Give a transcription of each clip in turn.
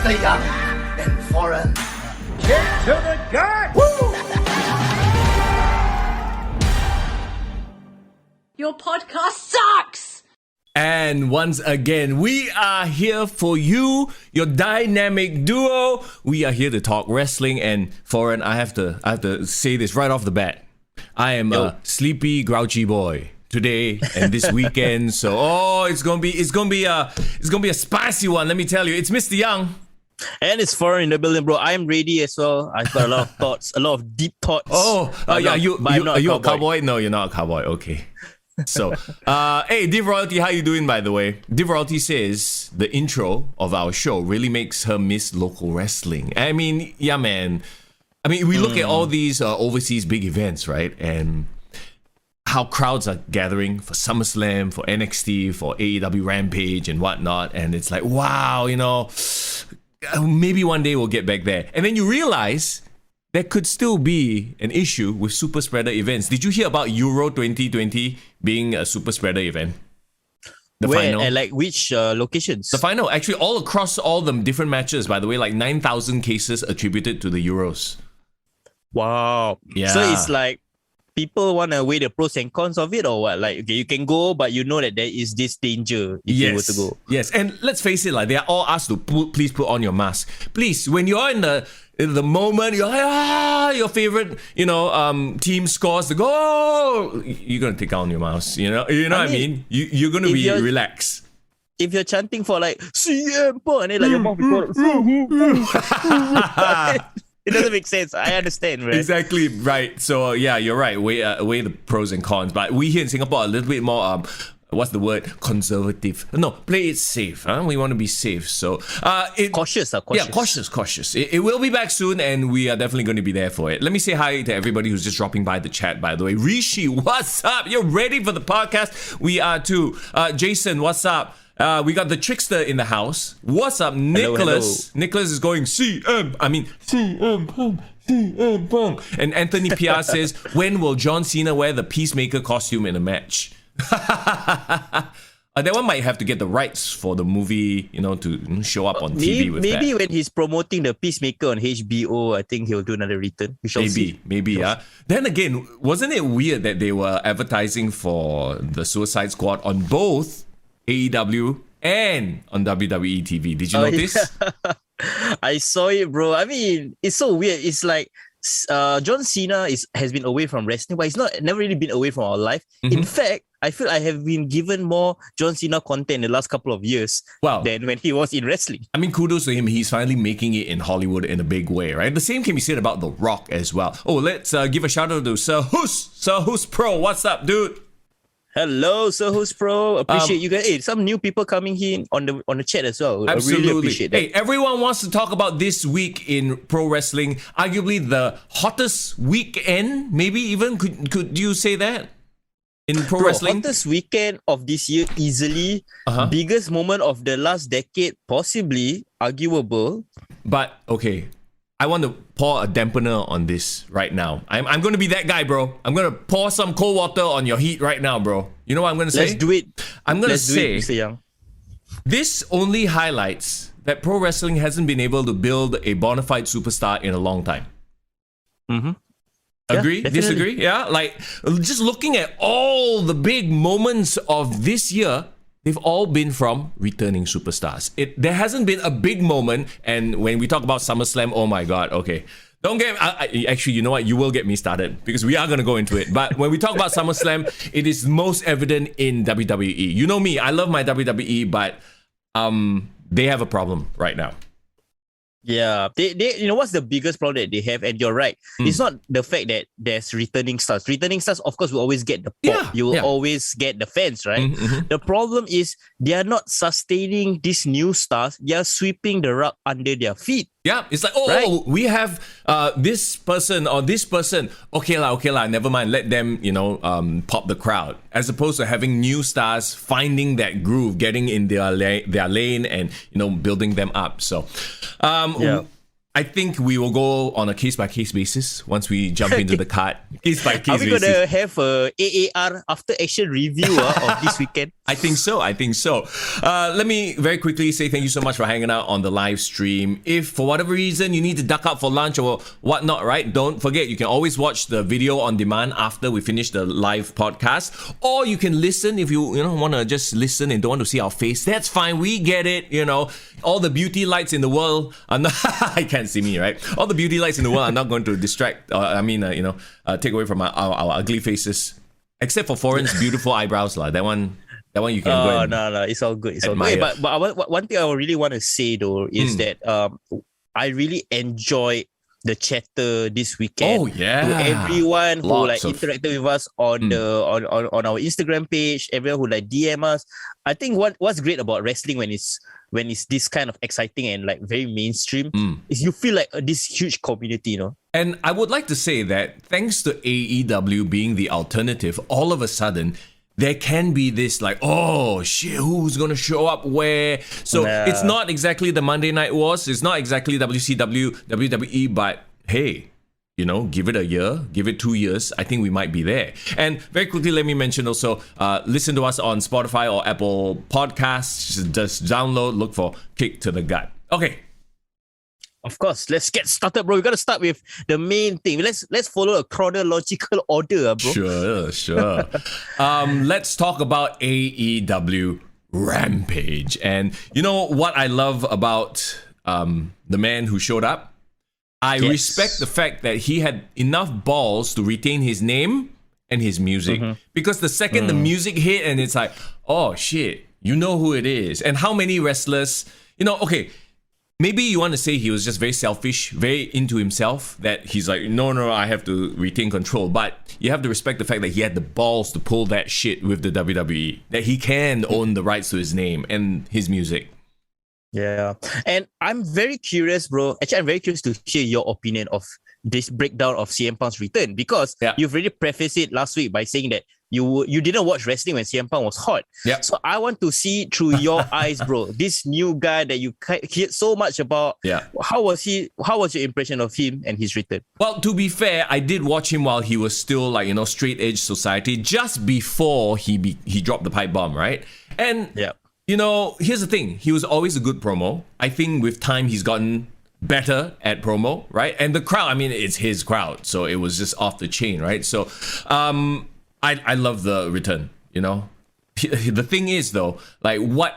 the Young and FRGN. Kick to the gut! Woo! Your podcast sucks! And once again, we are here for you, your dynamic duo. We are here to talk wrestling, and FRGN, I have to say this right off the bat. I am a sleepy, grouchy boy today and this weekend. So it's gonna be a spicy one. Let me tell you, it's Mr. Young. And it's FRGN in the building, bro. I'm ready as well. I've got a lot of thoughts, a lot of deep thoughts. Are you a cowboy? No, you're not a cowboy. Okay. So, hey, Div Royalty, how you doing, by the way? Div Royalty says the intro of our show really makes her miss local wrestling. I mean, yeah, man. I mean, we look at all these overseas big events, right? And how crowds are gathering for SummerSlam, for NXT, for AEW Rampage and whatnot. And it's like, wow, maybe one day we'll get back there. And then you realize there could still be an issue with super spreader events. Did you hear about Euro 2020 being a super spreader event? The final. And like which locations? The final, actually all across all the different matches, by the way, like 9,000 cases attributed to the Euros. Wow. Yeah. So it's like people want to weigh the pros and cons of it, or what? Like, okay, you can go, but you know that there is this danger if you were to go. Yes, and let's face it, like they are all asked to please put on your mask. Please, when you're in the moment, you're like, your favorite, team scores the goal, you're gonna take out your mask. You know what I mean? You're gonna be relaxed. If you're chanting for like CM Punk, and then like your mouth is it doesn't make sense. I understand, right? Exactly right. So yeah, you're right. Weigh the pros and cons. But we here in Singapore are a little bit more what's the word? Conservative. No, play it safe. We want to be safe. So cautious. Yeah, cautious. It will be back soon, and we are definitely going to be there for it. Let me say hi to everybody who's just dropping by the chat, by the way. Rishi, what's up? You're ready for the podcast? We are too. Jason, what's up? We got the Trickster in the house. What's up, Nicholas? Hello. Nicholas is going CM Punk. And Anthony PR says, when will John Cena wear the Peacemaker costume in a match? That one might have to get the rights for the movie, to show up on TV with that. Maybe when he's promoting the Peacemaker on HBO, I think he'll do another return. We shall see. Maybe, yeah. Then again, wasn't it weird that they were advertising for the Suicide Squad on both AEW and on WWE TV? Did you notice? Yeah. I saw it, bro. I mean, it's so weird. It's like John Cena has been away from wrestling, but he's never really been away from our life. Mm-hmm. In fact, I feel I have been given more John Cena content in the last couple of years than when he was in wrestling. I mean, kudos to him. He's finally making it in Hollywood in a big way, right? The same can be said about The Rock as well. Oh, let's give a shout out to Sir Hus Pro. What's up, dude? Hello, Sir Host Pro. Appreciate you guys. Hey, some new people coming in on the chat as well. Absolutely. I really appreciate that. Hey, everyone wants to talk about this week in pro wrestling. Arguably the hottest weekend, maybe even. Could you say that? In pro wrestling? Hottest weekend of this year, easily. Biggest moment of the last decade, possibly. Arguable. But, okay. I want to pour a dampener on this right now. I'm going to be that guy, bro. I'm going to pour some cold water on your heat right now, bro. You know what I'm going to say? Let's do it. I'm going to say, Mr. Young. This only highlights that pro wrestling hasn't been able to build a bona fide superstar in a long time. Mm-hmm. Agree? Yeah, Disagree? Yeah? Like, just looking at all the big moments of this year, they've all been from returning superstars. There hasn't been a big moment, and when we talk about SummerSlam, oh my God, okay. Don't get... actually, you know what? You will get me started, because we are going to go into it. But when we talk about SummerSlam, it is most evident in WWE. You know me, I love my WWE, but they have a problem right now. Yeah, they what's the biggest problem that they have? And you're right. It's not the fact that there's returning stars. Returning stars, of course, will always get the pop. You will always get the fans, right? Mm-hmm. The problem is they are not sustaining these new stars. They are sweeping the rug under their feet. Yeah, it's like, we have this person or this person. Okay lah, never mind. Let them, pop the crowd. As opposed to having new stars finding that groove, getting in their lane and, building them up. So, I think we will go on a case-by-case basis once we jump into the card. Case-by-case Are we basis. going to have a AAR after-action review of this weekend? I think so. Let me very quickly say thank you so much for hanging out on the live stream. If for whatever reason you need to duck out for lunch or whatnot, right? Don't forget, you can always watch the video on demand after we finish the live podcast. Or you can listen if you want to just listen and don't want to see our face. That's fine. We get it. All the beauty lights in the world are not... I can't see me, right? All the beauty lights in the world are not going to distract, take away from our ugly faces. Except for Foreign's beautiful eyebrows. That one you can go and no, it's all good. It's admire. all good. But one thing I really want to say though is that I really enjoy the chatter this weekend. Oh yeah, to everyone who interacted with us on on our Instagram page, everyone who DM us. I think what's great about wrestling when it's this kind of exciting and very mainstream is you feel like this huge community, And I would like to say that thanks to AEW being the alternative, all of a sudden there can be this oh shit, who's gonna show up where? So it's not exactly the Monday Night Wars, it's not exactly WCW, WWE, but hey, give it a year, give it 2 years, I think we might be there. And very quickly, let me mention also, listen to us on Spotify or Apple Podcasts. Just download, look for Kick to the Gut. Okay. Of course, let's get started, bro. We gotta start with the main thing. Let's follow a chronological order, bro. Sure. Let's talk about AEW Rampage. And you know what I love about the man who showed up? I respect the fact that he had enough balls to retain his name and his music. Because the second the music hit and it's like, oh shit, you know who it is. And how many wrestlers, okay, maybe you want to say he was just very selfish, very into himself, that he's like, no, I have to retain control. But you have to respect the fact that he had the balls to pull that shit with the WWE, that he can own the rights to his name and his music. Yeah. And I'm very curious, bro. Actually, I'm very curious to hear your opinion of this breakdown of CM Punk's return, because you've already prefaced it last week by saying that you didn't watch wrestling when CM Punk was hot. Yeah. So I want to see through your eyes, bro. This new guy that you heard so much about. Yeah. How was your impression of him and his return? Well, to be fair, I did watch him while he was still straight edge society, just before he dropped the pipe bomb, right? And here's the thing. He was always a good promo. I think with time he's gotten better at promo, right? And the crowd, it's his crowd, so it was just off the chain, right? So I love the return, The thing is though, what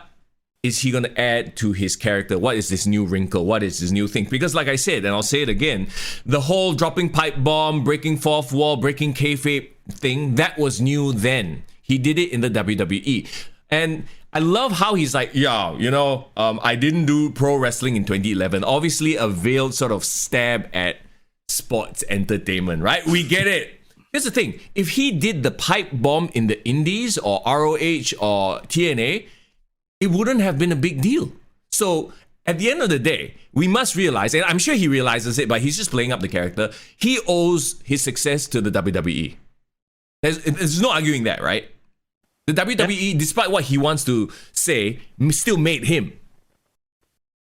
is he going to add to his character? What is this new wrinkle? What is this new thing? Because like I said, and I'll say it again, the whole dropping pipe bomb, breaking fourth wall, breaking kayfabe thing, that was new then. He did it in the WWE. And I love how he's like, I didn't do pro wrestling in 2011. Obviously a veiled sort of stab at sports entertainment, right? We get it. Here's the thing. If he did the pipe bomb in the Indies or ROH or TNA, it wouldn't have been a big deal. So at the end of the day, we must realize, and I'm sure he realizes it, but he's just playing up the character, he owes his success to the WWE. There's no arguing that, right? The WWE, despite what he wants to say, still made him.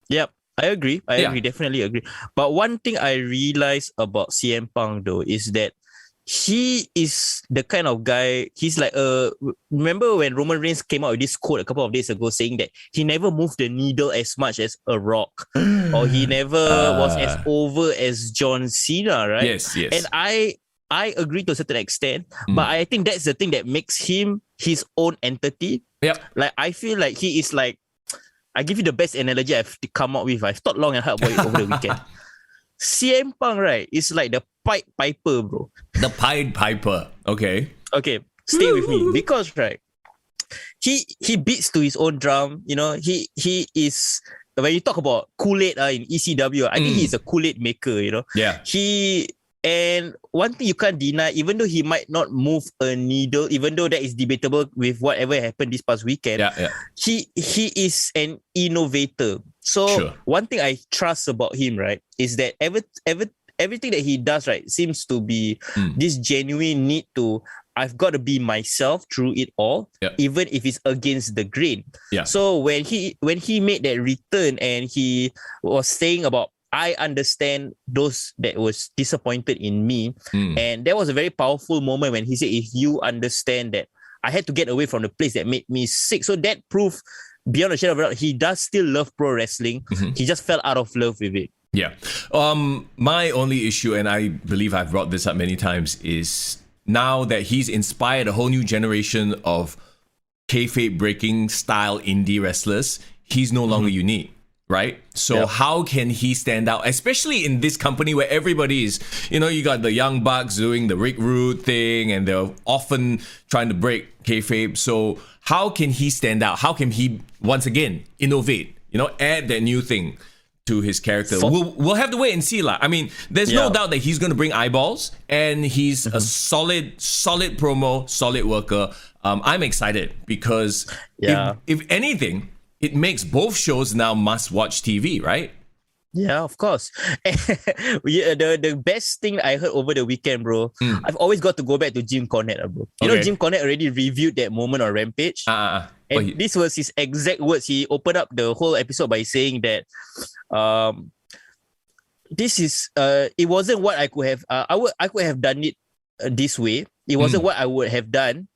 Yep, I agree. I agree, definitely agree. But one thing I realized about CM Punk though is that he is the kind of guy, he's like remember when Roman Reigns came out with this quote a couple of days ago saying that he never moved the needle as much as a Rock, or he never was as over as John Cena, right? Yes. And I agree to a certain extent, but I think that's the thing that makes him his own entity. Yep. I feel like he is I give you the best analogy I've come up with. I've thought long and hard about it over the weekend. CM Punk, right, is like the Pied Piper, bro. The Pied Piper. Okay. Okay, stay with me. Because, right, he beats to his own drum. He is, when you talk about Kool-Aid in ECW, I think he's a Kool-Aid maker, Yeah. And one thing you can't deny, even though he might not move a needle, even though that is debatable with whatever happened this past weekend, he is an innovator. So one thing I trust about him, right, is that everything that he does, right, seems to be this genuine need to, I've got to be myself through it all, even if it's against the grain. Yeah. So when he made that return and he was saying about I understand those that was disappointed in me. And that was a very powerful moment when he said, if you understand that I had to get away from the place that made me sick. So that proof, beyond a shadow of a doubt, he does still love pro wrestling. He just fell out of love with it. Yeah. My only issue, and I believe I've brought this up many times, is now that he's inspired a whole new generation of kayfabe breaking style indie wrestlers, he's no longer unique, right? So how can he stand out, especially in this company where everybody is, you got the Young Bucks doing the Rick Rude thing, and they're often trying to break kayfabe. So how can he stand out? How can he once again innovate? Add that new thing to his character. We'll have to wait and see. I mean, there's no doubt that he's going to bring eyeballs, and he's a solid promo, solid worker. I'm excited because if anything, it makes both shows now must-watch TV, right? Yeah, of course. The best thing I heard over the weekend, bro, I've always got to go back to Jim Cornette, bro. Jim Cornette already reviewed that moment on Rampage. This was his exact words. He opened up the whole episode by saying that this is it wasn't what I could have I could have done it this way. It wasn't what I would have done.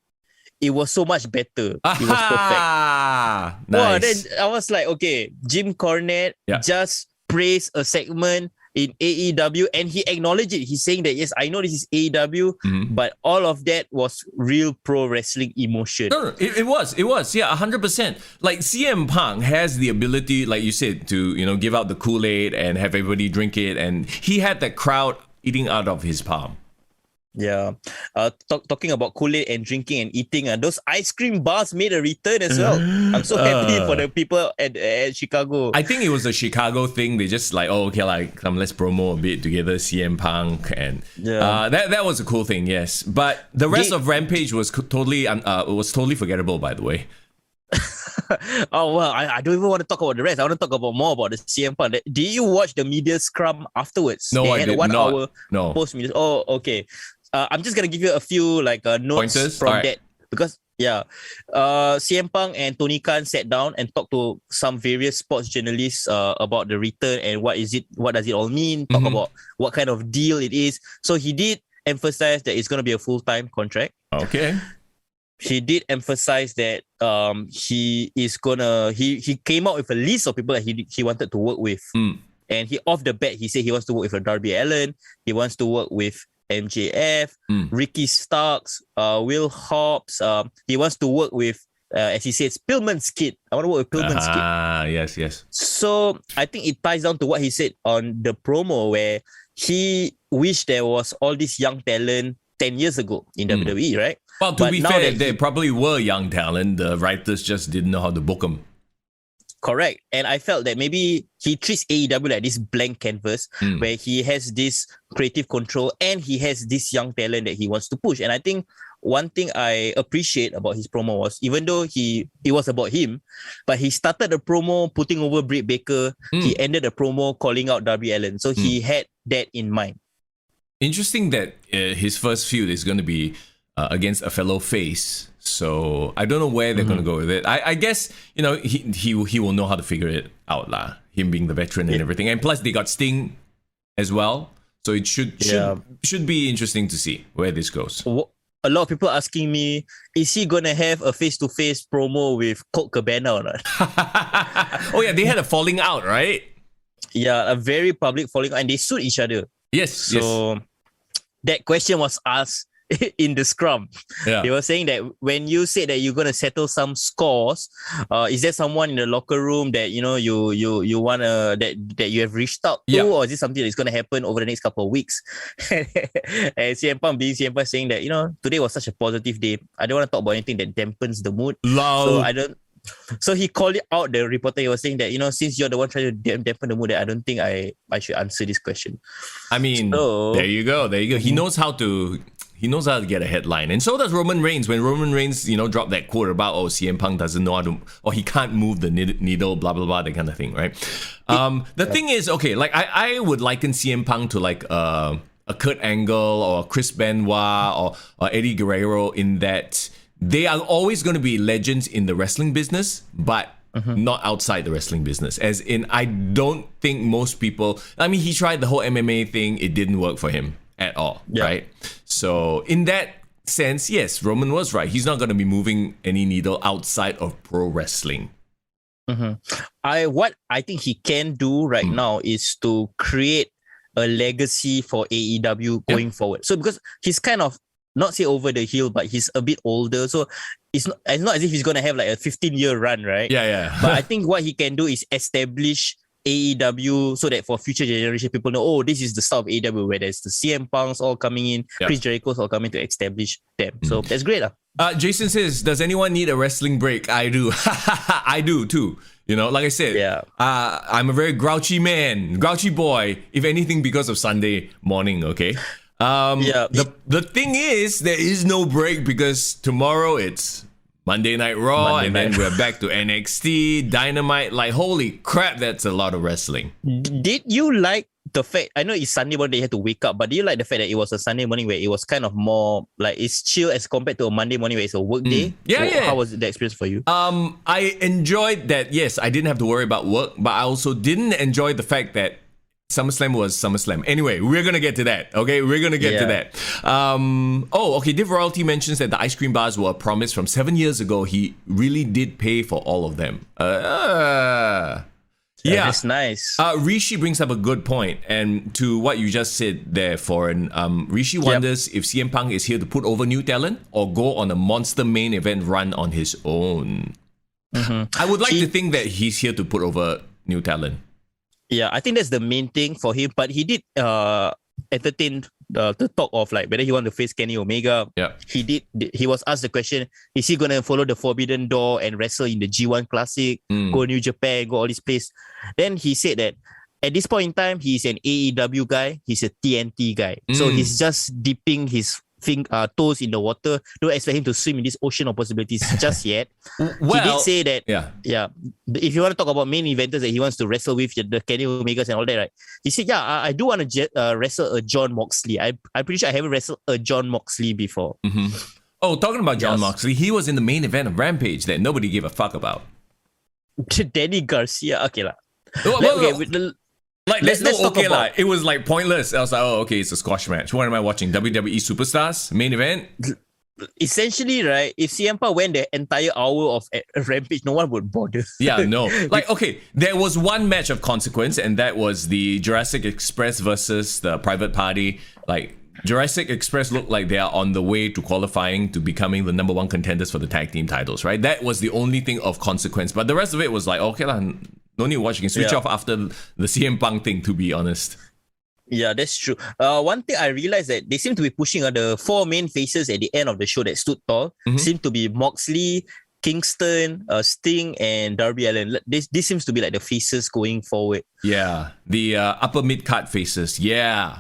It was so much better. It was perfect. Nice. Well, then I was like, okay, Jim Cornette just praised a segment in AEW, and he acknowledged it. He's saying that, yes, I know this is AEW, but all of that was real pro wrestling emotion. No, it was, yeah, 100%. Like CM Punk has the ability, like you said, to give out the Kool-Aid and have everybody drink it, and he had that crowd eating out of his palm. Yeah. Talking about Kool-Aid and drinking and eating, those ice cream bars made a return as well. I'm so happy for the people at Chicago. I think it was a Chicago thing. They just let's promo a bit together, CM Punk, and that was a cool thing, yes. But the rest of Rampage was totally forgettable, by the way. Oh, well, I don't even want to talk about the rest. I want to talk more about the CM Punk. Did you watch the media scrum afterwards? No, I did not. Hour post-media. Oh, okay. I'm just going to give you a few notes pointers from that. Because, CM Punk and Tony Khan sat down and talked to some various sports journalists about the return and what does it all mean, talk about what kind of deal it is. So he did emphasize that it's going to be a full-time contract. Okay. He did emphasize that he came out with a list of people that he wanted to work with. And off the bat, he said he wants to work with Darby Allin, he wants to work with MJF, Ricky Starks, Will Hobbs. He wants to work with, as he says, Pillman's kid. I want to work with Pillman's kid. Yes. So I think it ties down to what he said on the promo, where he wished there was all this young talent 10 years ago in WWE, right? Well, to be fair, there probably were young talent. The writers just didn't know how to book them. Correct. And I felt that maybe he treats AEW like this blank canvas where he has this creative control and he has this young talent that he wants to push. And I think one thing I appreciate about his promo was, even though it was about him, but he started the promo putting over Britt Baker. He ended the promo calling out Darby Allin. So he had that in mind. Interesting that his first feud is going to be against a fellow face. So I don't know where they're going to go with it. I guess, he will know how to figure it out, him being the veteran and everything. And plus they got Sting as well. So it should be interesting to see where this goes. A lot of people asking me, is he going to have a face-to-face promo with Colt Cabana or not? Oh yeah, they had a falling out, right? Yeah, a very public falling out, and they sued each other. Yes. That question was asked in the scrum. They were saying that when you said that you're going to settle some scores, is there someone in the locker room that you want to that you have reached out to, or is this something that's going to happen over the next couple of weeks? And CM Punk being CM Punk saying that today was such a positive day. I don't want to talk about anything that dampens the mood. So he called it out, the reporter. He was saying that, since you're the one trying to dampen the mood, I don't think I should answer this question. I mean, there you go. He knows how to get a headline. And so does Roman Reigns. When Roman Reigns, dropped that quote about, CM Punk doesn't know how to, or he can't move the needle, blah, blah, blah, that kind of thing, right? The thing is, okay, I would liken CM Punk to a Kurt Angle or Chris Benoit or Eddie Guerrero, in that they are always going to be legends in the wrestling business, but not outside the wrestling business. As in, I don't think most people... I mean, he tried the whole MMA thing. It didn't work for him at all, right? So in that sense, yes, Roman was right. He's not going to be moving any needle outside of pro wrestling. What I think he can do right now is to create a legacy for AEW going forward. So because he's kind of, not say over the hill, but he's a bit older. So it's not as if he's going to have like a 15-year run, right? Yeah. But I think what he can do is establish AEW so that for future generation, people know, oh, this is the start of AEW, where there's the CM Punks all coming in, Chris Jericho's all coming to establish them. So that's great. Jason says, does anyone need a wrestling break? I do. I do too. You know, like I said, I'm a very grouchy man, grouchy boy, if anything because of Sunday morning, okay? The thing is, there is no break because tomorrow it's Monday Night Raw, then we're back to NXT, Dynamite. Like, holy crap, that's a lot of wrestling. Did you like the fact, I know it's Sunday morning, they had to wake up, but do you like the fact that it was a Sunday morning where it was kind of more like it's chill as compared to a Monday morning where it's a work day? How was the experience for you? I enjoyed that. Yes, I didn't have to worry about work, but I also didn't enjoy the fact that SummerSlam was SummerSlam. Anyway, we're going to get to that. Okay, we're going to get to that. Div Royalty mentions that the ice cream bars were a promise from 7 years ago. He really did pay for all of them. That's nice. Rishi brings up a good point, and to what you just said there, Foreign, Rishi wonders if CM Punk is here to put over new talent or go on a monster main event run on his own. I would like to think that he's here to put over new talent. Yeah, I think that's the main thing for him. But he did entertain the talk of like whether he want to face Kenny Omega. Yeah, he was asked the question: is he gonna follow the Forbidden Door and wrestle in the G1 Classic, go New Japan, go all these places? Then he said that at this point in time, he's an AEW guy. He's a TNT guy. So he's just dipping his toes in the water. Don't expect him to swim in this ocean of possibilities just yet. He did say that, if you want to talk about main eventers that he wants to wrestle with, the Kenny Omegas and all that, right? He said, I do want to wrestle a John Moxley. I'm pretty sure I haven't wrestled a John Moxley before. Oh, talking about John Moxley, he was in the main event of Rampage that nobody gave a fuck about. Danny Garcia. Okay, lah. Let's talk about it. Was like pointless. I was like, oh, okay, it's a squash match. What am I watching? WWE Superstars main event? Essentially, right? If CM Punk went the entire hour of Rampage, no one would bother. Like, okay, there was one match of consequence, and that was the Jurassic Express versus the Private Party. Like, Jurassic Express looked like they are on the way to qualifying to becoming the #1 contenders for the tag team titles, right? That was the only thing of consequence. But the rest of it was like, okay lah, no need to watch. You can switch off after the CM Punk thing, to be honest. Yeah, that's true. One thing I realized that they seem to be pushing the 4 main faces at the end of the show that stood tall. Seem to be Moxley, Kingston, Sting, and Darby Allin. This seems to be like the faces going forward. Yeah, the upper mid-card faces. Yeah.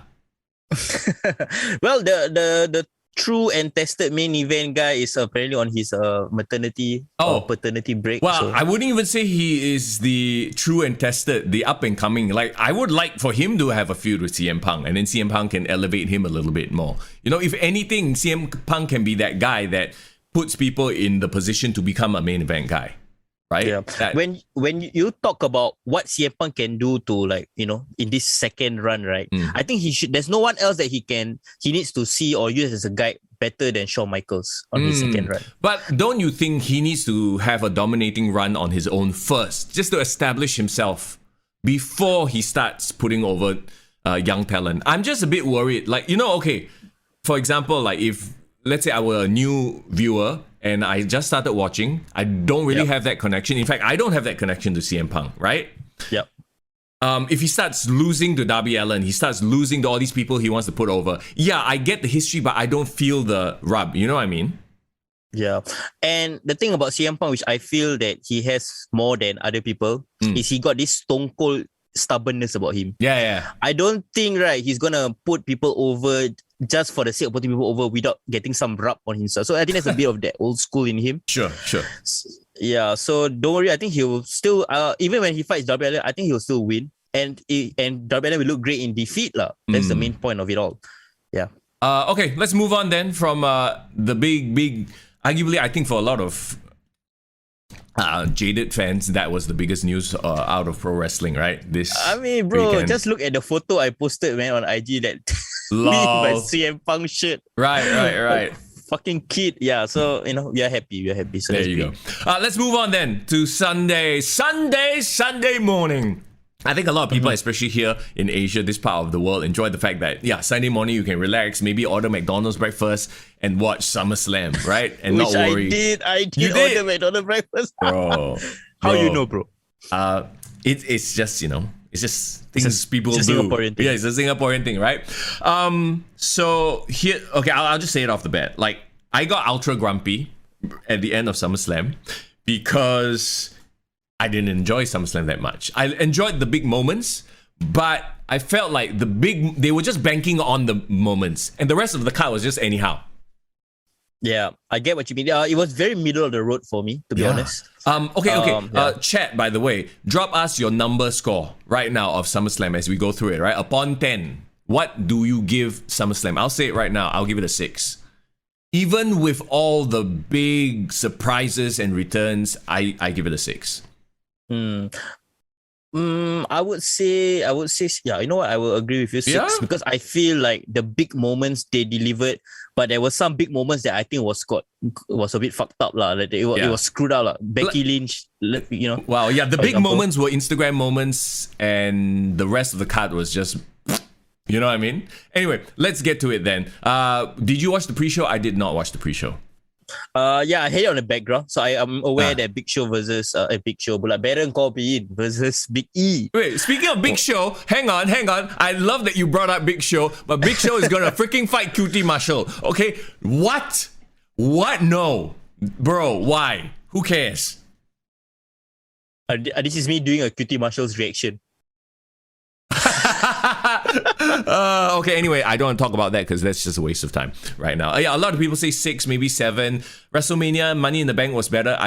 Well, the true and tested main event guy is apparently on his maternity or paternity break. Well, I wouldn't even say he is the true and tested, the up and coming. Like, I would like for him to have a feud with CM Punk, and then CM Punk can elevate him a little bit more. You know, if anything, CM Punk can be that guy that puts people in the position to become a main event guy. Right? Yeah. When you talk about what CM Punk can do to, like, you know, in this second run, right? I think there's no one else that he needs to see or use as a guide better than Shawn Michaels on his second run. But don't you think he needs to have a dominating run on his own first, just to establish himself before he starts putting over young talent? I'm just a bit worried. Like, you know, okay, for example, like if, let's say I were a new viewer and I just started watching, I don't really have that connection. In fact, I don't have that connection to CM Punk, right? Yep. If he starts losing to Darby Allin, he starts losing to all these people he wants to put over. Yeah, I get the history, but I don't feel the rub. You know what I mean? Yeah. And the thing about CM Punk, which I feel that he has more than other people, is he got this stone cold stubbornness about him. Yeah. I don't think, right, he's gonna put people over just for the sake of putting people over without getting some rub on himself. So I think there's a bit of that old school in him. Sure. Yeah, so don't worry. I think he will still, even when he fights Darby Allin, I think he'll still win. And Darby Allin will look great in defeat. That's the main point of it all. Yeah. Okay, let's move on then from the big, arguably, I think for a lot of Jaded fans, that was the biggest news out of pro wrestling, right? I mean, bro, weekend. just look at the photo I posted, man, on IG that my CM Punk shirt. Right. Fucking kid. Yeah, so, you know, we are happy. So there you go. Let's move on then to Sunday morning. I think a lot of people, especially here in Asia, this part of the world, enjoy the fact that, Sunday morning you can relax, maybe order McDonald's breakfast and watch SummerSlam, right? And not worry. I did order McDonald's breakfast. Bro. You know, bro? It's just, it's just things people do. Singaporean thing. Yeah, it's a Singaporean thing, right? So here, okay, I'll just say it off the bat. Like, I got ultra grumpy at the end of SummerSlam because I didn't enjoy SummerSlam that much. I enjoyed the big moments, but I felt like they were just banking on the moments, and the rest of the card was just anyhow. Yeah, I get what you mean. It was very middle of the road for me, to be honest. Okay. Chat, by the way, drop us your number score right now of SummerSlam as we go through it, right? Upon 10, what do you give SummerSlam? I'll say it right now. I'll give it a 6. Even with all the big surprises and returns, I give it a 6. I would say, yeah, you know what? I will agree with you, 6, because I feel like the big moments they delivered, but there were some big moments that I think was a bit fucked up, lah. Like it was screwed up, lah. Becky Lynch, you know. Wow, yeah, the big moments were Instagram moments, and the rest of the card was just, you know what I mean? Anyway, let's get to it then. Did you watch the pre-show? I did not watch the pre-show. Yeah, I had it on the background, so I am aware that Big Show versus Big Show, but like Baron Corbin versus Big E. Wait, speaking of Big Show, hang on. I love that you brought up Big Show, but Big Show is gonna freaking fight QT Marshall. Okay, what? No, bro. Why? Who cares? This is me doing a QT Marshall's reaction. Okay, anyway, I don't want to talk about that because that's just a waste of time right now. Yeah, a lot of people say 6, maybe 7. WrestleMania, Money in the Bank was better.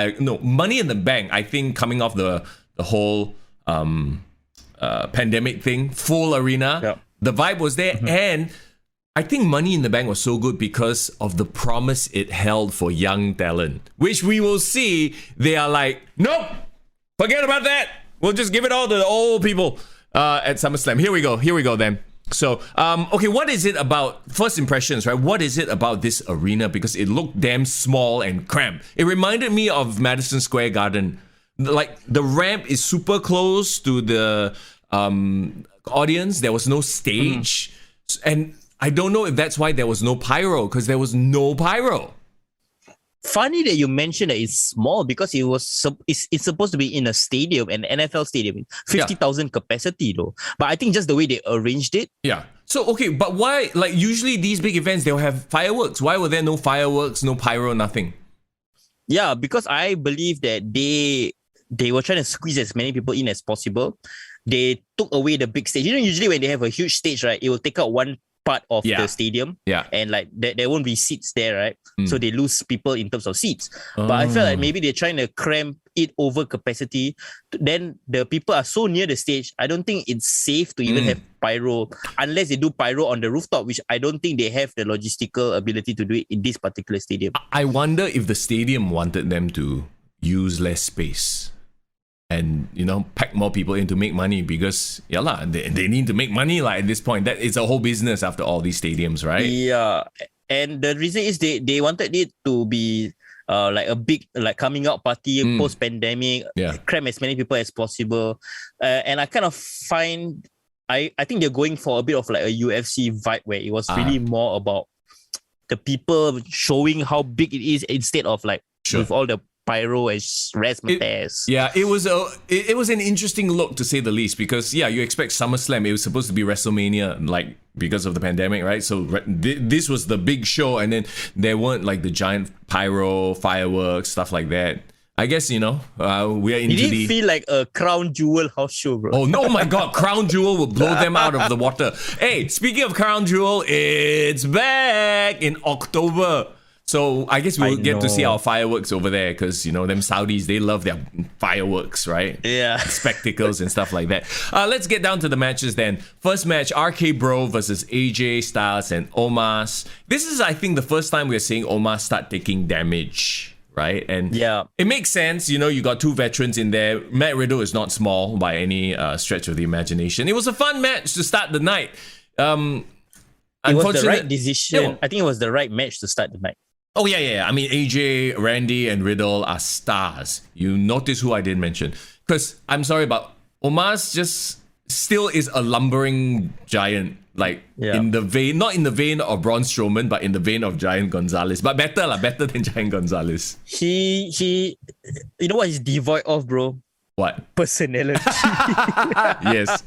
Money in the Bank, I think coming off the whole pandemic thing, full arena, the vibe was there. And I think Money in the Bank was so good because of the promise it held for young talent, which we will see. They are like, nope, forget about that. We'll just give it all to the old people at SummerSlam. Here we go then. So, okay, what is it about, first impressions, right? What is it about this arena? Because it looked damn small and cramped. It reminded me of Madison Square Garden. Like, the ramp is super close to the audience. There was no stage. And I don't know if that's why there was no pyro, because there was no pyro. Funny that you mentioned that it's small, because it's supposed to be in a stadium, an NFL stadium, 50,000 capacity though. But I think just the way they arranged it. Yeah. So, okay, but why, like usually these big events, they'll have fireworks. Why were there no fireworks, no pyro, nothing? Yeah, because I believe that they were trying to squeeze as many people in as possible. They took away the big stage. You know, usually when they have a huge stage, right, it will take out one part of the stadium, and like there won't be seats there, right? So they lose people in terms of seats. But I felt like maybe they're trying to cramp it over capacity. Then the people are so near the stage, I don't think it's safe to even have pyro, unless they do pyro on the rooftop, which I don't think they have the logistical ability to do it in this particular stadium. I wonder if the stadium wanted them to use less space and, you know, pack more people in to make money, because they need to make money at this point. That it's a whole business after all these stadiums, right? Yeah, and the reason is they wanted it to be like a big coming out party post pandemic, cram as many people as possible, and I kind of find I think they're going for a bit of like a UFC vibe, where it was really more about the people showing how big it is instead of like with all the pyro and razzmatazz. It was an interesting look, to say the least, because you expect SummerSlam, it was supposed to be WrestleMania, like because of the pandemic, right? So this was the big show, and then there weren't like the giant pyro, fireworks, stuff like that. I guess, we are into it didn't feel like a Crown Jewel house show, bro. Oh no, my God, Crown Jewel will blow them out of the water. Hey, speaking of Crown Jewel, it's back in October. So I guess we'll get to see our fireworks over there, because, them Saudis, they love their fireworks, right? Yeah. Spectacles and stuff like that. Let's get down to the matches then. First match, RK Bro versus AJ Styles and Omos. This is, I think, the first time we're seeing Omos start taking damage, right? And Yeah. it makes sense. You know, you got two veterans in there. Matt Riddle is not small by any stretch of the imagination. It was a fun match to start the night. It was the right decision. Yeah. I think it was the right match to start the night. Oh, yeah. I mean, AJ, Randy, and Riddle are stars. You notice who I didn't mention. Because, I'm sorry, but Omos just still is a lumbering giant. Like, in the vein, not in the vein of Braun Strowman, but in the vein of Giant Gonzalez. But better than Giant Gonzalez. He, you know what he's devoid of, bro? What? Personality. Yes.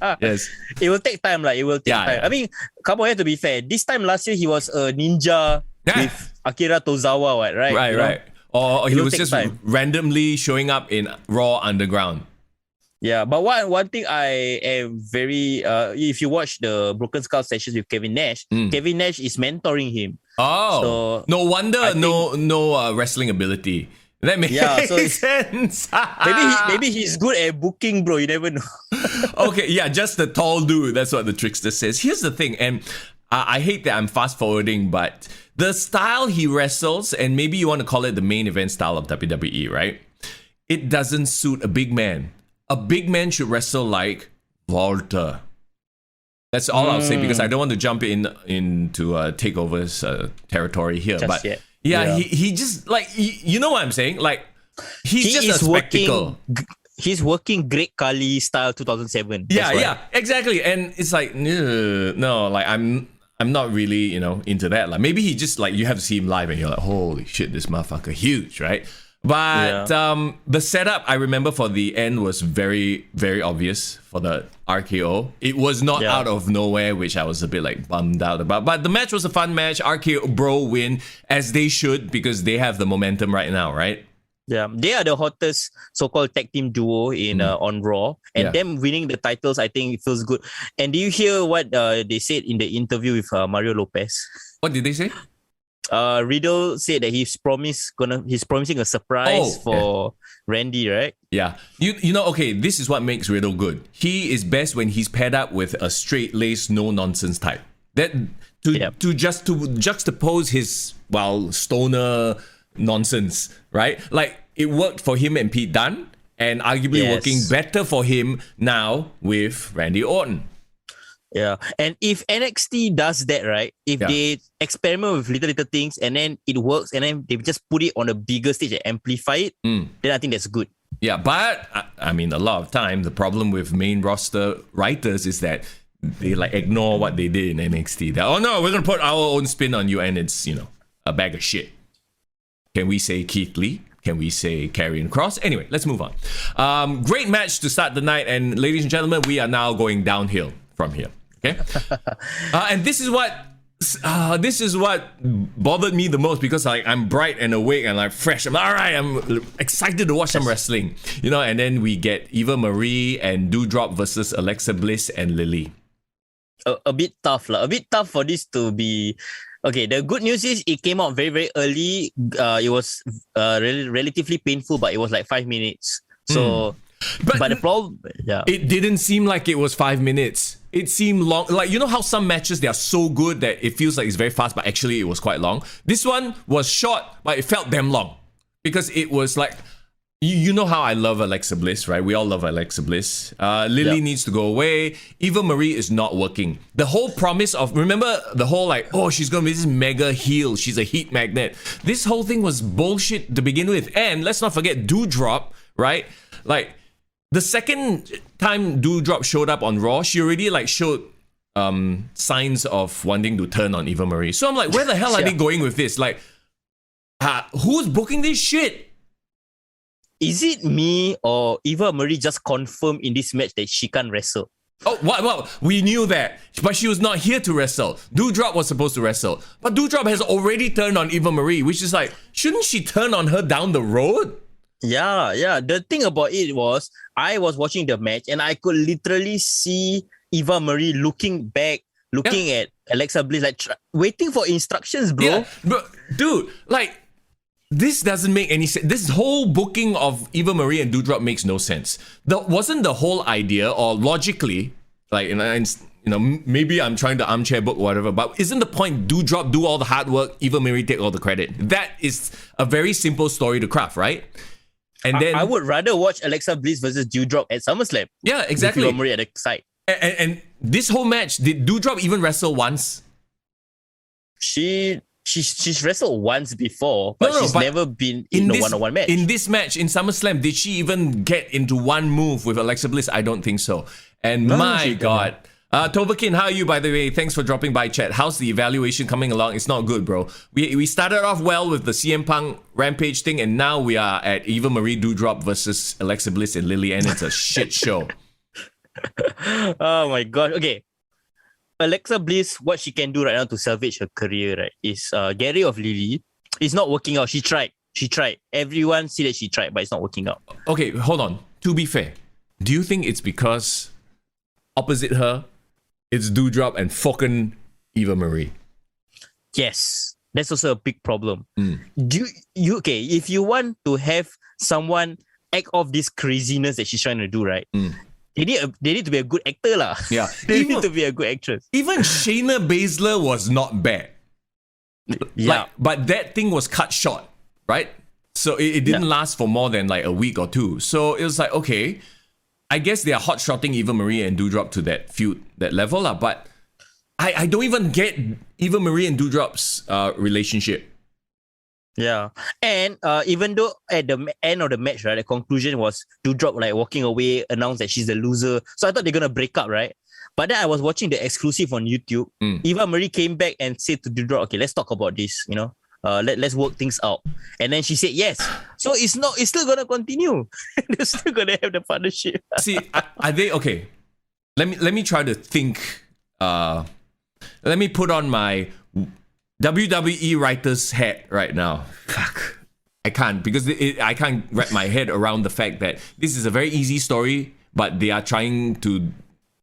It will take time, it will take time. Yeah. I mean, come on, to be fair. This time last year, he was a ninja with Akira Tozawa, right? Right. Or he was just time. randomly showing up in Raw Underground. Yeah, but one thing I am very if you watch the Broken Skull sessions with Kevin Nash, Kevin Nash is mentoring him. Oh, so no wonder no wrestling ability. That makes sense. maybe he's good at booking, bro. You never know. Okay, yeah, just the tall dude. That's what the trickster says. Here's the thing, and I hate that I'm fast forwarding, but the style he wrestles, and maybe you want to call it the main event style of WWE, right? It doesn't suit a big man. A big man should wrestle like Walter. That's all I'll say, because I don't want to jump into TakeOver's territory here. Just yet. Yeah, he just, like, you know what I'm saying? Like, he's just a spectacle. He's working Great Khali style 2007. Yeah, exactly. And it's like, no, like, I'm not really, into that. Like, maybe he just, like, you have to see him live and you're like, holy shit, this motherfucker huge, right? But the setup, I remember, for the end was very, very obvious for the RKO. It was not out of nowhere, which I was a bit like bummed out about. But the match was a fun match. RKO bro win, as they should, because they have the momentum right now, right? Yeah, they are the hottest so-called tag team duo in on Raw, and them winning the titles, I think it feels good. And do you hear what they said in the interview with Mario Lopez? What did they say? Riddle said that he's promising a surprise for Randy, right? Yeah. You know, okay, this is what makes Riddle good. He is best when he's paired up with a straight-laced, no-nonsense type. That to juxtapose his stoner nonsense, right? Like, it worked for him and Pete Dunne, and arguably working better for him now with Randy Orton. Yeah, and if NXT does that, right? If they experiment with little things and then it works, and then they just put it on a bigger stage and amplify it, then I think that's good. Yeah, but I mean, a lot of time the problem with main roster writers is that they like ignore what they did in NXT. They're, oh no, we're gonna put our own spin on you, and it's a bag of shit. Can we say Keith Lee? Can we say Karrion Kross? Anyway, let's move on. Great match to start the night, and ladies and gentlemen, we are now going downhill from here. Okay, and this is what bothered me the most, because like I'm bright and awake and like fresh. I'm like, all right, I'm excited to watch some wrestling, And then we get Eva Marie and Doudrop versus Alexa Bliss and Lily. A bit tough, a bit tough for this to be. Okay, the good news is it came out very, very early. It was relatively painful, but it was like 5 minutes. So, but the problem, it didn't seem like it was 5 minutes. It seemed long. Like, you know how some matches, they are so good that it feels like it's very fast, but actually it was quite long. This one was short, but it felt damn long, because it was like, you know how I love Alexa Bliss, right? We all love Alexa Bliss. Lily needs to go away. Eva Marie is not working. The whole promise of, remember the whole like, oh, she's going to be this mega heel. She's a heat magnet. This whole thing was bullshit to begin with. And let's not forget Doudrop, right? Like, the second time Doudrop showed up on Raw, she already like showed signs of wanting to turn on Eva Marie. So I'm like, where the hell are they going with this? Like, who's booking this shit? Is it me or Eva Marie just confirmed in this match that she can't wrestle? Oh, well, we knew that. But she was not here to wrestle. Doudrop was supposed to wrestle. But Doudrop has already turned on Eva Marie, which is like, shouldn't she turn on her down the road? Yeah. The thing about it was, I was watching the match and I could literally see Eva Marie looking at Alexa Bliss, like waiting for instructions, bro. Yeah, but dude, like, this doesn't make any sense. This whole booking of Eva Marie and Doudrop makes no sense. Wasn't the whole idea, or logically, like, maybe I'm trying to armchair book or whatever, but isn't the point Doudrop do all the hard work, Eva Marie take all the credit? That is a very simple story to craft, right? And then I would rather watch Alexa Bliss versus Doudrop at SummerSlam. Yeah, exactly. With Eva Marie at the side. And this whole match, did Doudrop even wrestle once? She's wrestled once before, but she's never been in a one-on-one match. In this match, in SummerSlam, did she even get into one move with Alexa Bliss? I don't think so. And my God. Tovakin, how are you, by the way? Thanks for dropping by, chat. How's the evaluation coming along? It's not good, bro. We started off well with the CM Punk Rampage thing, and now we are at Eva Marie Doudrop versus Alexa Bliss and Lily, and it's a shit show. Oh my God. Okay. Alexa Bliss, what she can do right now to salvage her career, right, is Gary of Lily. It's not working out. She tried. Everyone see that she tried, but it's not working out. Okay, hold on. To be fair, do you think it's because opposite her, it's Doudrop and fucking Eva Marie? Yes. That's also a big problem. Okay, if you want to have someone act off this craziness that she's trying to do, right? They need to be a good actor lah. Yeah. They need to be a good actress. Even Shayna Baszler was not bad. Yeah. But that thing was cut short, right? So it didn't last for more than like a week or two. So it was like, okay, I guess they are hot-shotting Eva Marie and Doudrop to that feud, that level lah. But I don't even get Eva Marie and Doudrop's relationship. Yeah, and even though at the end of the match, right, the conclusion was Doudrop like walking away, announced that she's the loser. So I thought they're gonna break up, right? But then I was watching the exclusive on YouTube. Eva Marie came back and said to Doudrop, "Okay, let's talk about this. Let's work things out." And then she said yes. So it's still gonna continue. They're still gonna have the partnership. See, are they okay? Let me try to think. Let me put on my WWE writer's hat right now. Fuck. I can't, because I can't wrap my head around the fact that this is a very easy story, but they are trying to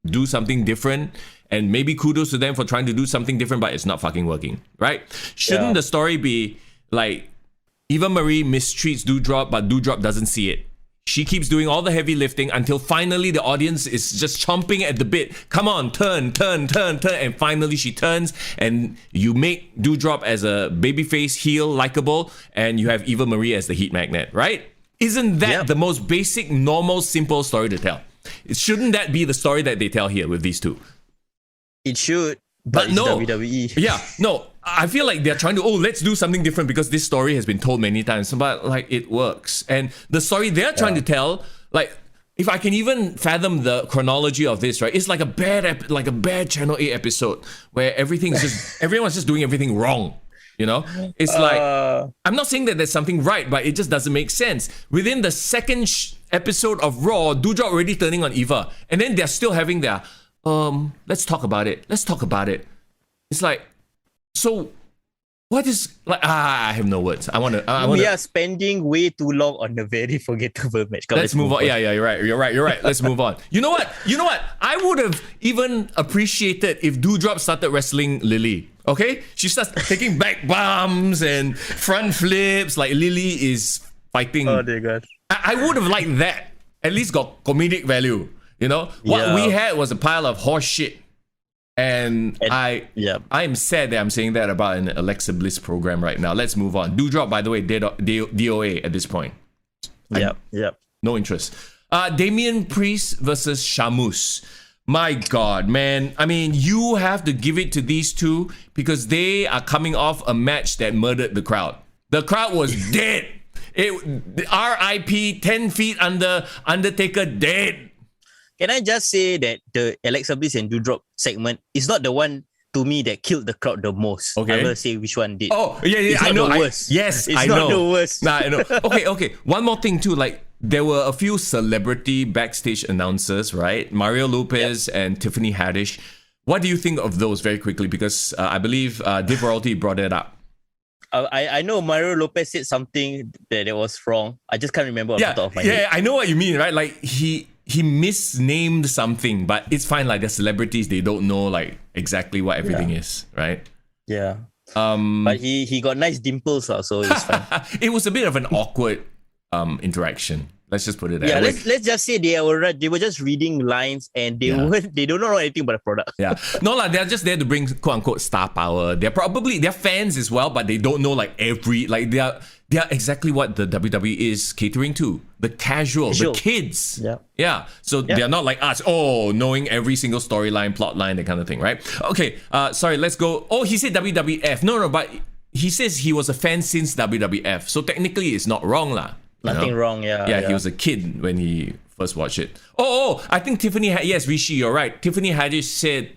do something different. And maybe kudos to them for trying to do something different, but it's not fucking working, right? Shouldn't the story be like Eva Marie mistreats Doudrop, but Doudrop doesn't see it? She keeps doing all the heavy lifting until finally the audience is just chomping at the bit. Come on, turn. And finally she turns, and you make Doudrop as a babyface heel likable, and you have Eva Marie as the heat magnet, right? Isn't that the most basic, normal, simple story to tell? Shouldn't that be the story that they tell here with these two? It should, but it's no. WWE. Yeah, no. I feel like they're trying to, let's do something different because this story has been told many times, but like it works. And the story they're trying to tell, like if I can even fathom the chronology of this, right? It's like a bad Channel 8 episode where everything's just everyone's just doing everything wrong. It's like, I'm not saying that there's something right, but it just doesn't make sense. Within the second episode of Raw, Doudrop already turning on Eva, and then they're still having their let's talk about it. It's like, so what is like? I have no words. We are spending way too long on a very forgettable match. Let's move on. Yeah, you're right. Let's move on. You know what? I would have even appreciated if Doudrop started wrestling Lily. Okay, she starts taking back bombs and front flips like Lily is fighting. Oh dear God! I would have liked that. At least got comedic value. What we had was a pile of horse shit. And I am sad that I'm saying that about an Alexa Bliss program right now. Let's move on. Doudrop, by the way, DOA at this point. No interest. Damian Priest versus Shamus. My God, man. I mean, you have to give it to these two because they are coming off a match that murdered the crowd. The crowd was dead. RIP 10 feet under Undertaker dead. Can I just say that the Alexa Bliss and Doudrop segment is not the one to me that killed the crowd the most. Okay. I'm gonna say which one did. Oh, yeah, I know. The worst. Yes, it's I not know. the worst. Nah, I know. Okay. One more thing too, like there were a few celebrity backstage announcers, right? Mario Lopez and Tiffany Haddish. What do you think of those very quickly? Because I believe Div Royalty brought it up. I know Mario Lopez said something that was wrong. I just can't remember off the top of my head. Yeah, I know what you mean, right? Like he misnamed something, but it's fine. Like the celebrities, they don't know like exactly what everything is, right? Yeah. But he got nice dimples, so it's fine. It was a bit of an awkward interaction. Let's just put it that Yeah, way. let's just say they were just reading lines and they don't know anything about the product. Yeah. No, like they're just there to bring quote unquote star power. They're fans as well, but they don't know like they are exactly what the WWE is catering to. The casual, the kids. Yeah. Yeah. So they're not like us, knowing every single storyline, plot line, that kind of thing, right? Okay. Sorry, let's go. Oh, he said WWF. No, but he says he was a fan since WWF. So technically it's not wrong lah. Nothing wrong, yeah. Yeah, he was a kid when he first watched it. I think Tiffany, yes, Rishi, you're right. Tiffany Haddish said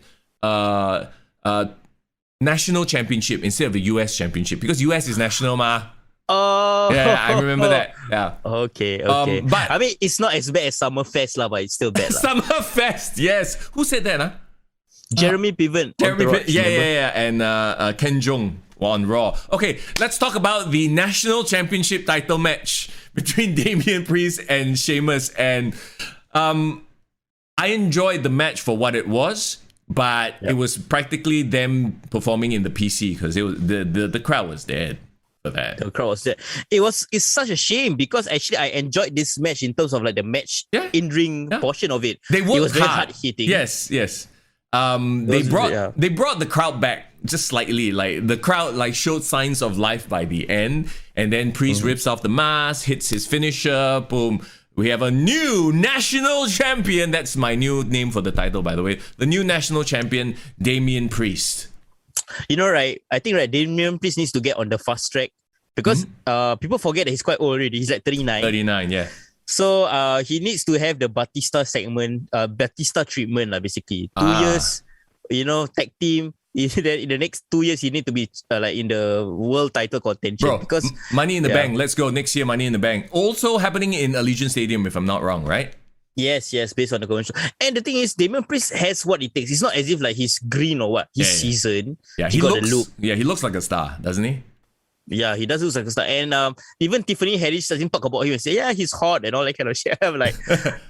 national championship instead of the US championship because US is national ma. Oh. Yeah, I remember that. Yeah. Okay. But I mean, it's not as bad as Summerfest lah, but it's still bad lah. Summerfest, yes. Who said that? Huh? Jeremy Piven. Yeah. And Ken Jong on Raw. Okay, let's talk about the national championship title match between Damian Priest and Sheamus. And I enjoyed the match for what it was, but it was practically them performing in the PC because it was the crowd was dead for that. The crowd was there. It's such a shame because actually I enjoyed this match in terms of like the match in-ring portion of it. It was very hard hitting. Yes. They brought the crowd back just slightly. Like the crowd like showed signs of life by the end, and then Priest rips off the mask, hits his finisher, boom. We have a new national champion. That's my new name for the title, by the way. The new national champion, Damian Priest. You know, right? I think Damian Priest needs to get on the fast track because people forget that he's quite old already. He's like 39. 39, yeah. So he needs to have the Batista segment, Batista treatment, basically. 2 years, tag team. In the next 2 years, he need to be like in the world title contention. Bro, because Money in the Bank. Let's go next year. Money in the Bank. Also happening in Allegiant Stadium, if I'm not wrong, right? Yes, based on the convention. And the thing is, Damian Priest has what it takes. It's not as if like he's green or what. He's seasoned. Yeah, he got a look. Yeah, he looks like a star, doesn't he? Yeah, he does look like a star. And even Tiffany Haddish doesn't talk about him and say, yeah, he's hot and all that kind of shit. I'm like,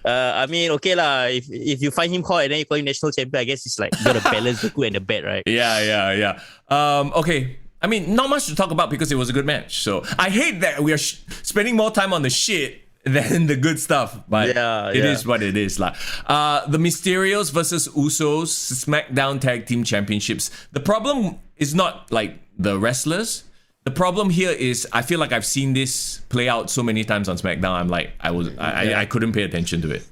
I mean, okay lah. If you find him hot and then you call him national champion, I guess it's like you gotta balance the good and the bad, right? Yeah. Okay. I mean, not much to talk about because it was a good match. So I hate that we are spending more time on the shit than the good stuff, but it is what it is. The Mysterios versus Usos SmackDown Tag Team Championships. The problem is not like the wrestlers. The problem here is I feel like I've seen this play out so many times on SmackDown. I'm like, I couldn't pay attention to it.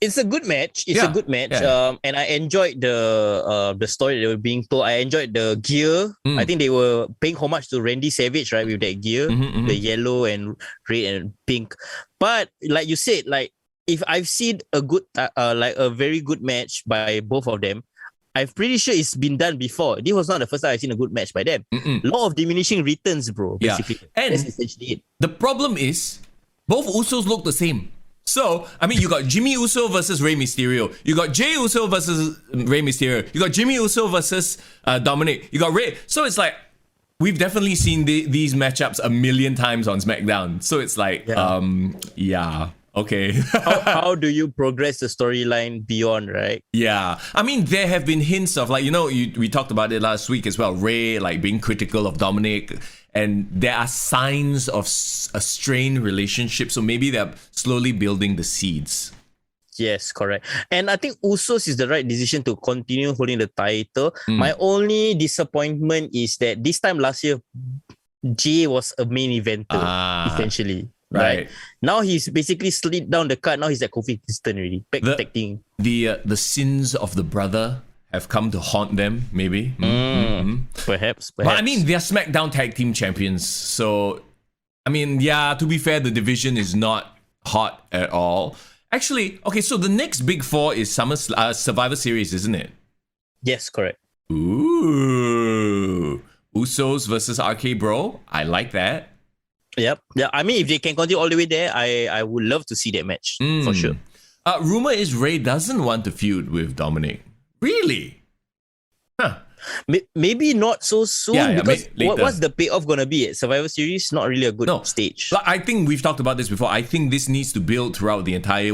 It's a good match. It's a good match. Yeah. And I enjoyed the story they were being told. I enjoyed the gear. I think they were paying homage to Randy Savage, right, with that gear, the yellow and red and pink. But like you said, like if I've seen a good, like a very good match by both of them, I'm pretty sure it's been done before. This was not the first time I've seen a good match by them. Law of diminishing returns, bro. Basically, and that's essentially it. The problem is both Usos look the same. So, I mean, you got Jimmy Uso versus Rey Mysterio. You got Jey Uso versus Rey Mysterio. You got Jimmy Uso versus Dominic. You got Rey. So it's like, we've definitely seen these matchups a million times on SmackDown. So it's like, okay. how do you progress the storyline beyond, right? Yeah. I mean, there have been hints of like, we talked about it last week as well. Rey like being critical of Dominic. And there are signs of a strained relationship. So maybe they're slowly building the seeds. Yes, correct. And I think Usos is the right decision to continue holding the title. My only disappointment is that this time last year, Jay was a main eventer, essentially. Right. Now he's basically slid down the card. Now he's at Kofi Kingston already. Back protecting. The sins of the brother have come to haunt them, maybe. Perhaps. But I mean, they're SmackDown Tag Team Champions. So, I mean, to be fair, the division is not hot at all. Actually, okay, so the next big four is Survivor Series, isn't it? Yes, correct. Ooh. Usos versus RK Bro. I like that. Yep. Yeah, I mean, if they can continue all the way there, I would love to see that match, for sure. Rumor is Rey doesn't want to feud with Dominic. Really? Huh. Maybe not so soon because later. What's the payoff going to be at Survivor Series? Not really a good stage. I think we've talked about this before. I think this needs to build throughout the entire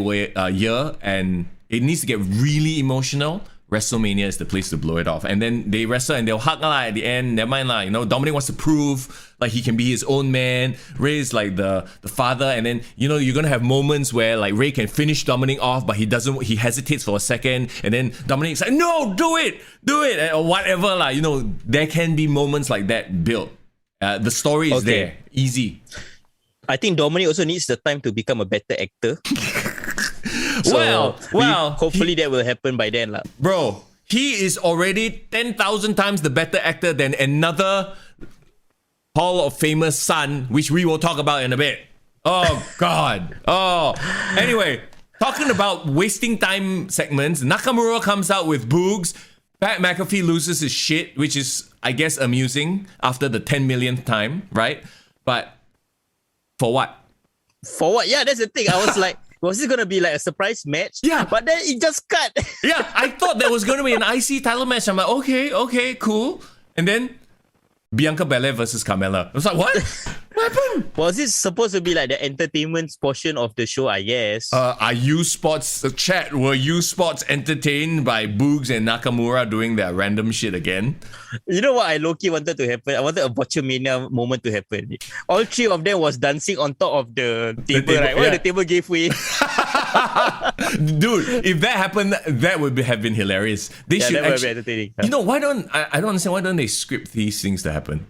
year and it needs to get really emotional WrestleMania is the place to blow it off. And then they wrestle and they'll hug at the end. Never mind lah. Dominic wants to prove like he can be his own man. Ray is like the father. And then, you're going to have moments where like Ray can finish Dominic off, but he hesitates for a second. And then Dominic's like, no, do it. Or whatever lah. There can be moments like that built. The story is there. Easy. I think Dominic also needs the time to become a better actor. Hopefully that will happen by then lah. Bro, he is already 10,000 times the better actor than another Hall of Famer's son, which we will talk about in a bit. Oh, God. Anyway, talking about wasting time segments, Nakamura comes out with Boogs. Pat McAfee loses his shit, which is, I guess, amusing after the 10 millionth time, right? But for what? For what? Yeah, that's the thing. I was like, was it going to be like a surprise match? Yeah. But then it just cut. Yeah, I thought there was going to be an IC title match. I'm like, okay, cool. And then Bianca Belair versus Carmella. I was like, what? What happened? Was it supposed to be like the entertainment portion of the show, I guess? Are you sports chat? Were you sports entertained by Boogs and Nakamura doing their random shit again? You know what I low-key wanted to happen? I wanted a Botchamania moment to happen. All three of them was dancing on top of the table, right? Well, the table gave way. Dude, if that happened, that would have been hilarious. They should that would be entertaining. Why don't I don't understand, why don't they script these things to happen?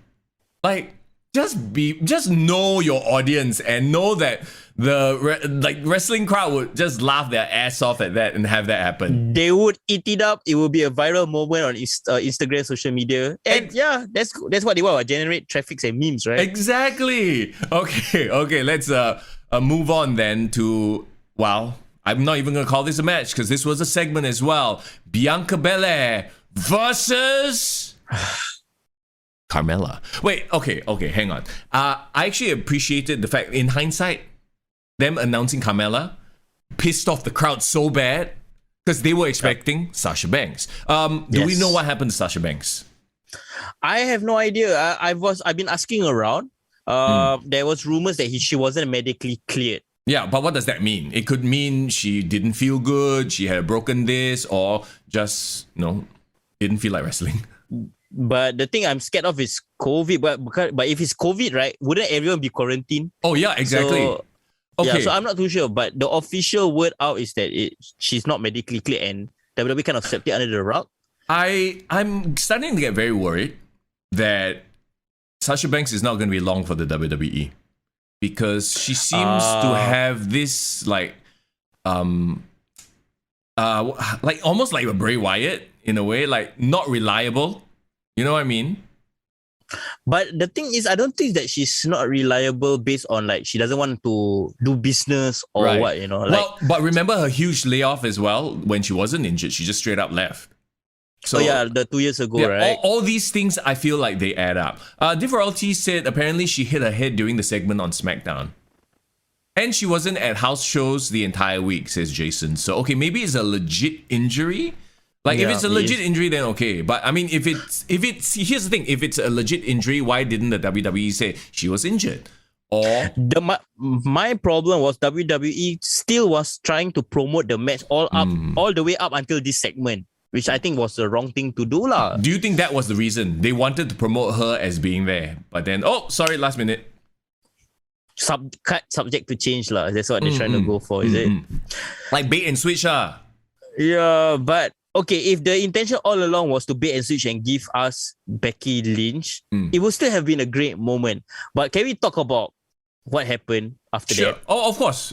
Like, just know your audience and know that the wrestling crowd would just laugh their ass off at that and have that happen. They would eat it up. It will be a viral moment on Instagram, social media, and that's what they want. Generate traffic and memes, right? Exactly. Okay. Let's move on then to, well, I'm not even gonna call this a match because this was a segment as well. Bianca Belair versus Carmella. Wait, okay, hang on. I actually appreciated the fact, in hindsight, them announcing Carmella pissed off the crowd so bad because they were expecting Sasha Banks. Do we know what happened to Sasha Banks? I have no idea. I've been asking around. There was rumors that she wasn't medically cleared. Yeah, but what does that mean? It could mean she didn't feel good, she had a broken disc, or just, didn't feel like wrestling. But the thing I'm scared of is COVID. But if it's COVID, right, wouldn't everyone be quarantined? Oh, yeah, exactly. So, okay. Yeah, so I'm not too sure. But the official word out is that she's not medically clear and WWE kind of swept it under the rug. I'm starting to get very worried that Sasha Banks is not going to be long for the WWE. Because she seems to have this like almost like a Bray Wyatt in a way, like not reliable. You know what I mean? But the thing is, I don't think that she's not reliable based on like she doesn't want to do business or what, but remember her huge layoff as well when she wasn't injured. She just straight up left. So the 2 years ago, right? All these things, I feel like they add up. Divaralty said apparently she hit her head during the segment on SmackDown. And she wasn't at house shows the entire week, says Jason. So, okay, maybe it's a legit injury. Like, if it's a legit injury, then okay. But, I mean, if it's here's the thing. If it's a legit injury, why didn't the WWE say she was injured? Or my problem was WWE still was trying to promote the match all the way up until this segment, which I think was the wrong thing to do lah. Do you think that was the reason? They wanted to promote her as being there, but then, last minute. Subject to change lah. That's what they're trying to go for, is it? Like bait and switch lah. Yeah, but okay, if the intention all along was to bait and switch and give us Becky Lynch, it would still have been a great moment. But can we talk about what happened after that? Oh, of course.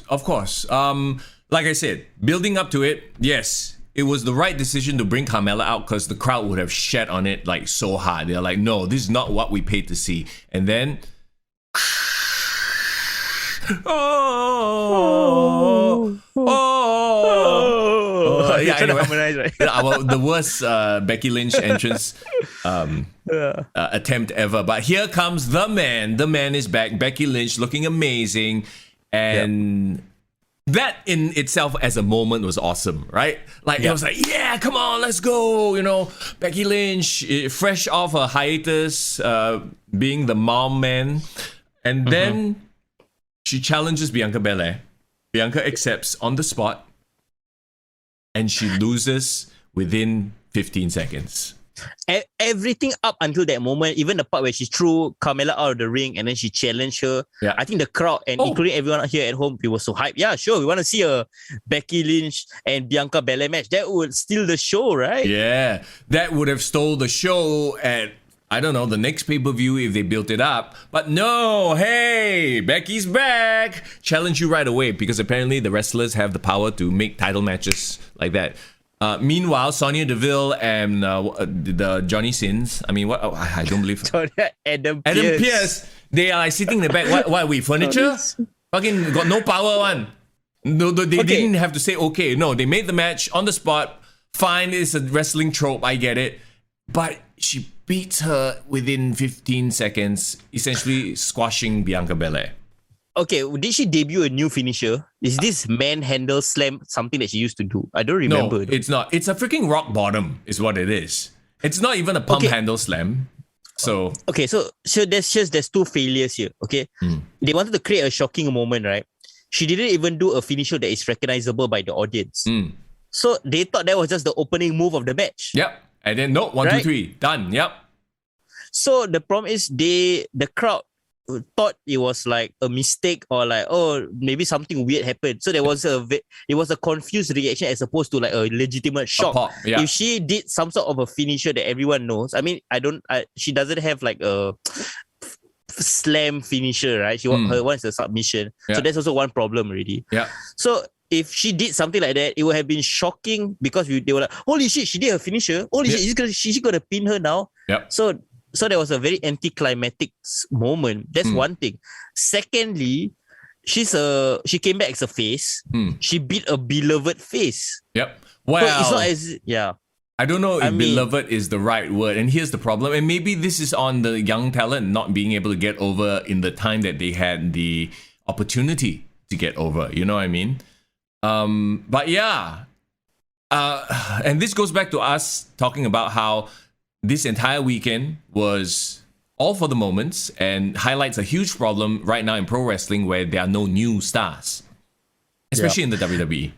Like I said, building up to it, yes. It was the right decision to bring Carmella out because the crowd would have shat on it like so hard. They're like, no, this is not what we paid to see. And then, the worst Becky Lynch entrance attempt ever. But here comes the man. The man is back. Becky Lynch looking amazing. And that in itself as a moment was awesome, right? Like, it was like, yeah, come on, let's go. Becky Lynch, fresh off her hiatus, being the mom man. And then she challenges Bianca Belair. Bianca accepts on the spot. And she loses within 15 seconds. Everything up until that moment, even the part where she threw Carmella out of the ring and then she challenged her. Yeah. I think the crowd and including everyone here at home, we were so hyped. Yeah, sure. We want to see a Becky Lynch and Bianca Belair match. That would steal the show, right? Yeah, that would have stole the show at, I don't know, the next pay-per-view if they built it up. But no, hey, Becky's back. Challenge you right away because apparently the wrestlers have the power to make title matches like that. Meanwhile, Sonya Deville and the Johnny Sins, I mean, what? Oh, I don't believe. Adam Pearce, they are like sitting in the back. What are we, furniture? Fucking got no power one. No, they didn't have to say okay. No, they made the match on the spot. Fine, it's a wrestling trope, I get it. But she beats her within 15 seconds, essentially squashing Bianca Belair. Okay, did she debut a new finisher? Is this manhandle slam something that she used to do? I don't remember. No, it's not. It's a freaking rock bottom is what it is. It's not even a pump handle slam. So there's two failures here, okay? They wanted to create a shocking moment, right? She didn't even do a finisher that is recognizable by the audience. So they thought that was just the opening move of the match. Yep. And then no, 1, 2, 3, done. Yep. So the problem is the crowd thought it was like a mistake or like, oh, maybe something weird happened. So there was it was a confused reaction as opposed to like a legitimate shock. Pop, yeah. If she did some sort of a finisher that everyone knows, I mean, she doesn't have like a slam finisher, right? Her one is a submission. Yeah. So that's also one problem already. Yeah. So if she did something like that, it would have been shocking because they were like, holy shit, she did her finisher. Holy shit, she's gonna pin her now. Yep. So there was a very anticlimactic moment. That's one thing. Secondly, she came back as a face. She beat a beloved face. Yep. Well, so it's not as I don't know if beloved is the right word. And here's the problem. And maybe this is on the young talent not being able to get over in the time that they had the opportunity to get over. You know what I mean? But yeah. And this goes back to us talking about how this entire weekend was all for the moments and highlights a huge problem right now in pro wrestling where there are no new stars, especially in the WWE.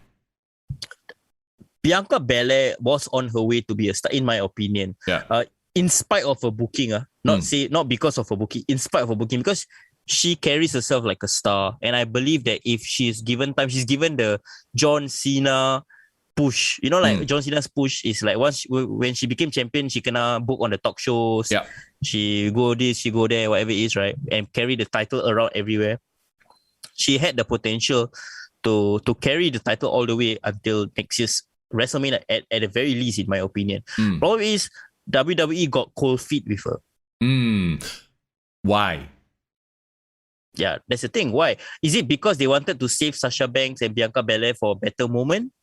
Bianca Belair was on her way to be a star, in my opinion. Yeah. In spite of her booking, not because of her booking, in spite of her booking, because she carries herself like a star. And I believe that if she's given time, she's given the John Cena push. You know, like John Cena's push is like when she became champion, she kena book on the talk shows. Yeah. She go this, she go there, whatever it is, right? And carry the title around everywhere. She had the potential to carry the title all the way until next year's WrestleMania at the very least, in my opinion. Problem is WWE got cold feet with her. Why? Yeah, that's the thing. Why? Is it because they wanted to save Sasha Banks and Bianca Belair for a better moment?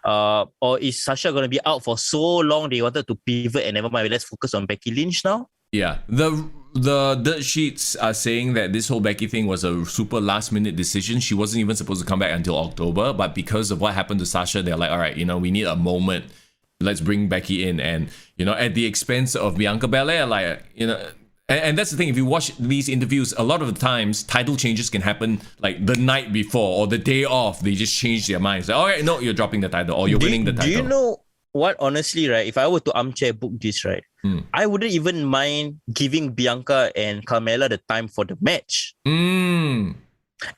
Or is Sasha going to be out for so long they wanted to pivot and never mind, let's focus on Becky Lynch now? Yeah, the dirt sheets are saying that this whole Becky thing was a super last minute decision. She wasn't even supposed to come back until October, but because of what happened to Sasha, they're like, all right, we need a moment. Let's bring Becky in, and at the expense of Bianca Belair, like And that's the thing, if you watch these interviews, a lot of the times title changes can happen like the night before or the day off. They just change their minds. Like, all right, no, you're dropping the title or you're winning the title. Do you know what, honestly, right? If I were to armchair book this, right, I wouldn't even mind giving Bianca and Carmella the time for the match.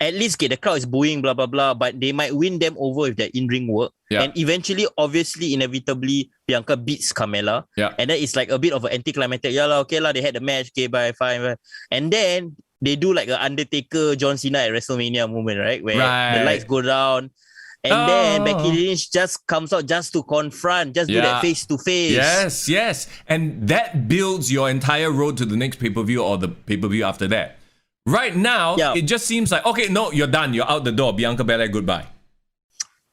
At least the crowd is booing, blah, blah, blah, but they might win them over with their in-ring work. Yeah. And eventually, obviously, inevitably, Bianca beats Carmella. Yeah. And then it's like a bit of an anticlimactic. They had the match, okay, bye, fine. And then they do like an Undertaker, John Cena at WrestleMania moment, right? Where the lights go down. And then Becky Lynch just comes out just to confront, just do that face-to-face. Yes. And that builds your entire road to the next pay-per-view or the pay-per-view after that. Right now, it just seems like, okay, no, you're done. You're out the door. Bianca Belair, goodbye.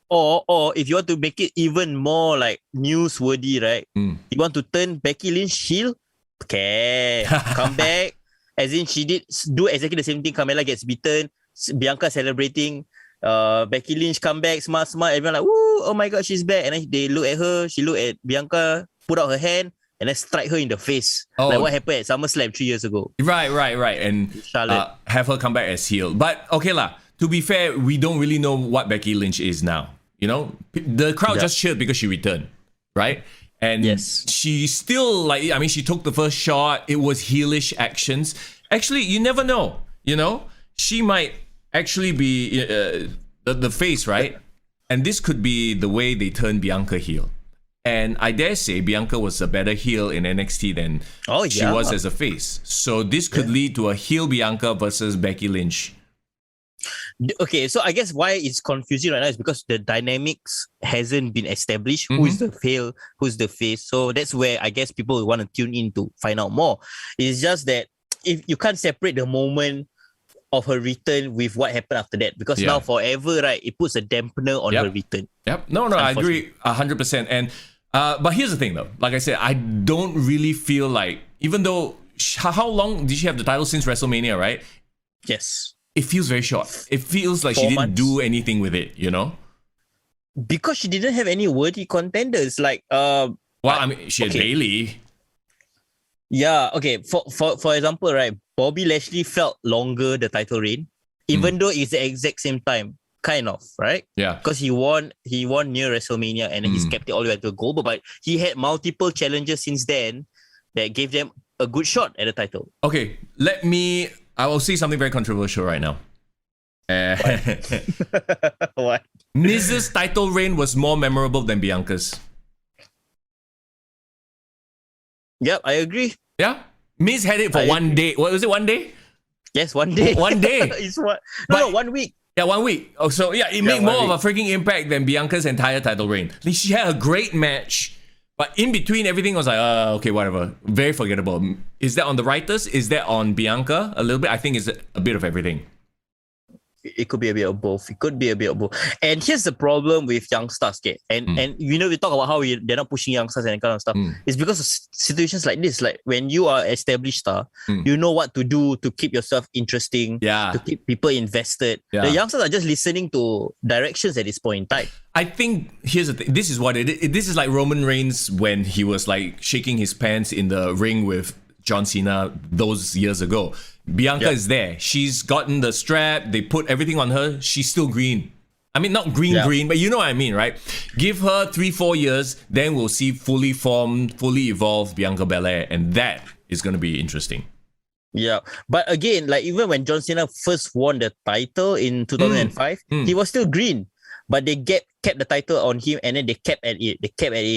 Or if you want to make it even more like newsworthy, right? You want to turn Becky Lynch heel? Okay. Come back. As in, she did do exactly the same thing. Carmella gets beaten. Bianca celebrating. Becky Lynch come back, smart. Everyone like, woo, oh my God, she's back. And then they look at her. She look at Bianca, put out her hand, and then strike her in the face. Like what happened at SummerSlam 3 years ago. Right. And have her come back as heel. But okay lah, to be fair, we don't really know what Becky Lynch is now. The crowd just cheered because she returned, right? And she still, she took the first shot. It was heelish actions. Actually, you never know, She might actually be the face, right? And this could be the way they turn Bianca heel. And I dare say Bianca was a better heel in NXT than she was as a face. So this could lead to a heel Bianca versus Becky Lynch. Okay, so I guess why it's confusing right now is because the dynamics hasn't been established. Who is the heel, who's the face? So that's where I guess people want to tune in to find out more. It's just that if you can't separate the moment of her return with what happened after that, because now forever, right, it puts a dampener on her return. Yep. No, I agree 100%. And but here's the thing though, like I said, I don't really feel like, even though, how long did she have the title since WrestleMania, right? Yes. It feels very short. It feels like 4 she didn't months. do anything with it, Because she didn't have any worthy contenders. Like, she had Bailey. Yeah, okay. For example, right, Bobby Lashley felt longer the title reign, even though it's the exact same time. Kind of, right? Yeah. Because he won near WrestleMania and he's kept it all the way to Gold, but he had multiple challenges since then that gave them a good shot at the title. Okay, I will say something very controversial right now. What? Miz's title reign was more memorable than Bianca's. Yep, I agree. Yeah? Miz had it for one day. What was it, 1 day? Yes, 1 day. 1 day. It's what? No, 1 week. Yeah, 1 week. Oh, so yeah, it made more of a freaking impact than Bianca's entire title reign. She had a great match, but in between everything was like, okay, whatever. Very forgettable. Is that on the writers? Is that on Bianca? A little bit? I think it's a bit of everything. It could be a bit of both. And here's the problem with young stars, okay? And we talk about how they're not pushing young stars and that kind of stuff. It's because of situations like this. Like when you are an established star, you know what to do to keep yourself interesting, to keep people invested. Yeah. The youngsters are just listening to directions at this point in time. I think here's the thing. This is what this is like Roman Reigns when he was like shaking his pants in the ring with John Cena those years ago. Bianca is there. She's gotten the strap. They put everything on her. She's still green. I mean, not green, but you know what I mean, right? Give her 3-4 years, then we'll see fully formed, fully evolved Bianca Belair, and that is going to be interesting. Yeah, but again, like even when John Cena first won the title in 2005, he was still green. But they kept the title on him and then they kept at it.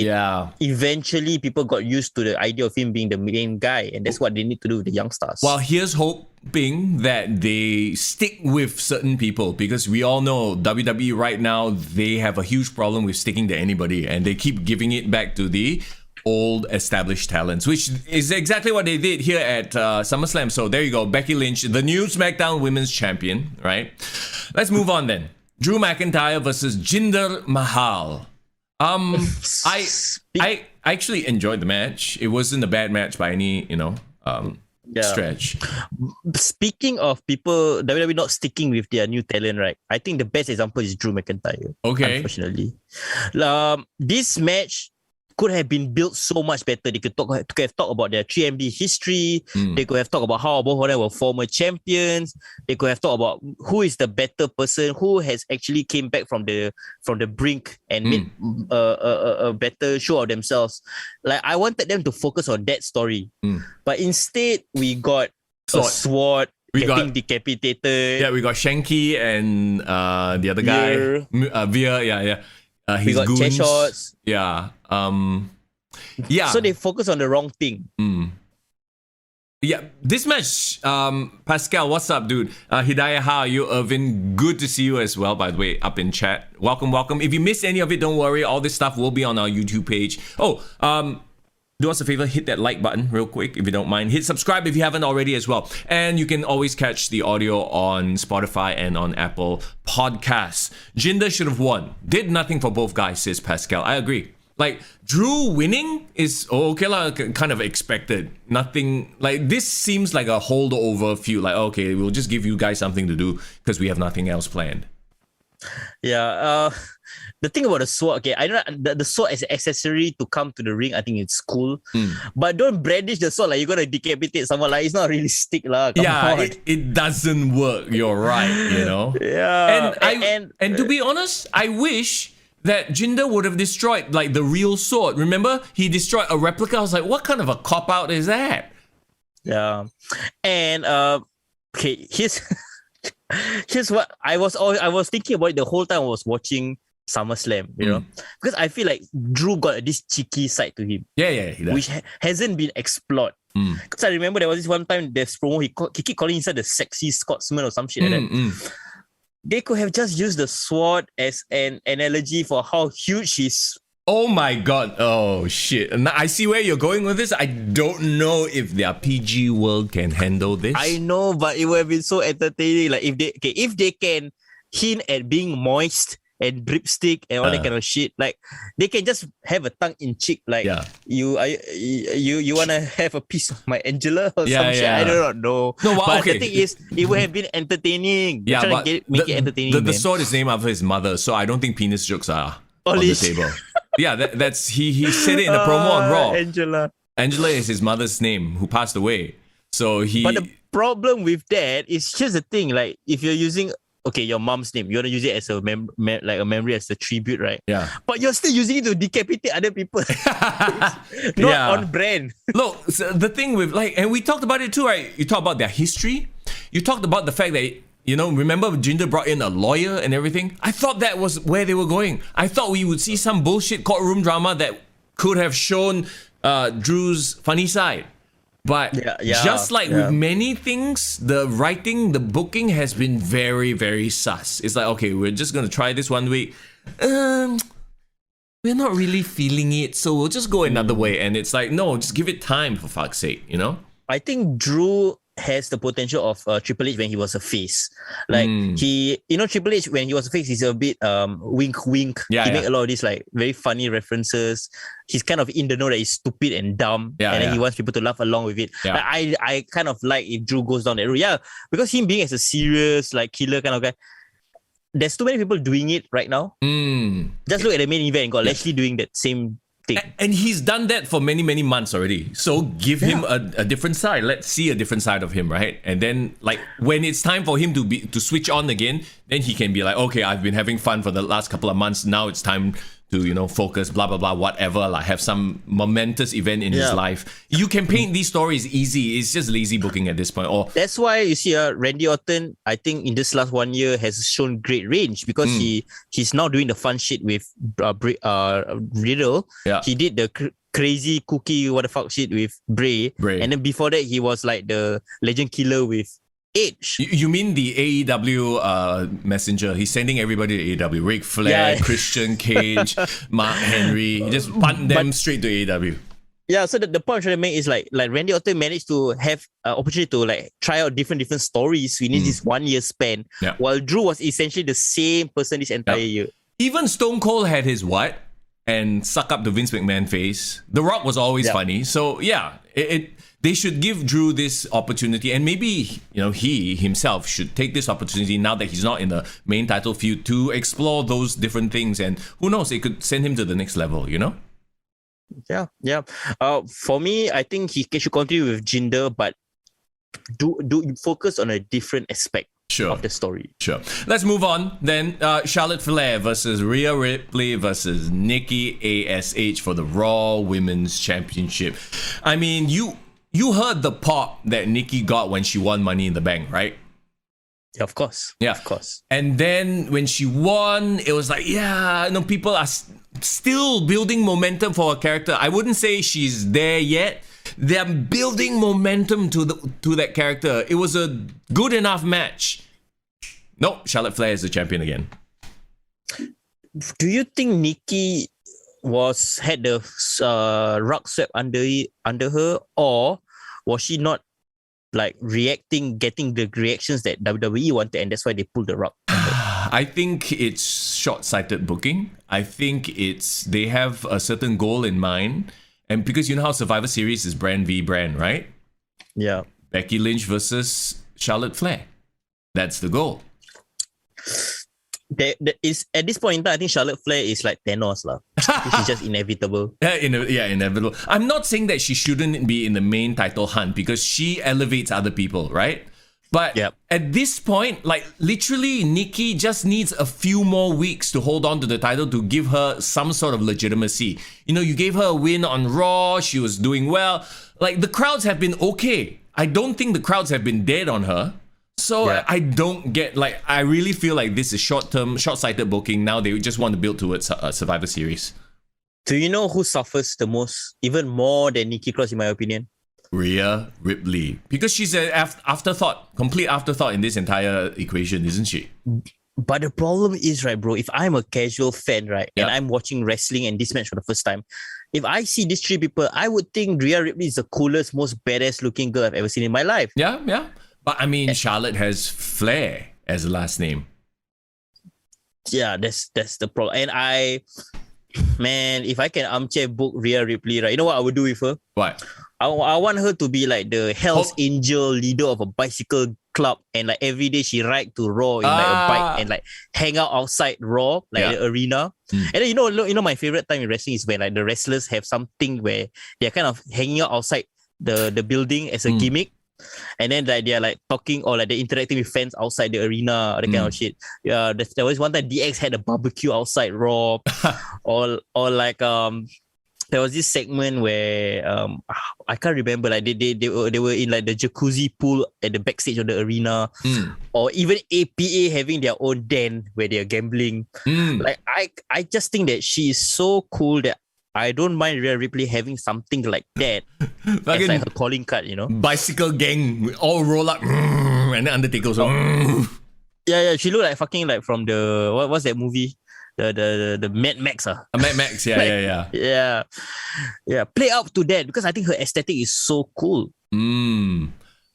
Yeah. Eventually, people got used to the idea of him being the main guy. And that's what they need to do with the young stars. Well, here's hoping that they stick with certain people, because we all know WWE right now, they have a huge problem with sticking to anybody. And they keep giving it back to the old established talents, which is exactly what they did here at SummerSlam. So there you go. Becky Lynch, the new SmackDown Women's Champion, right? Let's move on then. Drew McIntyre versus Jinder Mahal. I actually enjoyed the match. It wasn't a bad match by any, stretch. Speaking of people, WWE not sticking with their new talent, right? I think the best example is Drew McIntyre. Okay. Unfortunately. This match could have been built so much better. They could have talked about their 3MD history. They could have talked about how both of them were former champions. They could have talked about who is the better person, who has actually came back from the brink and made a better show of themselves. Like I wanted them to focus on that story, but instead we got a sword. Getting decapitated. Yeah, we got Shanky and the other guy, Veer. Yeah. We got chair shots. Yeah. So they focus on the wrong thing. Yeah. This match, Pascal, what's up, dude? Hidayah, how are you? Irvin, good to see you as well, by the way, up in chat. Welcome. If you missed any of it, don't worry. All this stuff will be on our YouTube page. Do us a favor, hit that like button real quick if you don't mind. Hit subscribe if you haven't already as well. And you can always catch the audio on Spotify and on Apple Podcasts. Jinder should have won. Did nothing for both guys, says Pascal. I agree. Like, Drew winning is kind of expected. Nothing, like, this seems like a holdover feud. Like, okay, we'll just give you guys something to do because we have nothing else planned. Yeah, the thing about the sword, okay, I don't know, the sword as an accessory to come to the ring, I think it's cool. But don't brandish the sword like you're gonna decapitate someone. Like, it's not really stick lah. It doesn't work. You're right. Yeah. And to be honest, I wish that Jinder would have destroyed like the real sword. Remember, he destroyed a replica. I was like, what kind of a cop out is that? Yeah, and okay, here's what I was thinking about it the whole time I was watching SummerSlam, you know, because I feel like Drew got this cheeky side to him. Yeah, he does. Which hasn't been explored. Because I remember there was this one time there's promo he keep calling himself the sexy Scotsman or some shit like that. They could have just used the sword as an analogy for how huge his. Oh my god! Oh shit! Now, I see where you're going with this. I don't know if their PG world can handle this. I know, but it would have been so entertaining. Like if they can hint at being moist and dripstick and all that kind of shit, like they can just have a tongue in cheek, like you wanna have a piece of my Angela or some shit. I do not know. No, but the thing is, it would have been entertaining. Yeah, but make it entertaining. The sword is named after his mother, so I don't think penis jokes are on the table. Yeah, that's he said it in the promo on Raw. Angela is his mother's name, who passed away. So he. But the problem with that is just the thing. Like if you're using your mom's name, you want to use it as a like a memory, as a tribute, right? Yeah. But you're still using it to decapitate other people. Not on brand. Look, so the thing with and we talked about it too, right? You talk about their history. You talked about the fact that. Remember Jinder brought in a lawyer and everything? I thought that was where they were going. I thought we would see some bullshit courtroom drama that could have shown Drew's funny side. But just like with many things, the writing, the booking has been very, very sus. It's like, okay, we're just going to try this one week. We're not really feeling it, so we'll just go another way. And it's like, no, just give it time, for fuck's sake, I think Drew has the potential of Triple H when he was a face. Like Triple H when he was a face, he's a bit wink. He make a lot of these like very funny references. He's kind of in the know that he's stupid and dumb, and then he wants people to laugh along with it. Like, I kind of like if Drew goes down that route. Yeah, because him being as a serious like killer kind of guy, there's too many people doing it right now. Just look at the main event and got Lashley doing that same thing. And he's done that for many, many months already. So give him a different side. Let's see a different side of him, right? And then like when it's time for him to switch on again, then he can be like, okay, I've been having fun for the last couple of months. Now it's time to, focus, blah, blah, blah, whatever. Like have some momentous event in his life. You can paint these stories easy. It's just lazy booking at this point. Or that's why you see Randy Orton, I think in this last 1 year has shown great range because he's now doing the fun shit with Riddle. Yeah. He did the crazy cookie what the fuck shit with Bray. And then before that he was like the legend killer with Edge. You mean the AEW messenger? He's sending everybody to AEW. Ric Flair, Christian Cage, Mark Henry. He just punt them straight to AEW. Yeah, so the point I'm trying to make is like Randy Orton managed to have an opportunity to like try out different stories within this 1 year span, while Drew was essentially the same person this entire year. Even Stone Cold had his what? And suck up the Vince McMahon face. The Rock was always funny. So they should give Drew this opportunity, and maybe he himself should take this opportunity now that he's not in the main title feud to explore those different things, and who knows, it could send him to the next level. Yeah. For me, I think he should continue with Jinder, but do focus on a different aspect of the story. Sure. Let's move on then. Charlotte Flair versus Rhea Ripley versus Nikki ASH for the Raw Women's Championship. I mean, you heard the pop that Nikki got when she won Money in the Bank, right? Yeah, of course. Yeah, of course. And then when she won, it was like, people are still building momentum for her character. I wouldn't say she's there yet. They're building momentum to that character. It was a good enough match. Nope, Charlotte Flair is the champion again. Do you think Nikki had the rug swept under her, or was she not like getting the reactions that WWE wanted, and that's why they pulled the rug? I think it's short-sighted booking. I think they have a certain goal in mind, and because you know how Survivor Series is brand v brand, right? Yeah. Becky Lynch versus Charlotte Flair. That's the goal. At this point in time, I think Charlotte Flair is like Thanos lah. She's just inevitable. Inevitable. I'm not saying that she shouldn't be in the main title hunt because she elevates other people, right? But at this point, like literally, Nikki just needs a few more weeks to hold on to the title to give her some sort of legitimacy. You know, you gave her a win on Raw. She was doing well. Like the crowds have been okay. I don't think the crowds have been dead on her. So I don't get, like, I really feel like this is short-sighted booking. Now they just want to build towards a Survivor Series. Do you know who suffers the most, even more than Nikki Cross, in my opinion? Rhea Ripley. Because she's an afterthought, complete afterthought in this entire equation, isn't she? But the problem is, right, bro, if I'm a casual fan, right, and I'm watching wrestling and this match for the first time, if I see these three people, I would think Rhea Ripley is the coolest, most badass looking girl I've ever seen in my life. Yeah. But I mean, Charlotte has Flair as a last name. Yeah, that's the problem. And man, if I can armchair book Rhea Ripley, right, you know what I would do with her? What? I want her to be like the Hell's Angel leader of a bicycle club, and like every day she ride to Raw in like a bike and like hang out outside Raw, like the arena. And then you know my favorite time in wrestling is when like the wrestlers have something where they're kind of hanging out outside the building as a gimmick. And then like they're like talking or like they're interacting with fans outside the arena or that kind of shit. Yeah, there was one time DX had a barbecue outside Raw, or like there was this segment where I can't remember, like they were in like the jacuzzi pool at the backstage of the arena, or even APA having their own den where they're gambling. Like I just think that she is so cool that I don't mind Rhea Ripley having something like that as like her calling card, you know? Bicycle gang all roll up and then Undertaker also. Yeah, she looked like fucking like from the what's that movie? The Mad Max. Mad Max, yeah. Yeah. Play up to that because I think her aesthetic is so cool.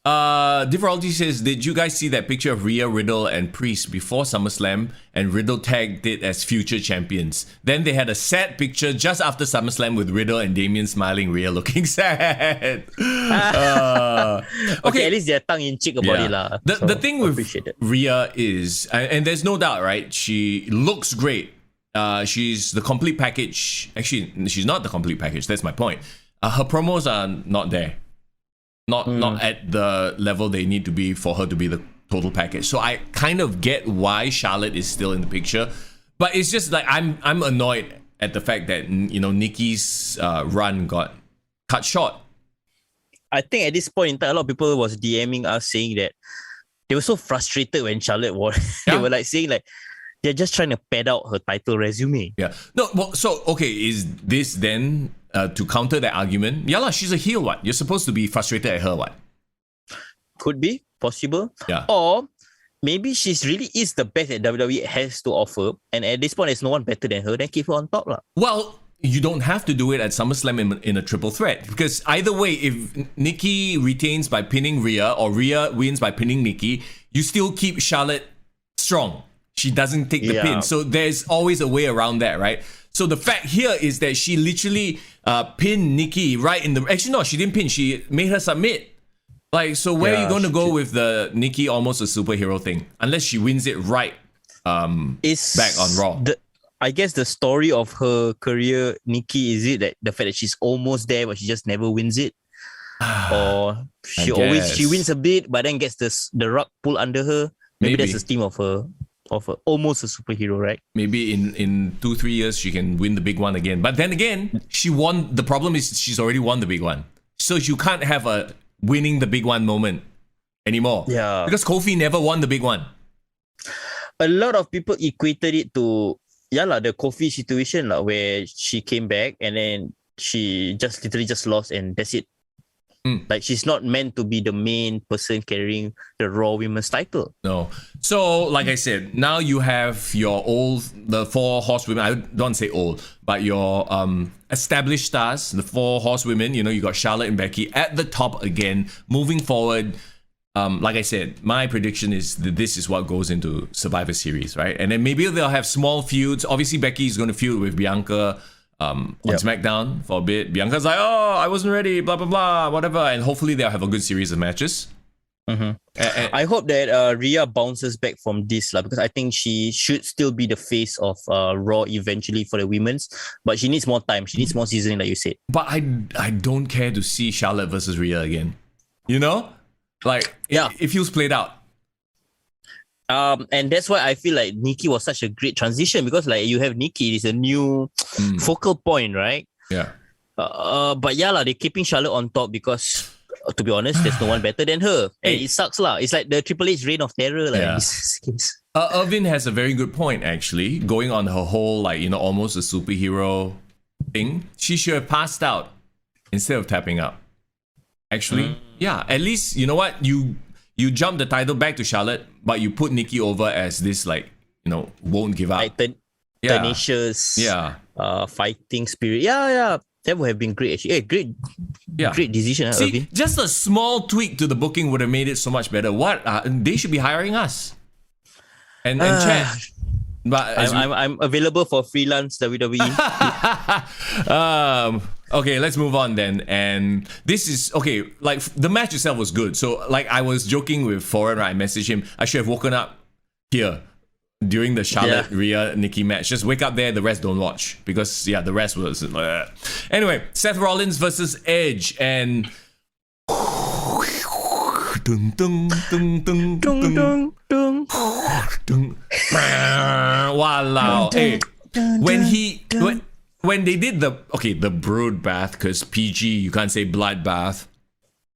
Differalty says, did you guys see that picture of Rhea, Riddle, and Priest before SummerSlam, and Riddle tagged it as future champions? Then they had a sad picture just after SummerSlam with Riddle and Damien smiling, Rhea looking sad. Okay, at least they're tongue-in-cheek about it lah. The thing with Rhea is, and there's no doubt, right? She looks great. She's the complete package. Actually, she's not the complete package. That's my point. Her promos are not there. Not at the level they need to be for her to be the total package. So I kind of get why Charlotte is still in the picture, but it's just like I'm annoyed at the fact that Nikki's run got cut short. I think at this point in time, a lot of people was DMing us saying that they were so frustrated when Charlotte won. They were like saying like they're just trying to pad out her title resume. Yeah. No. Well, so okay, is this then? To counter that argument, she's a heel. What? You're supposed to be frustrated at her. What? Could be possible. Yeah. Or maybe she's really is the best that WWE has to offer, and at this point, there's no one better than her. Then keep her on top, lah. Well, you don't have to do it at SummerSlam in a triple threat, because either way, if Nikki retains by pinning Rhea or Rhea wins by pinning Nikki, you still keep Charlotte strong. She doesn't take the pin, so there's always a way around that, right? So the fact here is that she literally pinned Nikki right in the... Actually, no, she didn't pin. She made her submit. Like, so where are you going to go with the Nikki almost a superhero thing? Unless she wins it right back on Raw. I guess the story of her career, Nikki, is it that the fact that she's almost there but she just never wins it? Or she wins a bit but then gets the rug pulled under her? Maybe that's the theme of her almost a superhero, right? Maybe in 2-3 years she can win the big one again. But then again, she won. The problem is she's already won the big one, so you can't have a winning the big one moment anymore. Yeah, because Kofi never won the big one. A lot of people equated it to the Kofi situation where she came back and then she just literally just lost and that's it. Like she's not meant to be the main person carrying the Raw Women's title. No. So like I said, now you have the 4 horsewomen. I don't want to say old, but your established stars, the 4 horsewomen. You got Charlotte and Becky at the top again. Moving forward, like I said, my prediction is that this is what goes into Survivor Series, right? And then maybe they'll have small feuds. Obviously, Becky is going to feud with Bianca. On SmackDown for a bit. Bianca's like, I wasn't ready, blah, blah, blah, whatever. And hopefully they'll have a good series of matches. I hope that Rhea bounces back from this because I think she should still be the face of Raw eventually for the women's. But she needs more time. She needs more seasoning, like you said. But I don't care to see Charlotte versus Rhea again. Like, it feels played out. And that's why I feel like Nikki was such a great transition, because like you have Nikki, it's a new focal point, right? Yeah. But yeah, they're keeping Charlotte on top because, to be honest, there's no one better than her. And it sucks lah. It's like the Triple H reign of terror in this case. Irvin has a very good point, actually, going on her whole, like, almost a superhero thing. She should have passed out instead of tapping out. Actually, yeah, at least, you know what? You jump the title back to Charlotte, but you put Nikki over as this, like, won't give up. Like tenacious, fighting spirit. Yeah. That would have been great, actually. Great decision, See, Irvin. just a small tweak to the booking would have made it so much better. They should be hiring us. And chat. But I'm available for freelance WWE. Okay, let's move on then. And this is okay. Like, the match itself was good. So like, I was joking with Foreign, right? I messaged him. I should have woken up here during the Charlotte Rhea Nikki match. Just wake up there. The rest don't watch, because the rest was anyway. Seth Rollins versus Edge, and dun, dun, dun, dun, dun, dun, dun, dun. Wow. Hey, when they did the brood bath, because PG, you can't say blood bath,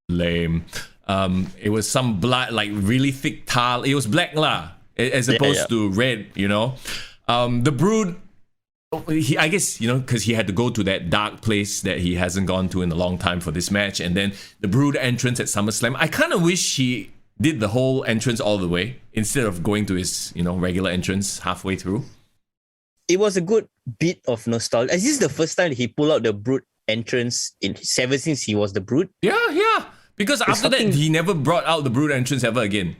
lame. It was some blood, like really thick tar. It was black lah, as opposed to red. The brood. I guess, because he had to go to that dark place that he hasn't gone to in a long time for this match. And then the Brood entrance at SummerSlam. I kind of wish he did the whole entrance all the way instead of going to his, regular entrance halfway through. It was a good bit of nostalgia. Is this the first time he pulled out the Brood entrance ever since he was the Brood? Yeah. Because after that, he never brought out the Brood entrance ever again.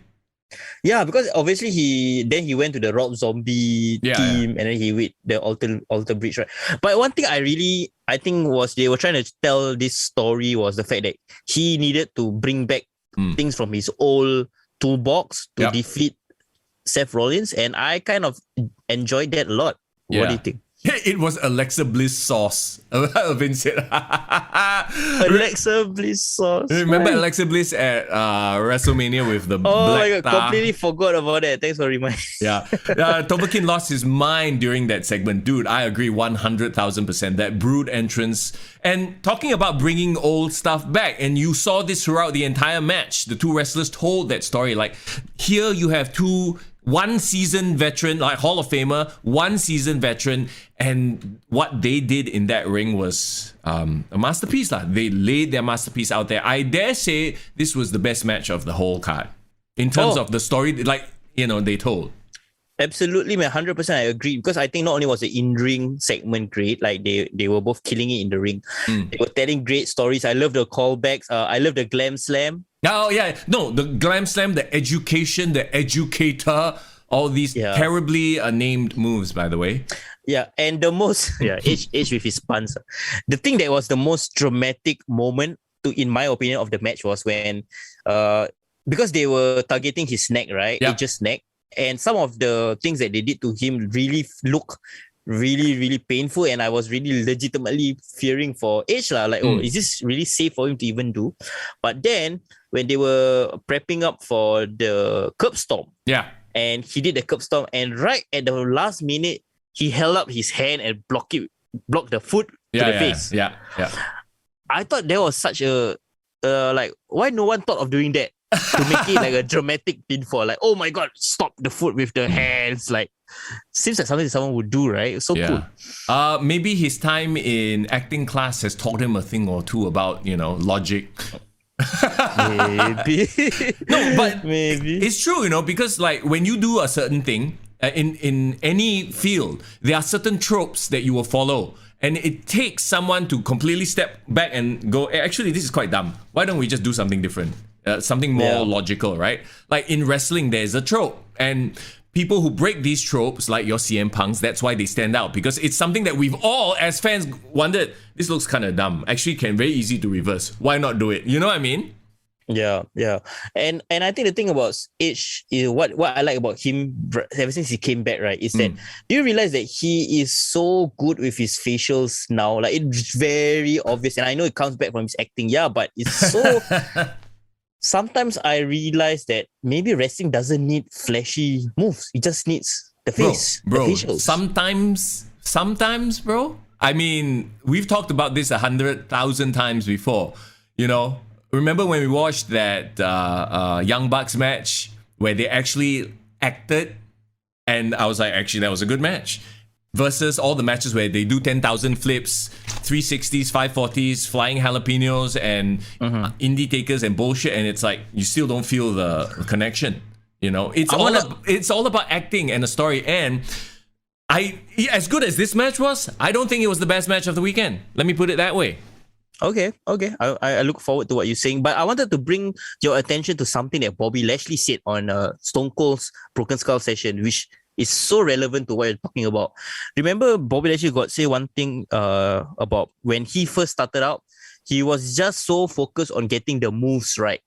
Yeah, because obviously he went to the Rob Zombie team, and then he with the Alter Bridge, right? But one thing I think was they were trying to tell this story was the fact that he needed to bring back things from his old toolbox to defeat Seth Rollins, and I kind of enjoyed that a lot. What do you think? It was Alexa Bliss sauce. Vince said. Alexa Bliss sauce. Remember Alexa Bliss at WrestleMania with the black my God, tar? completely forgot about that. Thanks for reminding. Yeah. Tobakin lost his mind during that segment. Dude, I agree 100,000%. That Brood entrance. And talking about bringing old stuff back. And you saw this throughout the entire match. The two wrestlers told that story. Like, here you have one seasoned veteran, like Hall of Famer, one seasoned veteran, and what they did in that ring was a masterpiece. They laid their masterpiece out there. I dare say this was the best match of the whole card in terms of the story, they told. Absolutely, man, 100%. I agree, because I think not only was the in-ring segment great, like they were both killing it in the ring. They were telling great stories. I love the callbacks. I love the glam slam. Oh yeah, no, the glam slam, the education, the educator, all these terribly named moves, by the way. Yeah, and the most Edge with his puns. The thing that was the most dramatic moment, in my opinion, of the match was when, because they were targeting his neck, right? Edge's neck, and some of the things that they did to him really look really, really painful, and I was really legitimately fearing for Edge lah. Like, is this really safe for him to even do? But then when they were prepping up for the curb stomp, and he did the curb stomp, and right at the last minute, he held up his hand and blocked the foot to the face. Yeah. I thought that was such a why no one thought of doing that to make it like a dramatic pinfall? Like, oh my God, stop the foot with the hands. Like, seems like something someone would do, right? So cool. Maybe his time in acting class has taught him a thing or two about, logic. Maybe. No, but maybe it's true, because like when you do a certain thing in any field, there are certain tropes that you will follow. And it takes someone to completely step back and go, actually, this is quite dumb. Why don't we just do something different? Something more logical, right? Like in wrestling, there's a trope. And people who break these tropes, like your CM Punks, that's why they stand out. Because it's something that we've all, as fans, wondered, this looks kind of dumb. Actually, very easy to reverse. Why not do it? You know what I mean? Yeah. And I think the thing about Edge is what I like about him ever since he came back, right, is that do you realize that he is so good with his facials now? Like, it's very obvious, and I know it comes back from his acting, but it's sometimes I realize that maybe wrestling doesn't need flashy moves. It just needs the face, bro. the facials. Sometimes, bro. I mean, we've talked about this 100,000 times before. You know, remember when we watched that Young Bucks match where they actually acted, and I was like, actually, that was a good match. Versus all the matches where they do 10,000 flips, 360s, 540s, flying jalapenos, and indie takers and bullshit, and it's like you still don't feel the connection. You know, it's all about acting and the story. And as good as this match was, I don't think it was the best match of the weekend. Let me put it that way. Okay. I look forward to what you're saying, but I wanted to bring your attention to something that Bobby Lashley said on Stone Cold's Broken Skull session, which is so relevant to what you're talking about. Remember, Bobby Lashley got say one thing about when he first started out, he was just so focused on getting the moves right.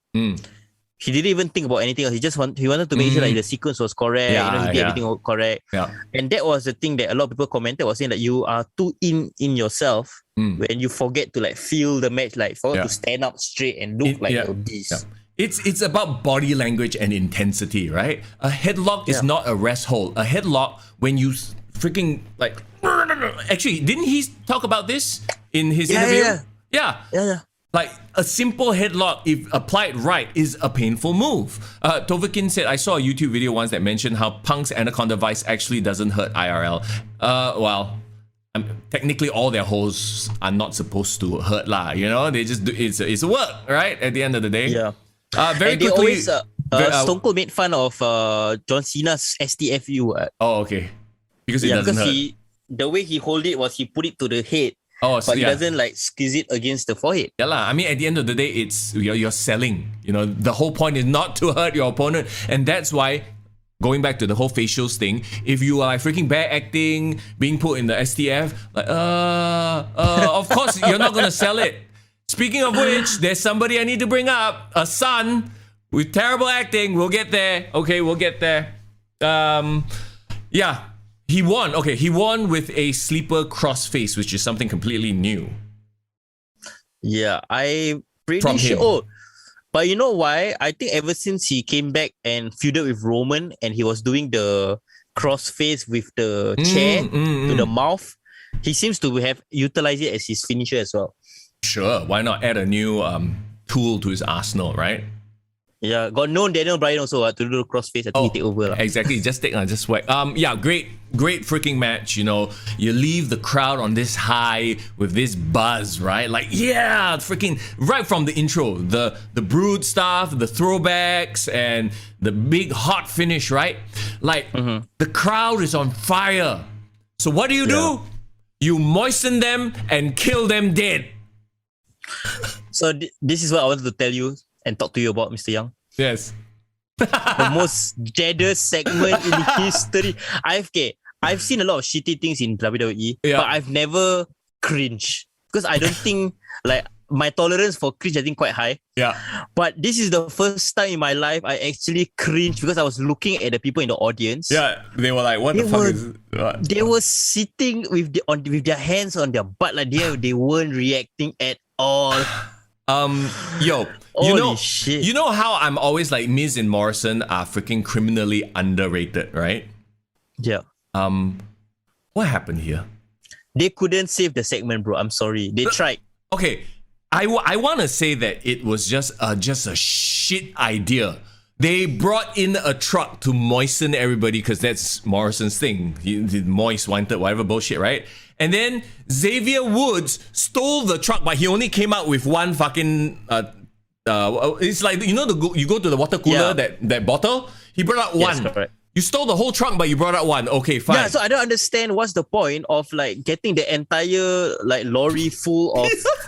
He didn't even think about anything else. He wanted to make sure like the sequence was correct. He did everything correct. Yeah. And that was the thing that a lot of people commented, was saying that you are too in yourself when you forget to like feel the match, like forget to stand up straight and look like a beast. Yeah. It's about body language and intensity, right? A headlock is not a rest hold. A headlock, when you freaking like... Actually, didn't he talk about this in his interview? Yeah. Like a simple headlock, if applied right, is a painful move. Tovakin said, I saw a YouTube video once that mentioned how Punk's Anaconda Vice actually doesn't hurt IRL. Well, technically all their holds are not supposed to hurt lah. You know, they just do, it's work, right? At the end of the day. Yeah. Very and quickly, Stone Cold made fun of John Cena's STFU. Oh, okay. Because it doesn't hurt. The way he hold it was he put it to the head. Oh, so but he doesn't like squeeze it against the forehead. Yeah lah. I mean, at the end of the day, it's you're selling. You know, the whole point is not to hurt your opponent, and that's why, going back to the whole facials thing, if you are freaking bad acting, being put in the STF, like of course you're not gonna sell it. Speaking of which, there's somebody I need to bring up. A son with terrible acting. We'll get there. Okay, we'll get there. Yeah. He won. Okay, he won with a sleeper crossface, which is something completely new. Yeah, I pretty sure. Oh, but you know why? I think ever since he came back and feuded with Roman, and he was doing the crossface with the chair to the mouth, he seems to have utilized it as his finisher as well. Sure, why not add a new tool to his arsenal, right? Yeah, got known Daniel Bryan also to do the crossface at NXT TakeOver. Exactly, just whack. Yeah, great freaking match. You know, you leave the crowd on this high with this buzz, right? Like, yeah, freaking right from the intro, the Brood stuff, the throwbacks, and the big hot finish, right? Like, the crowd is on fire. So what do? You moisten them and kill them dead. So this is what I wanted to tell you and talk to you about, Mr. Young. Yes. The most jealous segment in history. I've seen a lot of shitty things in WWE, but I've never cringed. Because I don't think, like, my tolerance for cringe, I think, quite high. Yeah. But this is the first time in my life I actually cringed because I was looking at the people in the audience. Yeah, they were like, what the fuck is what? They were sitting with their hands on their butt, like they weren't reacting at all. You know how I'm always like Miz and Morrison are freaking criminally underrated, right? Yeah. What happened here? They couldn't save the segment, bro. I'm sorry. They tried. Okay, I want to say that it was just a shit idea. They brought in a truck to moisten everybody because that's Morrison's thing. He moist, wanted, whatever bullshit, right? And then Xavier Woods stole the truck, but he only came out with one fucking... it's like, you know, you go to the water cooler, that bottle? He brought out one. Yes, correct. You stole the whole trunk, but you brought out one. Okay, fine. Yeah, so I don't understand what's the point of like getting the entire like lorry full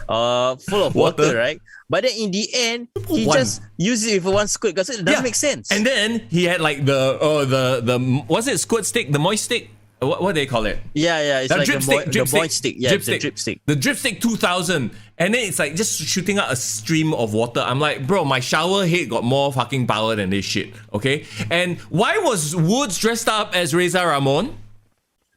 of water, right? But then in the end, he just used it with one squirt because it doesn't make sense. And then he had like the what's it, squirt stick, the moist stick? What do they call it? Yeah, it's like the moist stick. Yeah, the drip stick. The drip stick 2000. And then it's like just shooting out a stream of water. I'm like, bro, my shower head got more fucking power than this shit, okay? And why was Woods dressed up as Reza Ramon?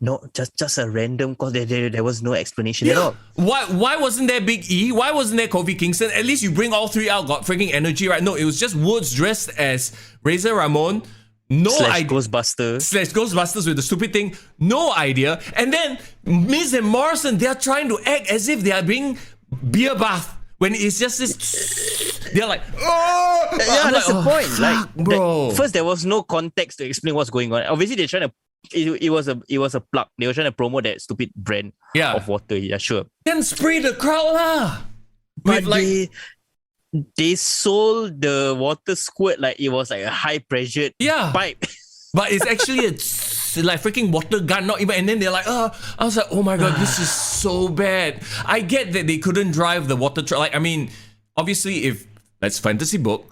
No, just a random cause. There was no explanation at all. Why wasn't there Big E? Why wasn't there Kofi Kingston? At least you bring all three out, got freaking energy, right? No, it was just Woods dressed as Razor Ramon. Ghostbusters with the stupid thing. No idea. And then Miz and Morrison, they're trying to act as if they are being beer bath. When it's just this, they're like, oh! Yeah, that's the point. Fuck, bro. First, there was no context to explain what's going on. Obviously, they're trying to. It was a plug. They were trying to promote that stupid brand of water. Yeah, sure. Then spray the crowd lah. But they sold the water squirt like it was like a high pressured pipe. But it's actually a like freaking water gun, not even. And then they're like, I was like, oh my god, this is so bad. I get that they couldn't drive the water truck. Like, I mean, obviously, if that's fantasy book,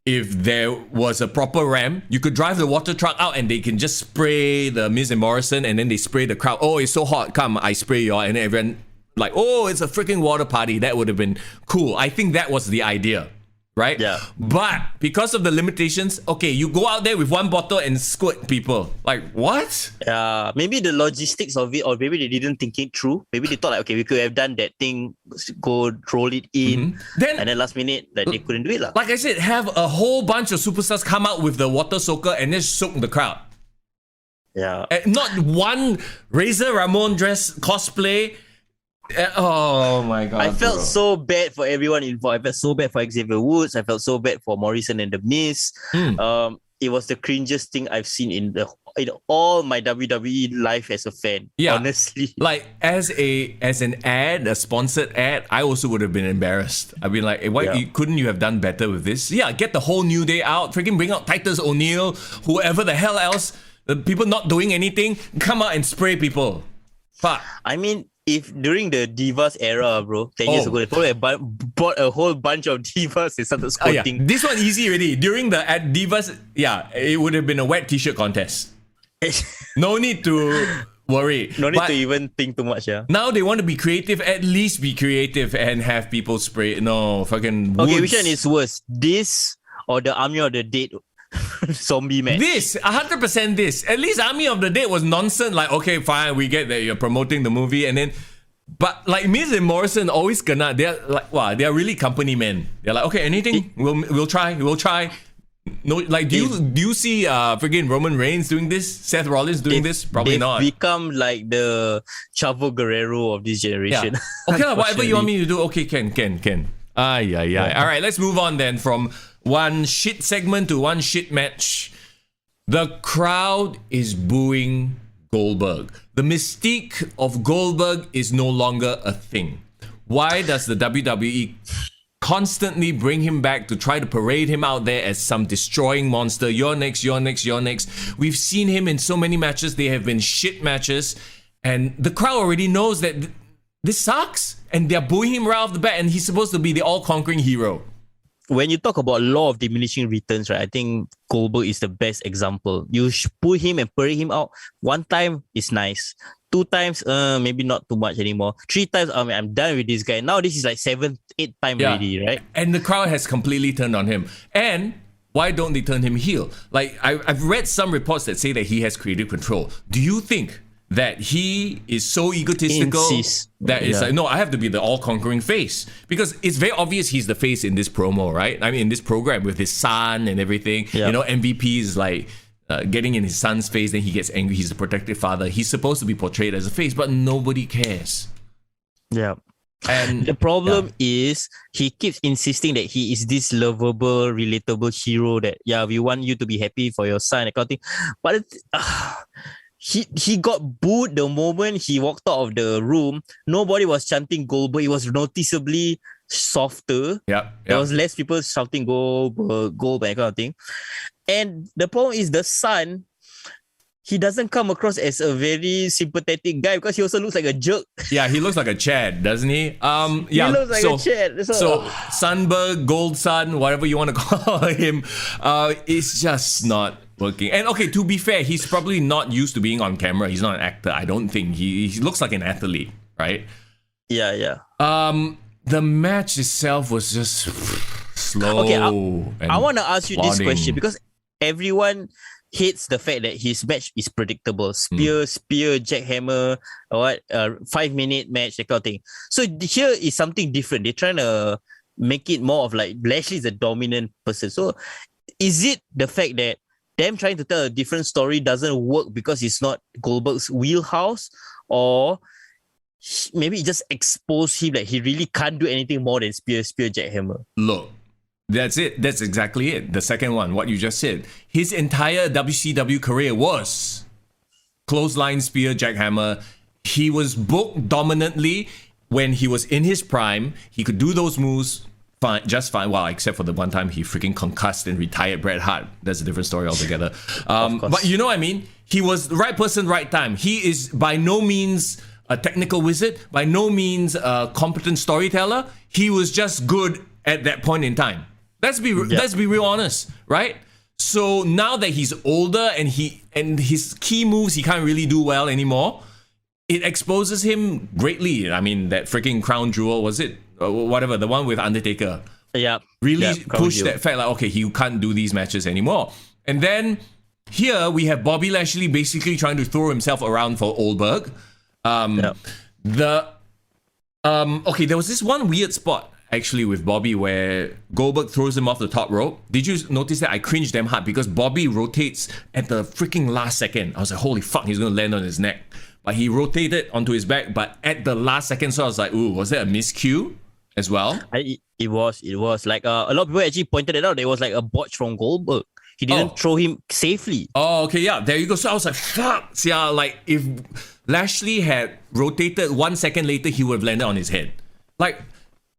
if there was a proper ramp, you could drive the water truck out and they can just spray the Miz and Morrison, and then they spray the crowd. Oh, it's so hot, come, I spray y'all, and then everyone like, oh, it's a freaking water party. That would have been cool. I think that was the idea. Right? Yeah. But because of the limitations, okay, you go out there with one bottle and squirt people. Like, what? Yeah, maybe the logistics of it, or maybe they didn't think it through. Maybe they thought like, okay, we could have done that thing, go roll it in, and then last minute, like, they couldn't do it. Like I said, have a whole bunch of superstars come out with the water soaker and then soak the crowd. Yeah. And not one Razor Ramon dress cosplay. Oh my god! I felt so bad for everyone involved. I felt so bad for Xavier Woods. I felt so bad for Morrison and The Miz. It was the cringiest thing I've seen in all my WWE life as a fan. Yeah, honestly. Like as an ad, a sponsored ad, I also would have been embarrassed. I'd be like, why couldn't you have done better with this? Yeah, get the whole New Day out. Freaking bring out Titus O'Neil, whoever the hell else. The people not doing anything, come out and spray people. Fuck. I mean, if during the Divas era, bro, 10 years ago, they probably bought a whole bunch of Divas and started squirting. This one easy already. During the Divas, it would have been a wet t-shirt contest. No need to worry. No need to even think too much, Now they want to be creative, at least be creative and have people spray. No, fucking Woods. Okay, which one is worse? This or the Army of the Dead zombie match? This, 100% this. At least Army of the Dead was nonsense. Like, okay, fine, we get that you're promoting the movie, and then, but like Miz and Morrison always gonna, they're like, wow, they're really company men. They're like, okay, anything, we'll try. No, like, do you see freaking Roman Reigns doing this? Seth Rollins doing this? Probably not. Become like the Chavo Guerrero of this generation. Yeah. Okay, whatever you want me to do. Okay, Ken. All right, let's move on then from one shit segment to one shit match. The crowd is booing Goldberg. The mystique of Goldberg is no longer a thing. Why does the WWE constantly bring him back to try to parade him out there as some destroying monster? You're next. We've seen him in so many matches. They have been shit matches. And the crowd already knows that this sucks. And they're booing him right off the bat. And he's supposed to be the all-conquering hero. When you talk about law of diminishing returns, right, I think Goldberg is the best example. You pull him and parade him out. One time is nice. 2 times, maybe not too much anymore. 3 times, I'm done with this guy. Now this is like 7th, 8th time already, right? And the crowd has completely turned on him. And why don't they turn him heel? Like, I've read some reports that say that he has creative control. Do you think that he is so egotistical that it's like, no, I have to be the all-conquering face? Because it's very obvious he's the face in this promo, right? I mean, in this program with his son and everything. You know, MVP is like getting in his son's face, then he gets angry. He's the protective father. He's supposed to be portrayed as a face, but nobody cares. Yeah. And the problem is he keeps insisting that he is this lovable, relatable hero that, we want you to be happy for your son, that kind of thing. But he got booed the moment he walked out of the room. Nobody was chanting Goldberg. It was noticeably softer. There was less people shouting Goldberg, that kind of thing. And the problem is the son, he doesn't come across as a very sympathetic guy because he also looks like a jerk. Yeah, he looks like a Chad, doesn't he? He looks like a Chad. So Sunberg, Gold Sun, whatever you want to call him, it's just not working. And okay, to be fair, he's probably not used to being on camera. He's not an actor. I don't think he looks like an athlete, right? Yeah. The match itself was just slow. Okay, I want to ask you this question because everyone hates the fact that his match is predictable. Spear, jackhammer, or what? 5-minute match, that kind of thing. So here is something different. They're trying to make it more of like Lashley is a dominant person. So is it the fact that them trying to tell a different story doesn't work because it's not Goldberg's wheelhouse, or maybe it just exposed him that he really can't do anything more than spear, jackhammer? Look, that's it. That's exactly it. The second one, what you just said. His entire WCW career was clothesline, spear, jackhammer. He was booked dominantly when he was in his prime. He could do those moves fine, just fine. Well, except for the one time he freaking concussed and retired Bret Hart. That's a different story altogether. But you know what I mean? He was the right person, right time. He is by no means a technical wizard, by no means a competent storyteller. He was just good at that point in time. Let's be real honest, right? So now that he's older and his key moves he can't really do well anymore, it exposes him greatly. I mean, that freaking crown jewel, was it? Whatever, the one with Undertaker. Yeah. Really pushed that fact like, okay, he can't do these matches anymore. And then here we have Bobby Lashley basically trying to throw himself around for Goldberg. Okay, there was this one weird spot actually with Bobby where Goldberg throws him off the top rope. Did you notice that? I cringed damn hard because Bobby rotates at the freaking last second. I was like, holy fuck, he's gonna land on his neck. But he rotated onto his back, but at the last second, so I was like, ooh, was that a miscue as well? It was. Like a lot of people actually pointed it out. There was like a botch from Goldberg. He didn't throw him safely. Oh, okay, yeah, there you go. So I was like, fuck. See, like if Lashley had rotated 1 second later, he would have landed on his head. Like,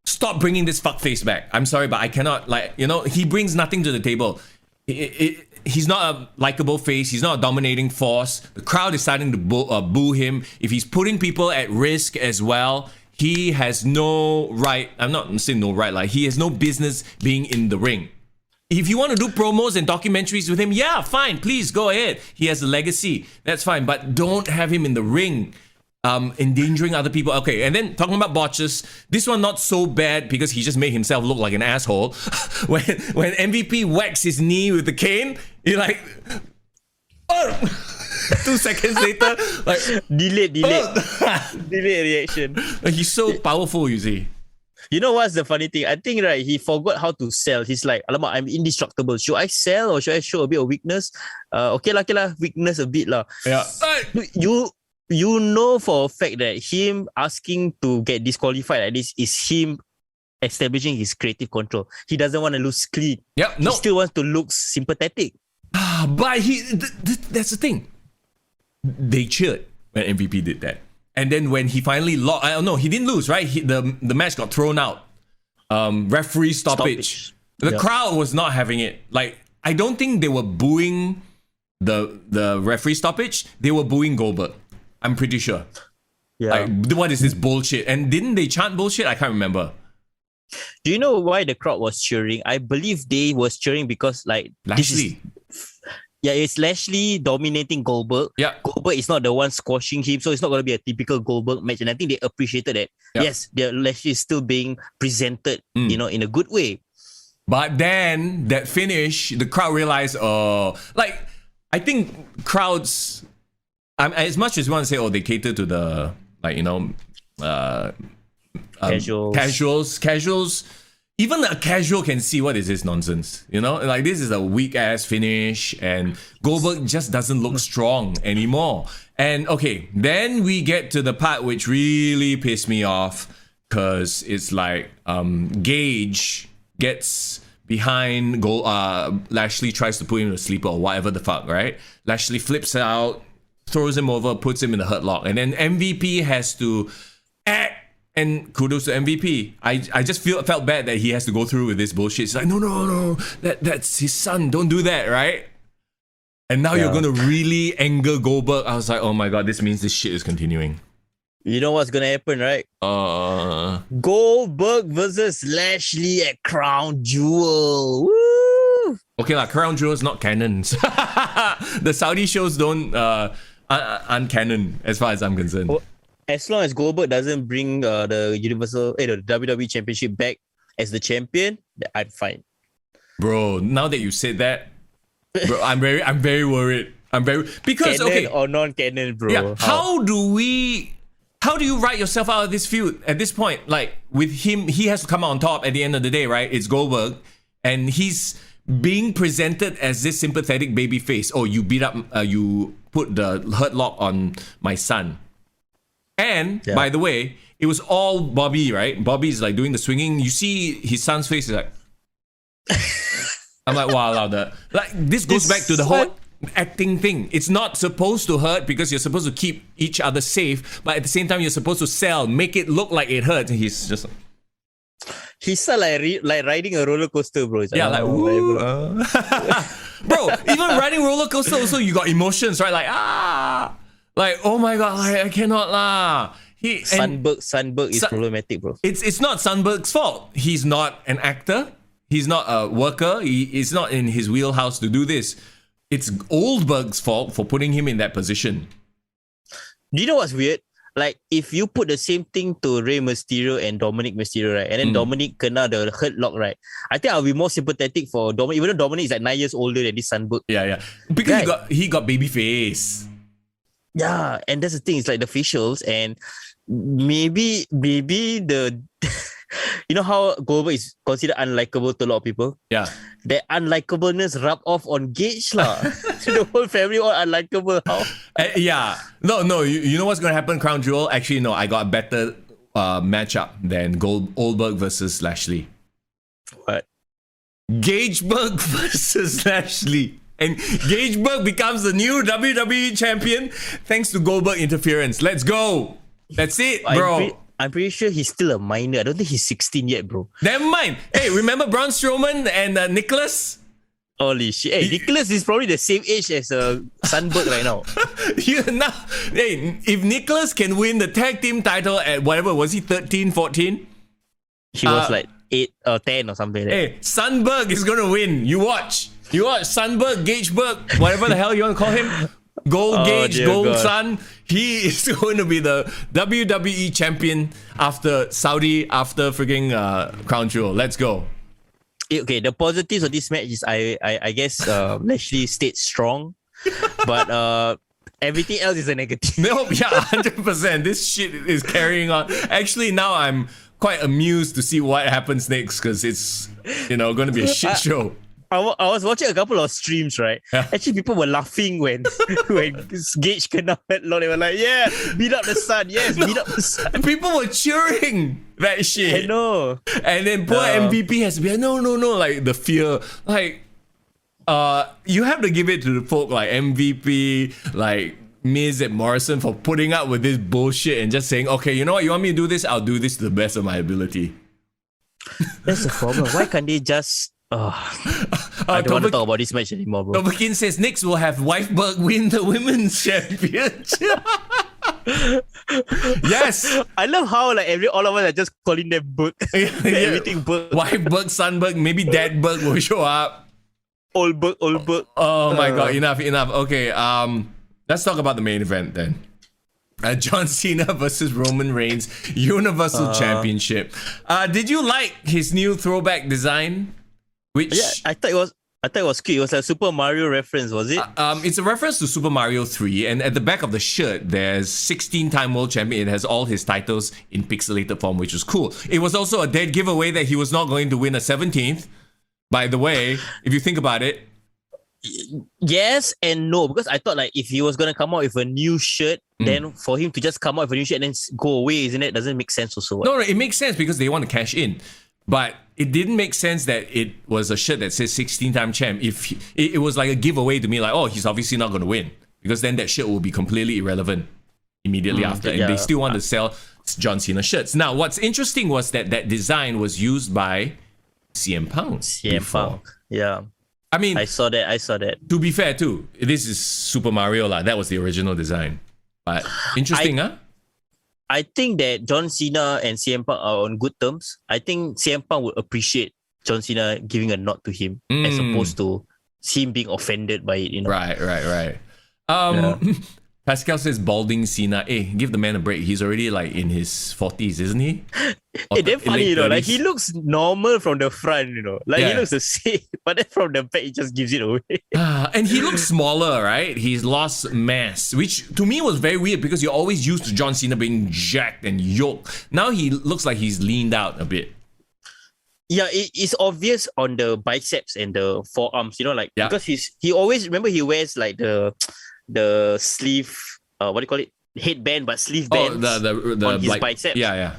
stop bringing this fuckface back. I'm sorry, but I cannot, like, you know, he brings nothing to the table. He's not a likable face. He's not a dominating force. The crowd is starting to boo him. If he's putting people at risk as well, he has no right. I'm not saying no right. Like, he has no business being in the ring. If you want to do promos and documentaries with him, yeah, fine. Please go ahead. He has a legacy. That's fine. But don't have him in the ring. Endangering other people. Okay, and then talking about botches, this one not so bad because he just made himself look like an asshole. when MVP whacks his knee with the cane, you're like, oh! 2 seconds later, like delayed reaction. Like, he's so powerful, you see. You know what's the funny thing? I think right, he forgot how to sell. He's like, alamak, I'm indestructible. Should I sell or should I show a bit of weakness? Okay lah, weakness a bit lah. Yeah. You know for a fact that him asking to get disqualified like this is him establishing his creative control. He doesn't want to lose clean. Yep, no. He still wants to look sympathetic. But that's the thing. They cheered when MVP did that. And then when he finally lost, I don't know, he didn't lose, right? The match got thrown out. Referee stoppage. The crowd was not having it. Like, I don't think they were booing the referee stoppage. They were booing Goldberg. I'm pretty sure. Yeah. Like, what is this bullshit? And didn't they chant bullshit? I can't remember. Do you know why the crowd was cheering? I believe they was cheering because like Lashley. It's Lashley dominating Goldberg. Yeah. Goldberg is not the one squashing him, so it's not going to be a typical Goldberg match. And I think they appreciated that. Yeah. Yes, Lashley is still being presented, in a good way. But then that finish, the crowd realized, I think crowds. As much as you want to say, they cater to the casuals. Even a casual can see what is this nonsense, Like, this is a weak ass finish, and Goldberg just doesn't look strong anymore. And okay, then we get to the part which really pissed me off, because it's like Gage gets behind Lashley, tries to put him to sleep or whatever the fuck, right? Lashley flips out, throws him over, puts him in the hurt lock, and then MVP has to act. And kudos to MVP. I just felt bad that he has to go through with this bullshit. It's like, no, that's his son. Don't do that, right? And now you're gonna really anger Goldberg. I was like, oh my god, this means this shit is continuing. You know what's gonna happen, right? Goldberg versus Lashley at Crown Jewel. Woo! Okay lah, Crown Jewel is not canon. The Saudi shows aren't canon as far as I'm concerned. As long as Goldberg doesn't bring the WWE Championship back as the champion, I'm fine. Bro, now that you said that, Bro, I'm very worried. Because canon okay, or non-canon, bro. yeah. How do you write yourself out of this feud at this point? Like with him, he has to come out on top at the end of the day, right? It's Goldberg, and he's being presented as this sympathetic baby face. Oh, you beat up, you put the hurt lock on my son. And by the way, it was all Bobby, right? Bobby's like doing the swinging. You see his son's face is like. I'm like, wow, this goes back to the whole acting thing. It's not supposed to hurt because you're supposed to keep each other safe, but at the same time you're supposed to sell, make it look like it hurts. And he's just he's like riding a roller coaster, bro. It's like, ooh, bro, even riding roller coaster also you got emotions, right? Like oh my god, I cannot lah. Sandberg is problematic, bro. It's not Sandberg's fault. He's not an actor. He's not a worker. It's not in his wheelhouse to do this. It's Goldberg's fault for putting him in that position. Do you know what's weird? Like, if you put the same thing to Rey Mysterio and Dominic Mysterio, right? And then Dominic kena the hurt lock, right? I think I'll be more sympathetic for Dominic, even though Dominic is like 9 years older than this Sandberg. Yeah. Because he got baby face. Yeah, and that's the thing. It's like the facials, and maybe the... You know how Goldberg is considered unlikable to a lot of people? Yeah. That unlikableness rub off on Gage lah. So the whole family all unlikable. How? Yeah. No. You know what's going to happen, Crown Jewel? Actually, no. I got a better matchup than Goldberg versus Lashley. What? Gageberg versus Lashley. And Gageberg becomes the new WWE champion thanks to Goldberg interference. Let's go. That's it, bro. I'm pretty sure he's still a minor. I don't think he's 16 yet, bro. Never mind. Hey, remember Braun Strowman and Nicholas? Holy shit. Hey, Nicholas is probably the same age as Sandberg right now. If Nicholas can win the tag team title at whatever, was he 13, 14? He was like 8 or 10 or something like that. Hey, Sandberg is going to win. You watch. Sandberg, Gageberg, whatever the hell you want to call him. Gage, Gold Sun. He is going to be the WWE champion after Saudi, after freaking Crown Jewel. Let's go. Okay, the positives of this match is I guess Lashley stayed strong, but everything else is a negative. No, yeah, 100%. This shit is carrying on. Actually, now I'm quite amused to see what happens next because it's going to be a shit show. I was watching a couple of streams, right? Yeah. Actually, people were laughing when Gage came out. They were like, yeah, beat up the sun. Yes, beat up the sun. People were cheering that shit. I know. And then poor MVP has to be like, no, like the fear. Like, you have to give it to the folk like MVP, like Miz and Morrison for putting up with this bullshit and just saying, okay, you know what? You want me to do this? I'll do this to the best of my ability. That's the problem. Why can't they just... I don't want to talk about this match anymore, bro. Tobakin says next we'll have Wifeberg win the women's championship. Yes. I love how like all of us are just calling them Berg. Everything Berg. Wifeberg, Sunberg, maybe Dadberg will show up. Old Berg. Oh my god, enough. Okay, let's talk about the main event then. John Cena versus Roman Reigns Universal Championship. Did you like his new throwback design? Which I thought it was cute. It was a Super Mario reference, was it? It's a reference to Super Mario 3, and at the back of the shirt, there's 16-time world champion. It has all his titles in pixelated form, which was cool. It was also a dead giveaway that he was not going to win a 17th. By the way, if you think about it. Yes and no, because I thought like if he was going to come out with a new shirt, then for him to just come out with a new shirt and then go away, isn't it? Doesn't make sense also. No, it makes sense because they want to cash in. But it didn't make sense that it was a shirt that says 16-time champ. If it was like a giveaway to me, like, oh, he's obviously not going to win. Because then that shirt will be completely irrelevant immediately after. And they still want to sell John Cena shirts. Now, what's interesting was that design was used by CM Punk. Punk, yeah. I mean, I saw that. To be fair, too, this is Super Mario lah. That was the original design. But interesting, huh? I think that John Cena and CM Punk are on good terms. I think CM Punk would appreciate John Cena giving a nod to him as opposed to him being offended by it, Right. Pascal says balding Cena. Hey, give the man a break. He's already like in his 40s, isn't he? It's damn funny, late you know. Like 30s. he looks normal from the front, you know. Like he looks the same, but then from the back, he just gives it away. And he looks smaller, right? He's lost mass, which to me was very weird because you're always used to John Cena being jacked and yoked. Now he looks like he's leaned out a bit. Yeah, it's obvious on the biceps and the forearms, you know, like because he always remember he wears like the sleeve, what do you call it? Headband, but sleeve bands on his biceps. Yeah.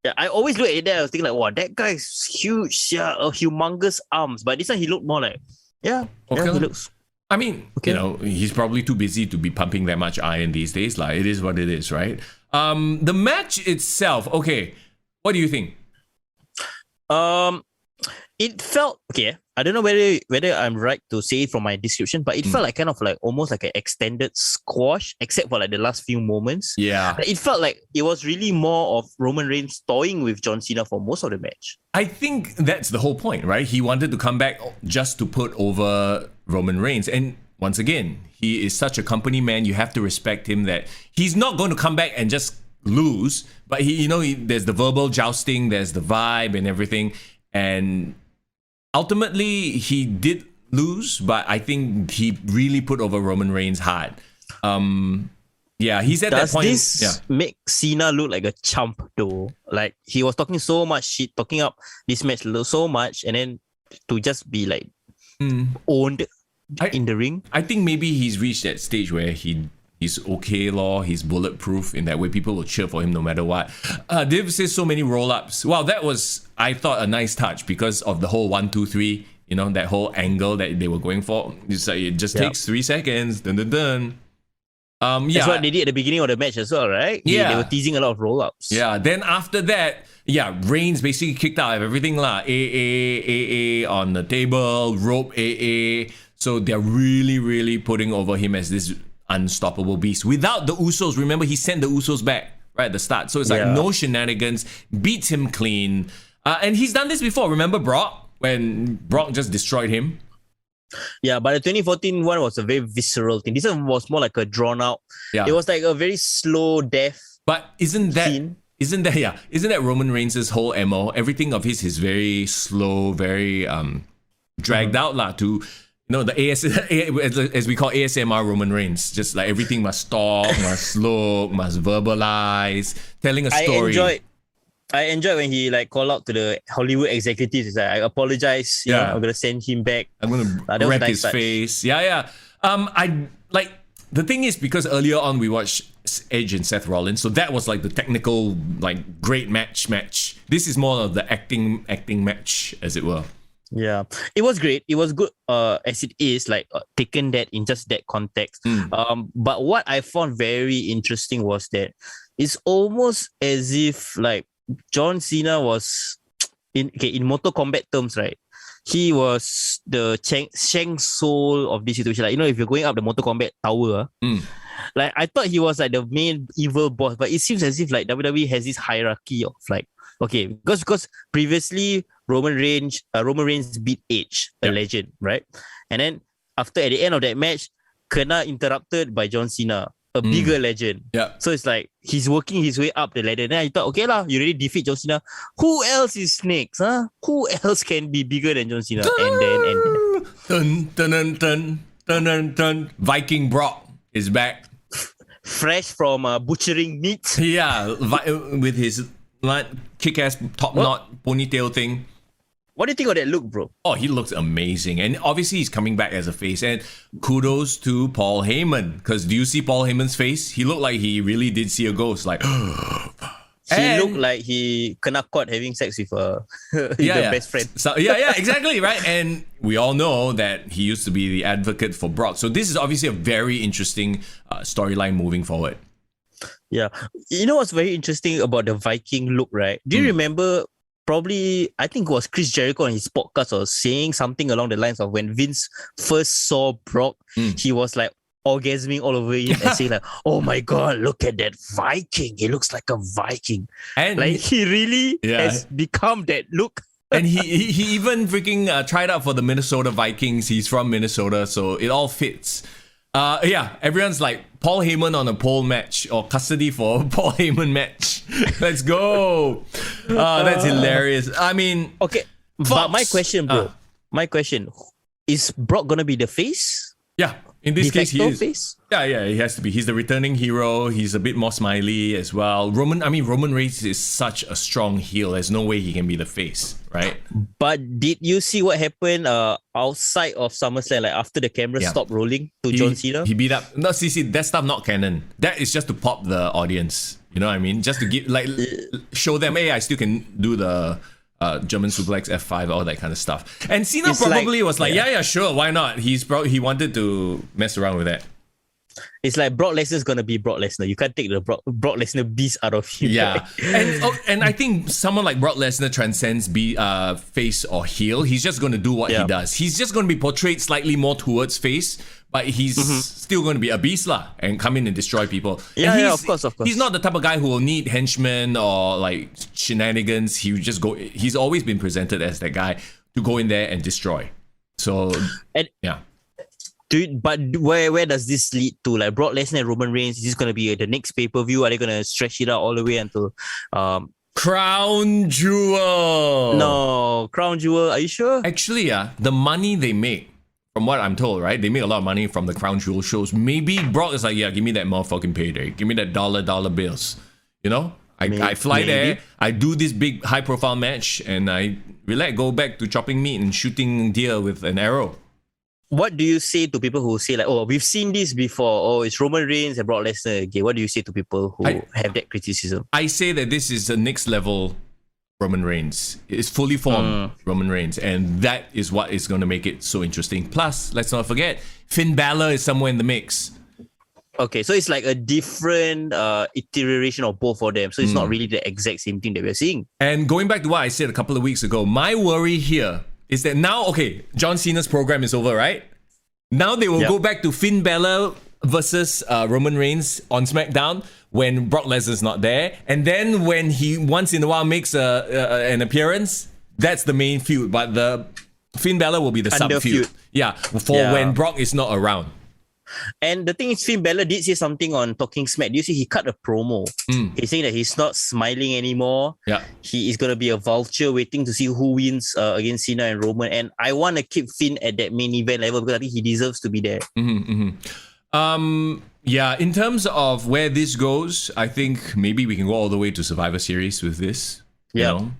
Yeah, I always look at that. I was thinking like, wow, that guy's huge, humongous arms. But this one, he looked more like, he looks. I mean, you know, he's probably too busy to be pumping that much iron these days. Like, it is what it is, right? The match itself, okay, what do you think? It felt okay. I don't know whether I'm right to say it from my description, but it felt like kind of like almost like an extended squash, except for like the last few moments. Yeah, it felt like it was really more of Roman Reigns toying with John Cena for most of the match. I think that's the whole point, right? He wanted to come back just to put over Roman Reigns, and once again, he is such a company man. You have to respect him that he's not going to come back and just lose, but there's the verbal jousting, there's the vibe and everything, and ultimately he did lose, but I think he really put over Roman Reigns hard. He's at that point. Does this make Cena look like a chump though? Like he was talking so much shit, talking up this match so much, and then to just be like owned in the ring. I think maybe he's reached that stage where he's okay, he's bulletproof in that way. People will cheer for him no matter what. Div says so many roll-ups. Wow, that was, I thought, a nice touch because of the whole 1, 2, 3, that whole angle that they were going for. It's like, it just takes 3 seconds. Dun, dun, dun. That's what they did at the beginning of the match as well, right? They were teasing a lot of roll-ups. Yeah, then after that, Reigns basically kicked out of everything. AA on the table, rope AA. So they're really, really putting over him as this unstoppable beast. Without the Usos, remember he sent the Usos back right at the start. So it's like no shenanigans, beats him clean. And he's done this before. Remember Brock? When Brock just destroyed him? Yeah, but the 2014 one was a very visceral thing. This one was more like a drawn out. Yeah. It was like a very slow death. But isn't that Roman Reigns' whole MO? Everything of his is very slow, very dragged out to the as we call ASMR Roman Reigns. Just like everything must talk, must look, must verbalize, telling a story. I enjoy when he like call out to the Hollywood executives. He's like, I apologize. I'm gonna send him back. I'm gonna wreck his face. I like the thing is because earlier on we watched Edge and Seth Rollins, so that was like the technical like great match. This is more of the acting match, as it were. Yeah, it was great. It was good as it is, like taken that in just that context. But what I found very interesting was that it's almost as if like John Cena was in Mortal Kombat terms, right? He was the Shang Soul of this situation. Like, if you're going up the Mortal Kombat tower, like I thought he was like the main evil boss, but it seems as if like WWE has this hierarchy of like, okay, because previously Roman Reigns beat Edge, a legend, right? And then at the end of that match, kena interrupted by John Cena, a bigger legend. Yeah. So it's like he's working his way up the ladder. Then I thought, okay lah, you already defeat John Cena. Who else is next? Huh? Who else can be bigger than John Cena? And then Viking Brock is back, fresh from butchering meat. Yeah, with his kick-ass top knot ponytail thing. What do you think of that look, bro? Oh, he looks amazing. And obviously he's coming back as a face. And kudos to Paul Heyman. Because do you see Paul Heyman's face? He looked like he really did see a ghost. Like, he looked like he kena caught having sex with the best friend. So, exactly, right? And we all know that he used to be the advocate for Brock. So this is obviously a very interesting storyline moving forward. Yeah. You know what's very interesting about the Viking look, right? Do you remember... Probably, I think it was Chris Jericho on his podcast or saying something along the lines of when Vince first saw Brock, he was like orgasming all over him and saying like, oh my God, look at that Viking. He looks like a Viking. And like he really has become that look. And he even freaking tried out for the Minnesota Vikings. He's from Minnesota, so it all fits. Yeah, everyone's like Paul Heyman on a pole match or custody for a Paul Heyman match. Let's go. That's hilarious. I mean, okay. Fox, but my question, bro. My question: is Brock gonna be the face? Yeah, in this case, he is. Face? Yeah, he has to be. He's the returning hero. He's a bit more smiley as well. Roman Reigns is such a strong heel. There's no way he can be the face, right? But did you see what happened outside of SummerSlam? Like after the camera stopped rolling to John Cena? He beat up. No, see, that stuff not canon. That is just to pop the audience. You know what I mean? Just to give show them, hey, I still can do the German suplex F5, all that kind of stuff. And Cena probably was like, yeah, sure, why not? He wanted to mess around with that. It's like Brock Lesnar's gonna be Brock Lesnar. You can't take the Brock Lesnar beast out of him. Yeah, and I think someone like Brock Lesnar transcends face or heel. He's just gonna do what he does. He's just gonna be portrayed slightly more towards face, but he's still gonna be a beast lah and come in and destroy people. Yeah, of course. He's not the type of guy who will need henchmen or like shenanigans. He would just go. He's always been presented as that guy to go in there and destroy. So yeah. Dude, but where does this lead to? Like Brock Lesnar and Roman Reigns, is this going to be the next pay-per-view? Are they going to stretch it out all the way until... Crown Jewel! No, Crown Jewel, are you sure? Actually, the money they make, from what I'm told, right? They make a lot of money from the Crown Jewel shows. Maybe Brock is like, yeah, give me that motherfucking payday. Give me that dollar bills. You know? I fly there, I do this big high-profile match, and I go back to chopping meat and shooting deer with an arrow. What do you say to people who say like, oh, we've seen this before, oh, it's Roman Reigns and Brock Lesnar again? What do you say to people who have that criticism? I say that this is the next level Roman Reigns. It's fully formed Roman Reigns, and that is what is going to make it so interesting. Plus, let's not forget, Finn Balor is somewhere in the mix. Okay, so it's like a different iteration of both of them. So it's not really the exact same thing that we're seeing. And going back to what I said a couple of weeks ago, my worry here is that now, okay, John Cena's program is over, right? Now they will go back to Finn Balor versus Roman Reigns on SmackDown when Brock Lesnar's not there. And then when he once in a while makes an appearance, that's the main feud. But the Finn Balor will be the sub-feud. Yeah, when Brock is not around. And the thing is, Finn Balor did say something on Talking Smack. Do you see he cut a promo? He's saying that he's not smiling anymore. Yeah, he is going to be a vulture waiting to see who wins against Cena and Roman. And I want to keep Finn at that main event level because I think he deserves to be there. Yeah, in terms of where this goes, I think maybe we can go all the way to Survivor Series with this. You know?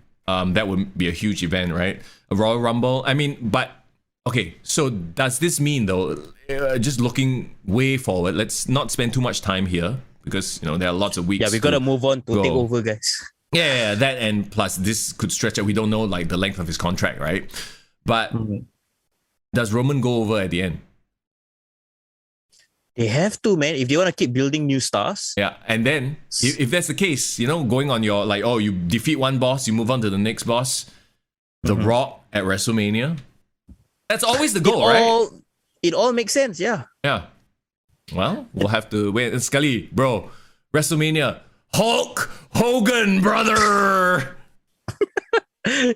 That would be a huge event, right? A Royal Rumble. I mean, but okay, so does this mean though, just looking way forward, let's not spend too much time here because, you know, there are lots of weeks. Yeah, we got to move on to TakeOver, guys. Yeah, that, and plus this could stretch out. We don't know like the length of his contract, right? But does Roman go over at the end? They have to, man, if they want to keep building new stars. Yeah, and then if that's the case, you know, going on your like, oh, you defeat one boss, you move on to the next boss, The Rock at WrestleMania. That's always the goal, right? It all makes sense, yeah. Yeah. Well, we'll have to wait. Scully, bro, WrestleMania, Hulk Hogan, brother.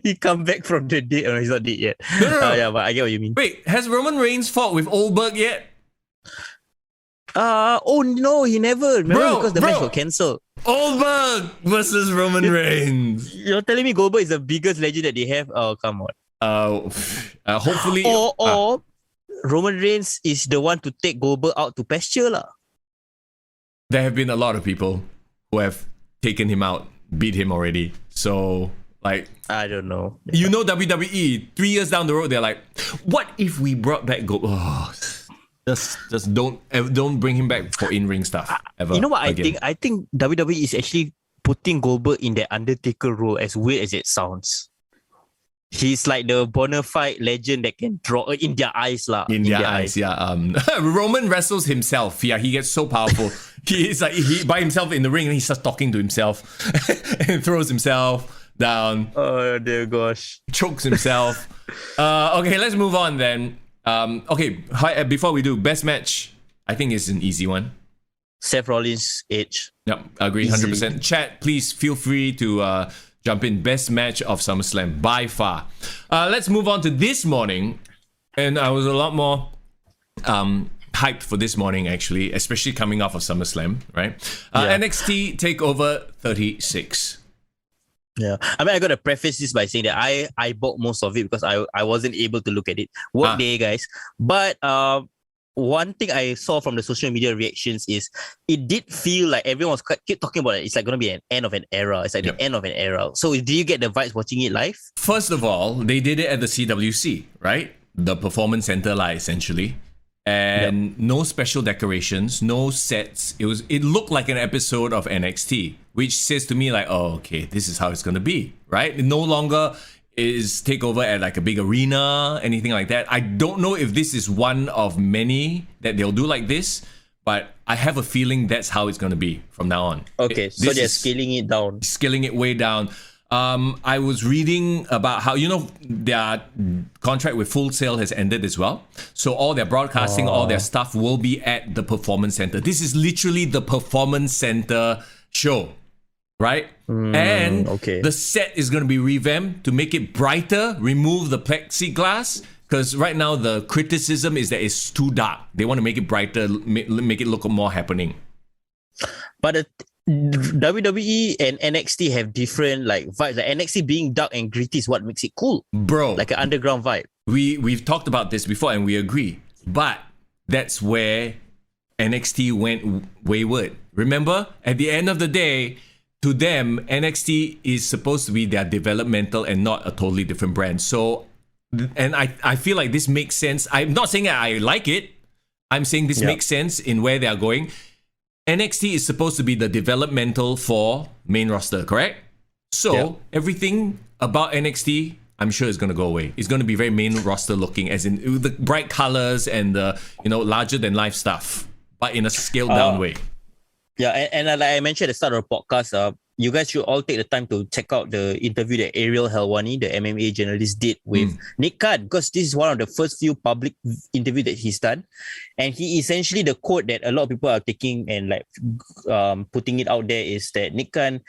He come back from the dead. Oh, he's not dead yet. No. Yeah, but I get what you mean. Wait, has Roman Reigns fought with Goldberg yet? Oh no, he never. Remember, because the match got cancelled. Goldberg versus Roman Reigns. You're telling me Goldberg is the biggest legend that they have? Oh, come on. Hopefully. Or Roman Reigns is the one to take Goldberg out to pasture lah. There have been a lot of people who have taken him out, beat him already. So, like, I don't know. You know, WWE 3 years down the road, they're like, what if we brought back Goldberg? Oh, just don't bring him back for in-ring stuff ever. You know what again. I think WWE is actually putting Goldberg in the Undertaker role, as weird as it sounds. He's like the bona fide legend that can draw in their eyes lah. In their eyes, yeah. Roman wrestles himself. Yeah, he gets so powerful. He's like he by himself in the ring and he starts talking to himself and throws himself down. Oh dear gosh. Chokes himself. Okay, let's move on then. Okay, before we do, best match, I think is an easy one. Seth Rollins, Edge. Yep, agree 100%. Chat, please feel free to jump in. Best match of SummerSlam by far. Let's move on to this morning. And I was a lot more hyped for this morning, actually, especially coming off of SummerSlam, right? NXT TakeOver 36. Yeah, I mean, I gotta preface this by saying that I bought most of it because I wasn't able to look at it. Work day, guys. But one thing I saw from the social media reactions is it did feel like everyone was keep talking about it. It's like gonna be an end of an era. It's like the end of an era. So do you get the vibes watching it live? First of all, they did it at the CWC, right? The Performance Center, essentially. And no special decorations, no sets. It looked like an episode of NXT, which says to me okay, this is how it's gonna be, right? It no longer is TakeOver at like a big arena, anything like that. I don't know if this is one of many that they'll do like this, but I have a feeling that's how it's gonna be from now on. Okay, so they're scaling it down. Scaling it way down. I was reading about how, their contract with Full Sail has ended as well. So all their broadcasting, all their stuff will be at the Performance Center. This is literally the Performance Center show, right? And the set is going to be revamped to make it brighter, remove the plexiglass. Because right now the criticism is that it's too dark. They want to make it brighter, make it look more happening. But WWE and NXT have different vibes. Like NXT being dark and gritty is what makes it cool, bro. Like an underground vibe. We've talked about this before and we agree, but that's where NXT went wayward. Remember, at the end of the day, to them, NXT is supposed to be their developmental and not a totally different brand. So, and I feel like this makes sense. I'm not saying I like it. I'm saying this makes sense in where they are going. NXT is supposed to be the developmental for main roster, correct? So everything about NXT, I'm sure is going to go away. It's going to be very main roster looking, as in the bright colors and the larger than life stuff, but in a scaled down way. Yeah, and like I mentioned at the start of the podcast, you guys should all take the time to check out the interview that Ariel Helwani, the MMA journalist, did with Nick Khan, because this is one of the first few public interviews that he's done. And he essentially, the quote that a lot of people are taking and putting it out there is that Nick Khan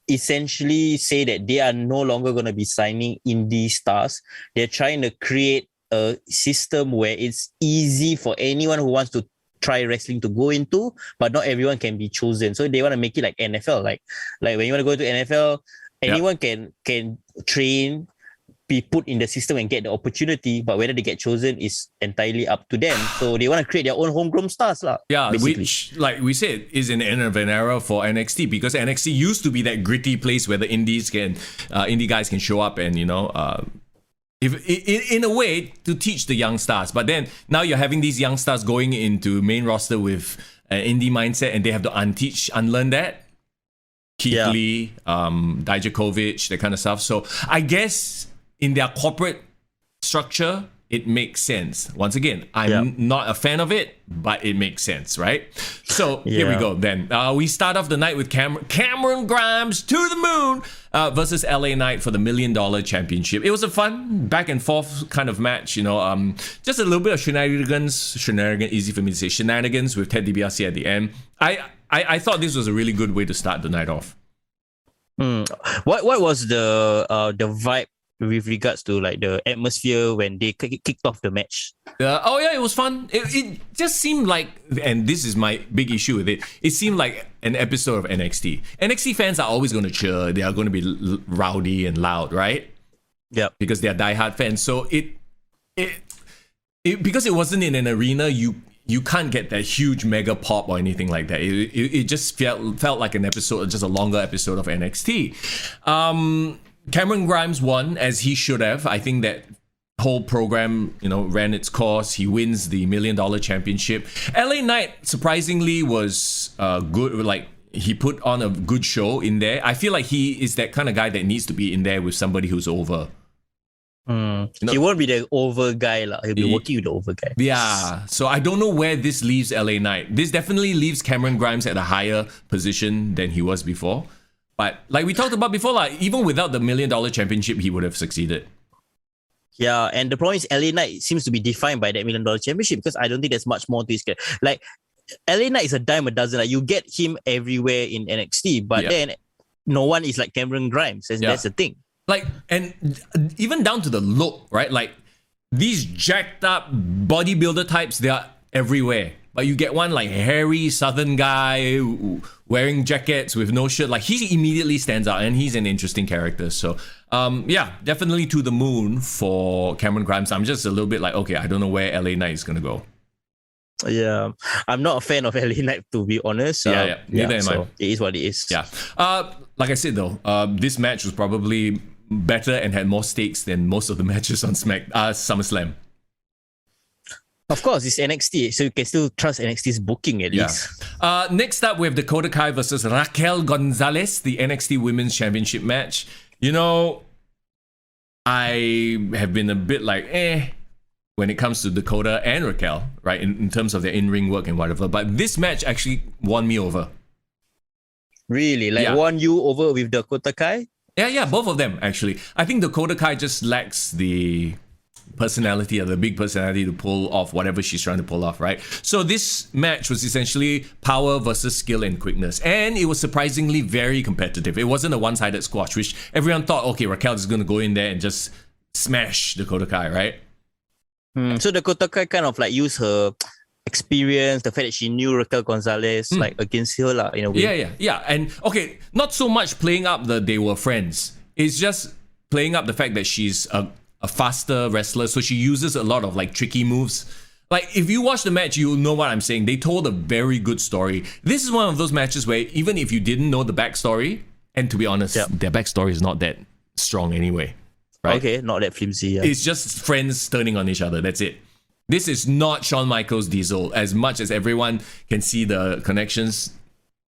essentially say that they are no longer going to be signing indie stars. They're trying to create a system where it's easy for anyone who wants to try wrestling to go into, but not everyone can be chosen. So they want to make it like NFL. Like when you want to go to NFL, anyone can train, be put in the system and get the opportunity, but whether they get chosen is entirely up to them. So they want to create their own homegrown stars. Basically. Which, like we said, is an end of an era for NXT, because NXT used to be that gritty place where the indie guys can show up and, in a way, to teach the young stars. But then now you're having these young stars going into main roster with an indie mindset, and they have to unlearn that. Keith Lee, Dijakovic, that kind of stuff. So I guess in their corporate structure, it makes sense. Once again, I'm not a fan of it, but it makes sense, right? So here we go then. We start off the night with Cameron Grimes to the moon versus LA Knight for the $1 Million Championship. It was a fun back and forth kind of match, just a little bit of shenanigans, easy for me to say, shenanigans with Ted DiBiase at the end. I thought this was a really good way to start the night off. What was the vibe with regards to the atmosphere when they kicked off the match? It was fun. It just seemed like, and this is my big issue with it, it seemed like an episode of NXT. NXT fans are always going to cheer. They are going to be rowdy and loud, right? Yeah. Because they are diehard fans. So it because it wasn't in an arena, you can't get that huge mega pop or anything like that. It just felt like an episode, just a longer episode of NXT. Cameron Grimes won, as he should have. I think that whole program, ran its course. He wins the $1 Million Championship. LA Knight, surprisingly, was good. He put on a good show in there. I feel like he is that kind of guy that needs to be in there with somebody who's over. He won't be the over guy. He'll be working with the over guy. Yeah. So I don't know where this leaves LA Knight. This definitely leaves Cameron Grimes at a higher position than he was before. But like we talked about before, even without the $1 Million Championship, he would have succeeded. Yeah, and the problem is LA Knight seems to be defined by that $1 Million Championship, because I don't think there's much more to his character. LA Knight is a dime a dozen. You get him everywhere in NXT, but then no one is like Cameron Grimes. That's the thing. And even down to the look, right? These jacked up bodybuilder types, they are everywhere. But you get one like hairy southern guy wearing jackets with no shirt. Like he immediately stands out, and he's an interesting character. So yeah, definitely to the moon for Cameron Grimes. I'm just a little bit like, okay, I don't know where LA Knight is gonna go. Yeah, I'm not a fan of LA Knight, to be honest. Neither am I. It is what it is. Yeah. Like I said though, this match was probably better and had more stakes than most of the matches on SummerSlam. Of course, it's NXT, so you can still trust NXT's booking at least. Next up, we have Dakota Kai versus Raquel Gonzalez, the NXT Women's Championship match. You know, I have been a bit like, when it comes to Dakota and Raquel, right, in terms of their in-ring work and whatever. But this match actually won me over. Really? Won you over with Dakota Kai? Yeah, both of them, actually. I think Dakota Kai just lacks the personality or the big personality to pull off whatever she's trying to pull off, right? So this match was essentially power versus skill and quickness, and it was surprisingly very competitive. It wasn't a one-sided squash, which everyone thought, okay, Raquel is going to go in there and just smash Dakota Kai, right? So Dakota Kai kind of like used her experience, the fact that she knew Raquel Gonzalez like against her in a way. Yeah. And okay, not so much playing up the they were friends. It's just playing up the fact that she's a faster wrestler, so she uses a lot of like tricky moves. Like if you watch the match, you'll know what I'm saying. They told a very good story. This is one of those matches where even if you didn't know the backstory, and to be honest, their backstory is not that strong anyway. Right? Okay, not that flimsy. Yeah. It's just friends turning on each other. That's it. This is not Shawn Michaels Diesel. As much as everyone can see the connections,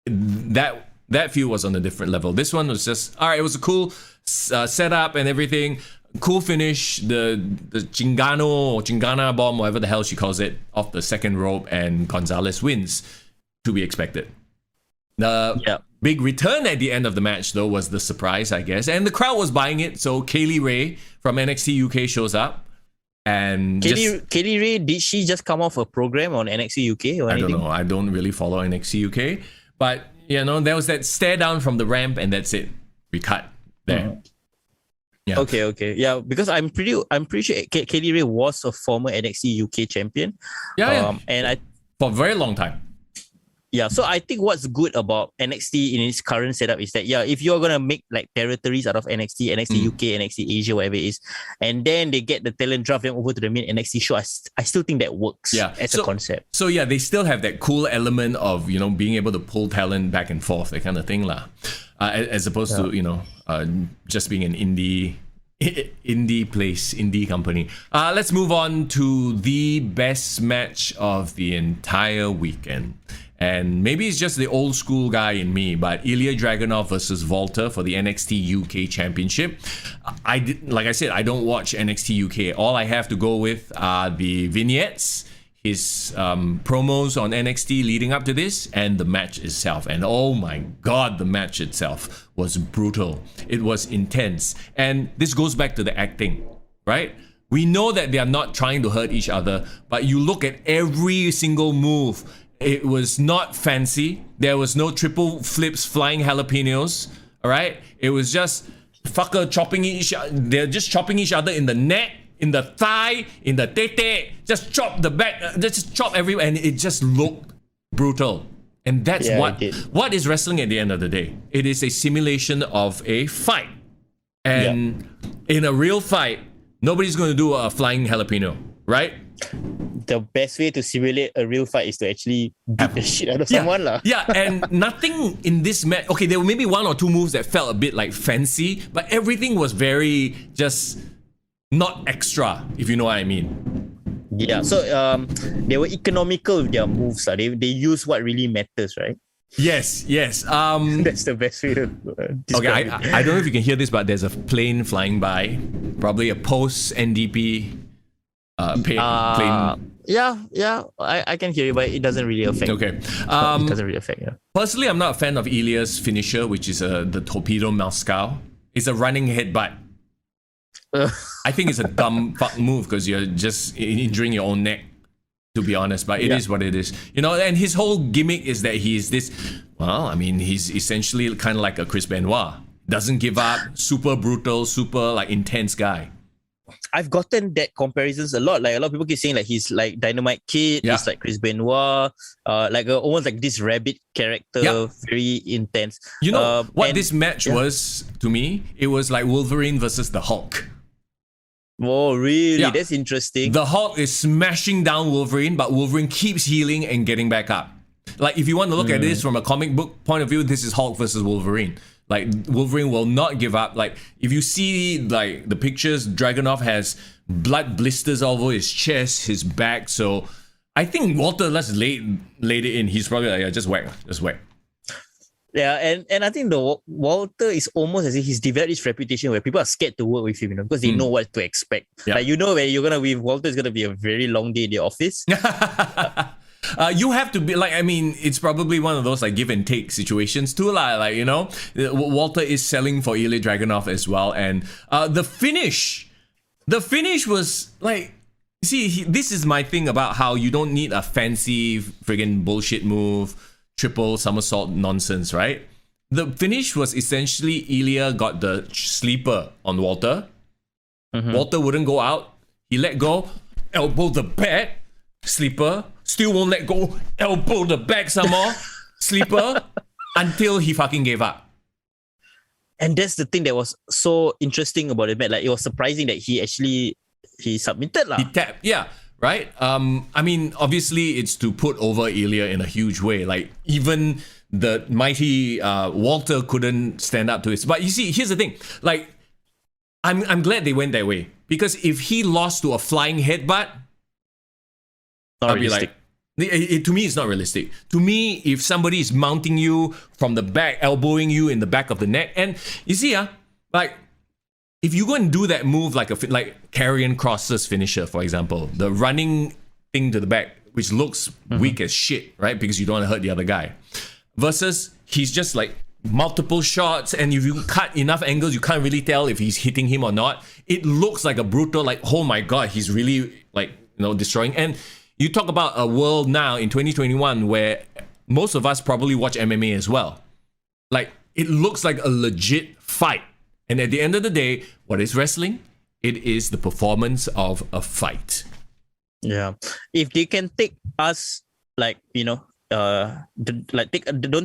that feud was on a different level. This one was just, all right, it was a cool setup and everything. Cool finish. The Chingano or Chingana bomb, whatever the hell she calls it, off the second rope, and Gonzalez wins. To be expected. The big return at the end of the match, though, was the surprise, I guess. And the crowd was buying it. So Kaylee Ray from NXT UK shows up. And Kaylee Ray, did she just come off a program on NXT UK or anything? I don't know. I don't really follow NXT UK. But, you know, there was that stare down from the ramp, and that's it. We cut there. Yeah. Okay. Yeah, because I'm pretty sure Kaylee Ray was a former NXT UK champion. And for a very long time. Yeah, so I think what's good about NXT in its current setup is that, if you're going to make like territories out of NXT UK, NXT Asia, whatever it is, and then they get the talent, draft them over to the main NXT show, I still think that works as a concept. So they still have that cool element of, you know, being able to pull talent back and forth, that kind of thing lah. As opposed to, you know, just being an indie company. Let's move on to the best match of the entire weekend. And maybe it's just the old school guy in me, but Ilya Dragunov versus Volta for the NXT UK Championship. Like I said, I don't watch NXT UK. All I have to go with are the vignettes, his promos on NXT leading up to this, and the match itself. And oh my God, the match itself was brutal. It was intense. And this goes back to the acting, right? We know that they are not trying to hurt each other, but you look at every single move. It was not fancy. There was no triple flips, flying jalapenos. All right, it was just chopping each. They're just chopping each other in the neck, in the thigh, in the tete. Just chop the back. Just chop everywhere, and it just looked brutal. And that's what is wrestling at the end of the day. It is a simulation of a fight, and in a real fight, nobody's going to do a flying jalapeno, right? The best way to simulate a real fight is to actually beat the shit out of someone lah. Yeah, and nothing in this match. Okay, there were maybe one or two moves that felt a bit like fancy, but everything was very just not extra, if you know what I mean. Yeah, so they were economical with their moves. They use what really matters, right? Yes. That's the best way to describe it. I don't know if you can hear this, but there's a plane flying by, probably a post NDP. Plane. Yeah, I can hear you, but it doesn't really affect. Okay. It doesn't really affect. Yeah. Personally, I'm not a fan of Ilya's finisher, which is the Torpedo Moscow. It's a running headbutt. I think it's a dumb fuck move because you're just injuring your own neck, to be honest. But it is what it is, you know. And his whole gimmick is that he's this. Well, I mean, he's essentially kind of like a Chris Benoit. Doesn't give up. Super brutal. Super like intense guy. I've gotten that comparisons a lot. Like a lot of people keep saying like he's like Dynamite Kid, he's like Chris Benoit, almost like this rabbit character, very intense. You know what this match was to me? It was like Wolverine versus the Hulk. Oh, really? Yeah. That's interesting. The Hulk is smashing down Wolverine, but Wolverine keeps healing and getting back up. Like, if you want to look at this from a comic book point of view, this is Hulk versus Wolverine. Like, Wolverine will not give up. Like, if you see, like, the pictures, Dragunov has blood blisters all over his chest, his back. So, I think Walter laid it in. He's probably like, yeah, just whack. Yeah, and I think the Walter is almost as if he's developed his reputation where people are scared to work with him, because they know what to expect. Yeah. Like, when you're gonna be with Walter, it's gonna be a very long day in the office. You have to be like, I mean, it's probably one of those like give and take situations too, like, Walter is selling for Ilya Dragunov as well, and the finish was like, see, this is my thing about how you don't need a fancy friggin' bullshit move, triple somersault nonsense, right? The finish was essentially Ilya got the sleeper on Walter. Walter wouldn't go out. He let go, elbow the back, sleeper, still won't let go, elbow the back some more, sleeper, until he fucking gave up. And that's the thing that was so interesting about it, man. Like, it was surprising that he submitted lah. He tapped, yeah. Right? I mean, obviously, it's to put over Ilya in a huge way. Like, even the mighty Walter couldn't stand up to it. But you see, here's the thing. Like, I'm glad they went that way. Because if he lost to a flying headbutt, I'd be like, to me, it's not realistic. To me, if somebody is mounting you from the back, elbowing you in the back of the neck, and you see, like, if you go and do that move like Karrion Kross's finisher, for example, the running thing to the back, which looks weak as shit, right? Because you don't want to hurt the other guy. Versus he's just like multiple shots, and if you cut enough angles, you can't really tell if he's hitting him or not. It looks like a brutal, like, oh my God, he's really like, destroying. And you talk about a world now in 2021 where most of us probably watch MMA as well. Like, it looks like a legit fight. And at the end of the day, what is wrestling? It is the performance of a fight. Yeah. If they can take us, like, don't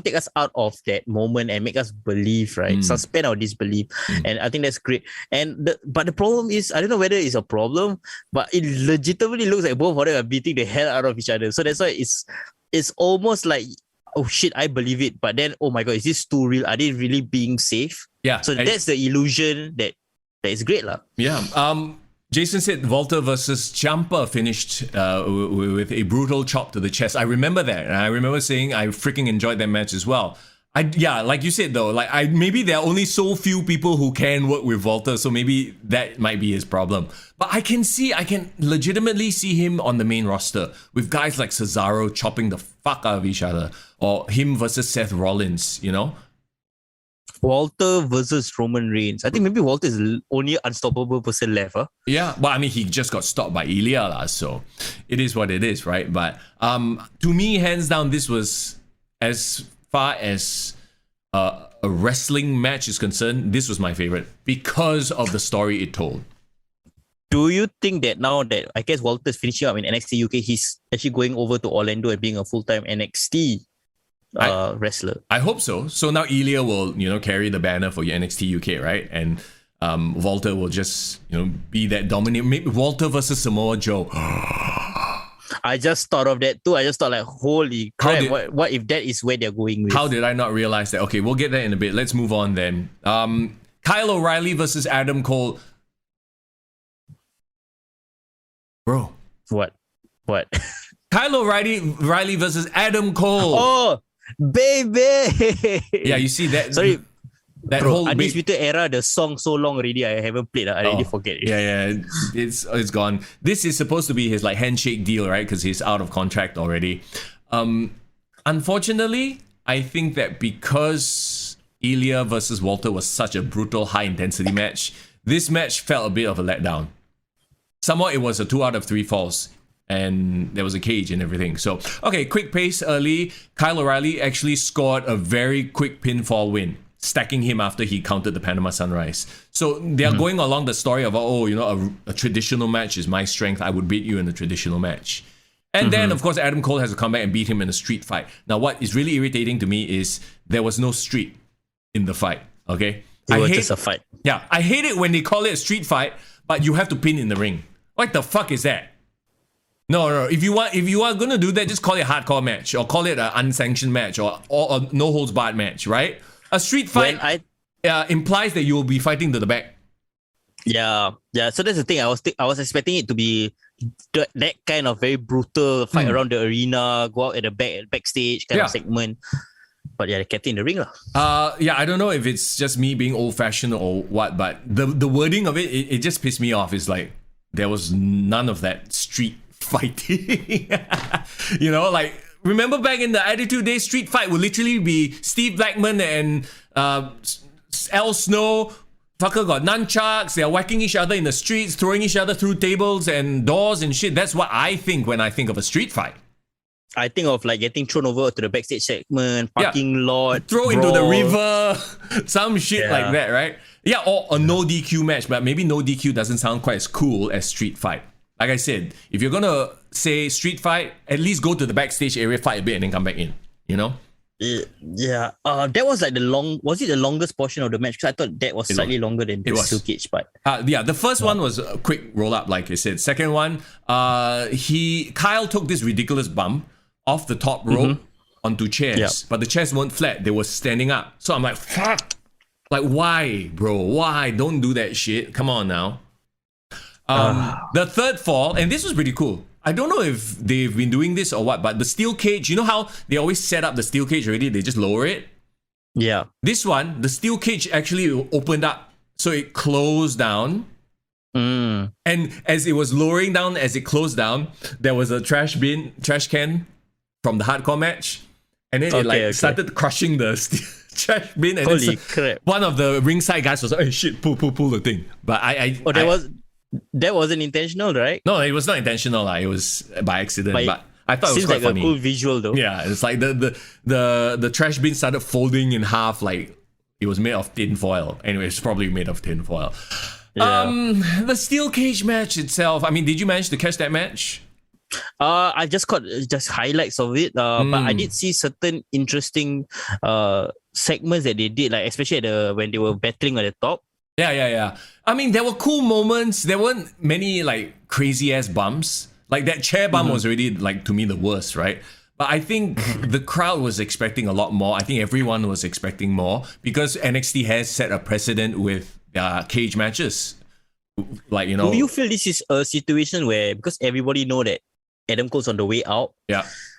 take us out of that moment and make us believe, right? Suspend our disbelief. And I think that's great. But the problem is, I don't know whether it's a problem, but it legitimately looks like both of them are beating the hell out of each other. So that's why it's almost like, oh shit, I believe it. But then, oh my God, is this too real? Are they really being safe? Yeah. So that's the illusion that is great lah. Yeah. Jason said Walter versus Ciampa finished with a brutal chop to the chest. I remember that. And I remember saying I freaking enjoyed that match as well. Like you said though, like maybe there are only so few people who can work with Walter, so maybe that might be his problem. But I can legitimately see him on the main roster with guys like Cesaro chopping the fuck out of each other, or him versus Seth Rollins, Walter versus Roman Reigns. I think maybe Walter is the only unstoppable person left. Huh? Yeah, well, I mean, he just got stopped by Ilya, so it is what it is, right? But to me, hands down, this was, as far as a wrestling match is concerned, this was my favorite because of the story it told. Do you think that now that, I guess, Walter's finishing up in NXT UK, he's actually going over to Orlando and being a full-time NXT wrestler? I hope so. So now Ilya will, carry the banner for NXT UK, right? And Walter will just, be that dominant. Maybe Walter versus Samoa Joe. I just thought of that too. I just thought like, holy crap, what if that is where they're going with? How did I not realize that? Okay, we'll get that in a bit. Let's move on then. Kyle O'Reilly versus Adam Cole. Bro. What? Kyle O'Reilly versus Adam Cole. Oh, baby. Yeah, you see that? Sorry. That Bro, whole Undisputed Era, the song so long already, I haven't played. I already forget it. Yeah, it's gone. This is supposed to be his like handshake deal, right? Because he's out of contract already. Unfortunately, I think that because Ilya versus Walter was such a brutal, high intensity match, this match felt a bit of a letdown. Somewhat it was a 2 out of 3 falls, and there was a cage and everything. So, okay, quick pace early. Kyle O'Reilly actually scored a very quick pinfall win. stacking him after he countered the Panama Sunrise. So they are going along the story of, a traditional match is my strength. I would beat you in a traditional match. And then, of course, Adam Cole has to come back and beat him in a street fight. Now, what is really irritating to me is there was no street in the fight, okay? It was just a fight. Yeah, I hate it when they call it a street fight, but you have to pin in the ring. What the fuck is that? No. If you are gonna do that, just call it a hardcore match or call it an unsanctioned match or a no holds barred match, right? A street fight implies that you will be fighting to the back. Yeah. So that's the thing. I was expecting it to be that kind of very brutal fight around the arena, go out at the backstage kind of segment. But yeah, they kept it in the ring. I don't know if it's just me being old fashioned or what, but the wording of it just pissed me off. It's like there was none of that street fighting. Remember back in the Attitude Days, street fight would literally be Steve Blackman and Al Snow. Fucker got nunchucks. They're whacking each other in the streets, throwing each other through tables and doors and shit. That's what I think when I think of a street fight. I think of like getting thrown over to the backstage segment, parking lot, throw into the river, some shit like that, right? Yeah, or a no DQ match, but maybe no DQ doesn't sound quite as cool as street fight. Like I said, if you're gonna say street fight, at least go to the backstage area, fight a bit, and then come back in. You know? Yeah. That was like was it the longest portion of the match? Because I thought that was slightly longer than the steel cage part. The first one was a quick roll up, like I said. Second one, Kyle took this ridiculous bump off the top rope onto chairs, but the chairs weren't flat; they were standing up. So I'm like, fuck! Like, why, bro? Why? Don't do that shit. Come on now. The third fall, and this was pretty cool. I don't know if they've been doing this or what, but the steel cage, you know how they always set up the steel cage already? They just lower it? Yeah. This one, the steel cage actually opened up. So it closed down. And as it was lowering down, as it closed down, there was a trash can from the hardcore match. And then it started crushing the trash bin. And holy crap. One of the ringside guys was like, hey, shit, pull the thing. But that wasn't intentional, right? No, it was not intentional. It was by accident. But I thought it was quite funny. A cool visual though. Yeah, it's like the trash bin started folding in half like it was made of tin foil. Anyway, it's probably made of tin foil. Yeah. The steel cage match itself. I mean, did you manage to catch that match? I just caught highlights of it. But I did see certain interesting segments that they did, like especially when they were battling at the top. Yeah. I mean, there were cool moments. There weren't many like crazy ass bumps. Like that chair bump was already like to me the worst, right? But I think the crowd was expecting a lot more. I think everyone was expecting more because NXT has set a precedent with cage matches. Like, you know. Do you feel this is a situation where, because everybody know that Adam Cole's on the way out,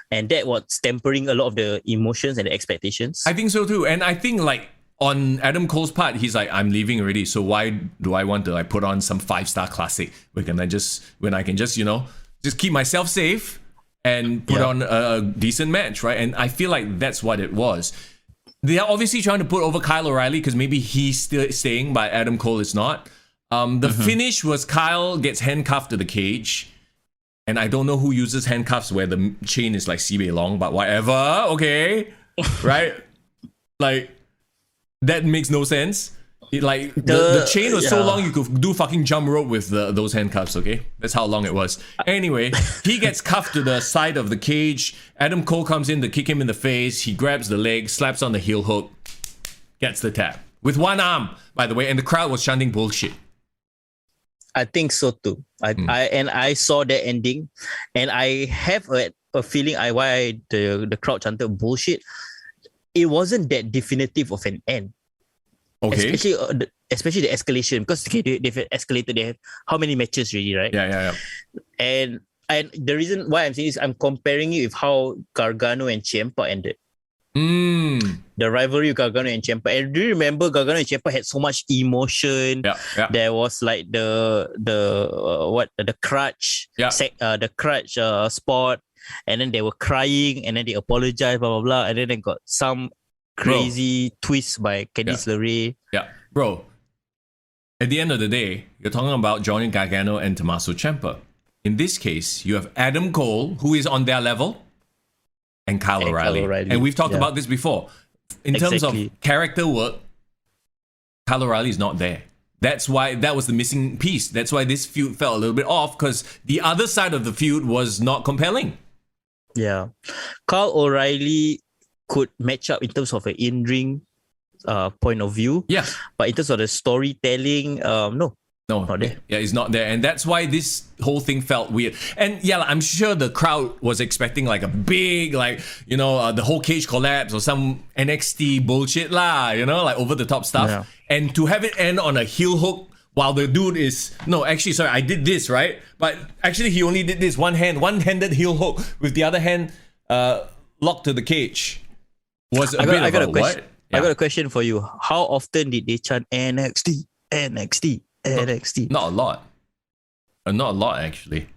and that was tempering a lot of the emotions and the expectations? I think so too. And I think like on Adam Cole's part, he's like, I'm leaving already. So why do I want to like put on some 5-star classic when I can just, you know, just keep myself safe and put on a decent match, right? And I feel like that's what it was. They are obviously trying to put over Kyle O'Reilly because maybe he's still staying, but Adam Cole is not. The finish was Kyle gets handcuffed to the cage. And I don't know who uses handcuffs where the chain is like CBA long, but whatever, okay, right? Like, that makes no sense. The chain was so long you could do fucking jump rope with those handcuffs, okay? That's how long it was. Anyway, he gets cuffed to the side of the cage. Adam Cole comes in to kick him in the face. He grabs the leg, slaps on the heel hook, gets the tap. With one arm, by the way, and the crowd was chanting bullshit. I think so too. I saw that ending, and I have a feeling why the crowd chanted bullshit. It wasn't that definitive of an end. Okay. Especially the escalation, because they've escalated. They have how many matches really, right? Yeah. And the reason why I'm saying this, I'm comparing it with how Gargano and Ciampa ended. The rivalry with Gargano and Ciampa. And do you remember Gargano and Ciampa had so much emotion? Yeah. There was like the crutch, the crutch spot, and then they were crying, and then they apologized, blah blah blah, and then they got some crazy twist by Candice LeRae. Yeah, bro. At the end of the day, you're talking about Johnny Gargano and Tommaso Ciampa. In this case, you have Adam Cole, who is on their level, and Kyle O'Reilly. And we've talked about this before. In terms of character work, Kyle O'Reilly is not there. That's why that was the missing piece. That's why this feud felt a little bit off, because the other side of the feud was not compelling. Yeah. Kyle O'Reilly could match up in terms of an in-ring point of view. Yeah. But in terms of the storytelling, no. No, not there. Yeah, he's not there. And that's why this whole thing felt weird. And yeah, I'm sure the crowd was expecting like a big, like, the whole cage collapse or some NXT bullshit lah, like over the top stuff. Yeah. And to have it end on a heel hook while the dude is, no, actually, sorry, I did this, right? But actually he only did this one-handed heel hook with the other hand locked to the cage. Was a bit of a what? I got a question for you. How often did they chant NXT, NXT? NXT. Not a lot. Not a lot, actually.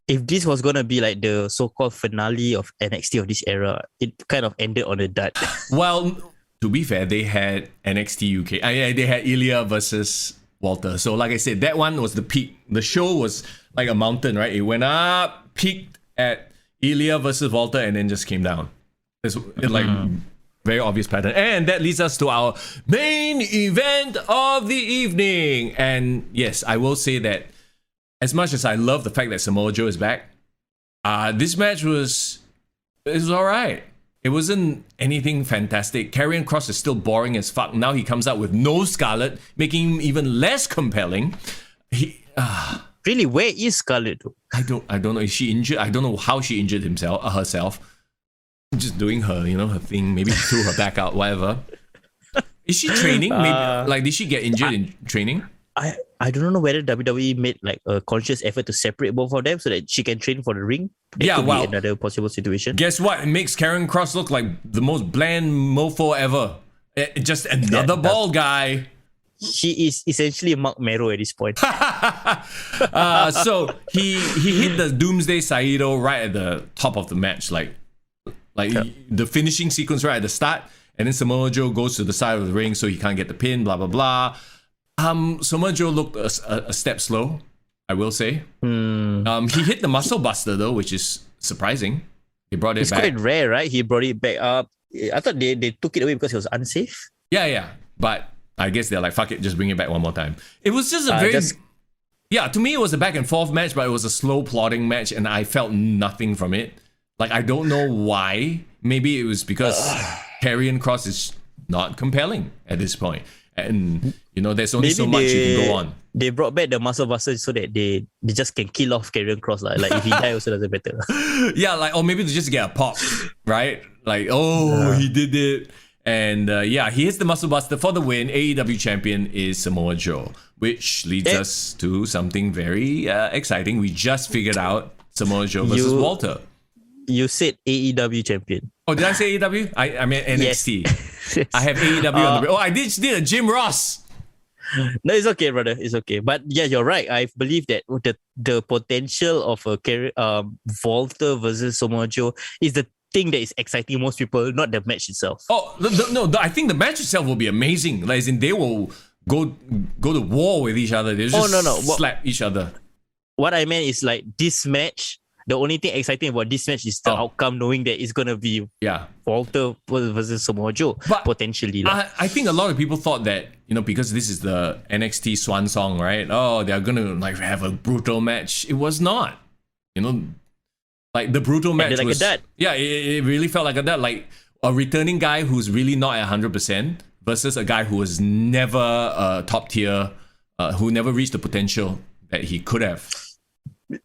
If this was gonna be like the so-called finale of NXT of this era, it kind of ended on a dud. Well, to be fair, they had NXT UK. They had Ilya versus Walter. So like I said, that one was the peak. The show was like a mountain, right? It went up, peaked at Ilya versus Walter, and then just came down. It's like very obvious pattern. And that leads us to our main event of the evening. And yes, I will say that as much as I love the fact that Samoa Joe is back, this match was all right. It wasn't anything fantastic. Karrion Kross is still boring as fuck. Now he comes out with no Scarlett, making him even less compelling. Really, where is Scarlett? I don't know. Is she injured? I don't know how she injured herself. Just doing her, her thing. Maybe she threw her back out, whatever. Is she training? Maybe did she get injured in training? I don't know whether WWE made like a conscious effort to separate both of them so that she can train for the ring. That could be another possible situation. Guess what? It makes Karrion Kross look like the most bland mofo ever. Just another bald guy. She is essentially Mark Mero at this point. So he hit the Doomsday Saito right at the top of the match, like the finishing sequence right at the start, and then Samoa Joe goes to the side of the ring so he can't get the pin, blah blah blah. Samoa Joe looked a step slow, I will say. He hit the Muscle Buster though, which is surprising. He brought it back. It's quite rare, right? He brought it back up. I thought they took it away because it was unsafe. Yeah. But I guess they're like, fuck it, just bring it back one more time. It was just a very... Yeah, to me it was a back and forth match, but it was a slow plodding match and I felt nothing from it. Like, I don't know why. Maybe it was because Karrion Kross is not compelling at this point. And, there's only so much you can go on. They brought back the Muscle Buster so that they just can kill off Karrion Kross. Like, if he dies, also doesn't matter. Yeah, or maybe to just get a pop, right? Like, he did it. And he hits the Muscle Buster for the win. AEW champion is Samoa Joe, which leads us to something very exciting. We just figured out Samoa Joe versus Walter. You said AEW champion. Oh, did I say AEW? I meant NXT. Yes. I have AEW on the... Oh, I did a Jim Ross. No, it's okay, brother. It's okay. But yeah, you're right. I believe that the potential of a Walter versus Samoa Joe is the thing that is exciting most people, not the match itself. Oh, no, I think the match itself will be amazing. Like, as in they will go to war with each other. They'll just slap each other. What I meant is like this match, the only thing exciting about this match is the outcome, knowing that it's going to be Walter versus Samoa Joe, but potentially. I think a lot of people thought that, because this is the NXT swan song, right? Oh, they're going to like have a brutal match. It was not. Like the brutal match like was... a dud. Yeah, it really felt like a dud. Like a returning guy who's really not at 100% versus a guy who was never top tier, who never reached the potential that he could have.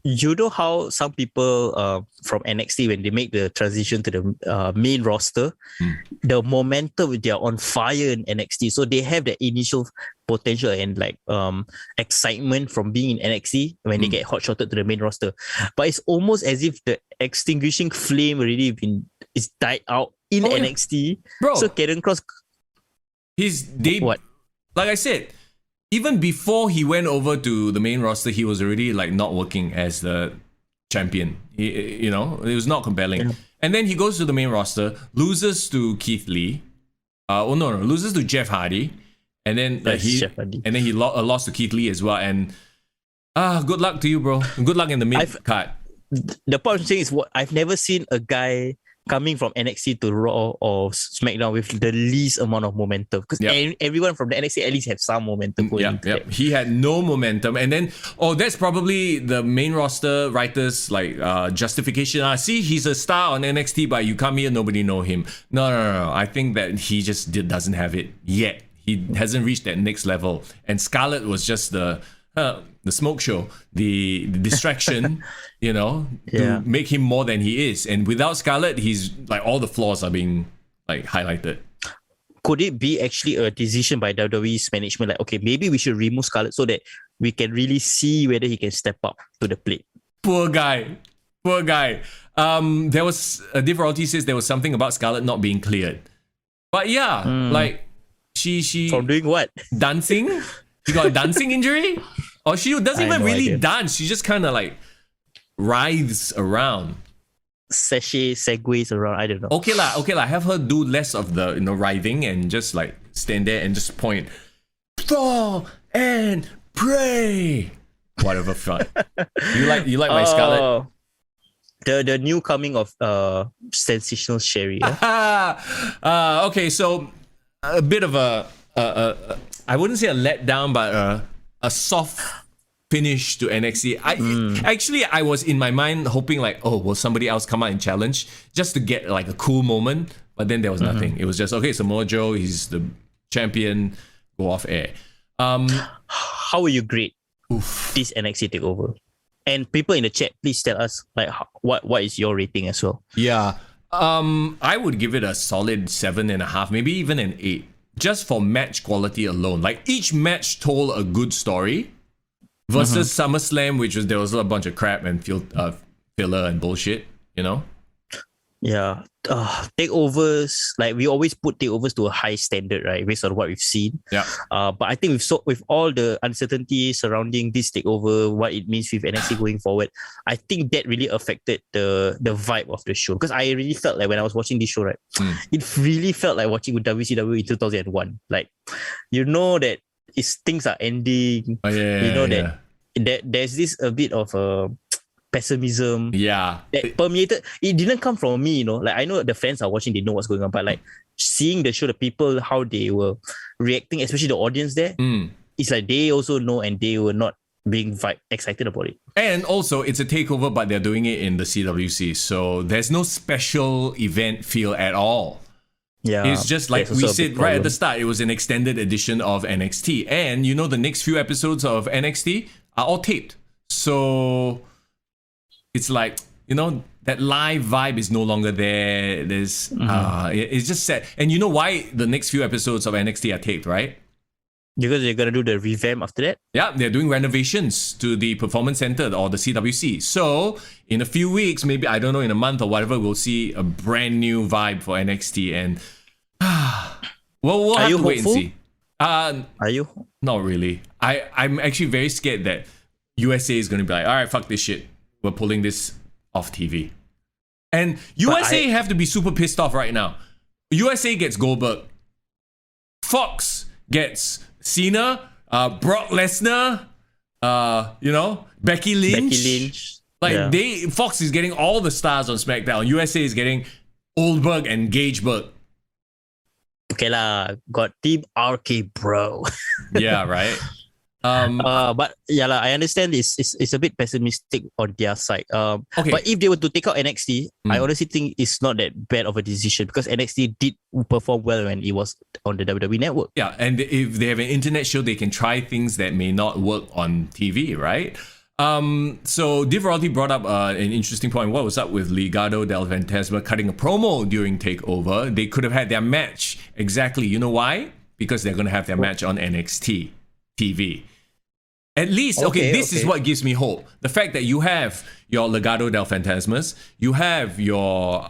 You know how some people from NXT, when they make the transition to the main roster, the momentum, they're on fire in NXT. So they have the initial potential and like excitement from being in NXT when they get hot-shotted to the main roster. But it's almost as if the extinguishing flame already is died out in NXT. Bro. So Karrion Kross... What? Like I said... Even before he went over to the main roster, he was already like not working as the champion. It was not compelling. Yeah. And then he goes to the main roster, loses to Keith Lee. Loses to Jeff Hardy, and then he lost to Keith Lee as well. And good luck to you, bro. Good luck in the mid card. The point I'm saying is, I've never seen a guy coming from NXT to Raw or SmackDown with the least amount of momentum, because everyone from the NXT at least have some momentum going into that. He had no momentum, and then that's probably the main roster writers like justification. See, he's a star on NXT, but you come here, nobody know him. No. I think that he just doesn't have it yet. He hasn't reached that next level, and Scarlett was just the smoke show, the distraction, to make him more than he is. And without Scarlett, he's like, all the flaws are being like highlighted. Could it be actually a decision by WWE's management, like, okay, maybe we should remove Scarlett so that we can really see whether he can step up to the plate? Poor guy. There was Div Royalty says there was something about Scarlett not being cleared, but like she from doing what? Dancing. She got a dancing injury? Or she doesn't even really dance. She just kind of like writhes around. Segues around. I don't know. Okay lah. Have her do less of the writhing and just like stand there and just point. Fall and pray. Whatever fun. You like my Scarlett? The new coming of Sensational Sherry. Okay, so a bit of a I wouldn't say a letdown, but a soft finish to NXT. I was in my mind hoping like, will somebody else come out and challenge just to get like a cool moment? But then there was nothing. It was just, okay, Samoa Joe, he's the champion, go off air. How will you grade this NXT TakeOver? And people in the chat, please tell us like what is your rating as well? Yeah, I would give it a solid 7.5, maybe even an 8. Just for match quality alone. Like, each match told a good story versus SummerSlam, there was a bunch of crap and filler and bullshit, Yeah. Takeovers, like, we always put takeovers to a high standard, right? Based on what we've seen. Yeah. But I think with all the uncertainty surrounding this takeover, what it means with NXT going forward, I think that really affected the vibe of the show. Because I really felt like when I was watching this show, right, it really felt like watching with WCW in 2001. Like, that things are ending. That there's this a bit of pessimism that permeated. It didn't come from me, like, I know the fans are watching, they know what's going on, but like seeing the show, the people, how they were reacting, especially the audience there, it's like they also know and they were not being excited about it. And also it's a takeover, but they're doing it in the CWC, so there's no special event feel at all. It's just like we said right at the start, it was an extended edition of NXT, and the next few episodes of NXT are all taped, so it's like, that live vibe is no longer there. There's, it's just sad. And you know why the next few episodes of NXT are taped, right? Because they're going to do the revamp after that? Yeah, they're doing renovations to the Performance Center or the CWC. So, in a few weeks, maybe, I don't know, in a month or whatever, we'll see a brand new vibe for NXT. And, we'll have to wait and see. Are you? Not really. I'm actually very scared that USA is going to be like, all right, fuck this shit. We're pulling this off TV. And USA have to be super pissed off right now. USA gets Goldberg. Fox gets Cena, Brock Lesnar, Becky Lynch. Like, Fox is getting all the stars on SmackDown. USA is getting Oldberg and Gageberg. Okay lah, got Team RK, bro. Yeah, right. But I understand it's a bit pessimistic on their side. Okay. But if they were to take out NXT, I honestly think it's not that bad of a decision, because NXT did perform well when it was on the WWE network. Yeah, and if they have an internet show, they can try things that may not work on TV, right? So Div Royalty brought up an interesting point. What was up with Legado del Fantasma cutting a promo during TakeOver? They could have had their match. Exactly. You know why? Because they're going to have their match on NXT TV. At least, this is what gives me hope. The fact that you have your Legado del Fantasmas, you have your,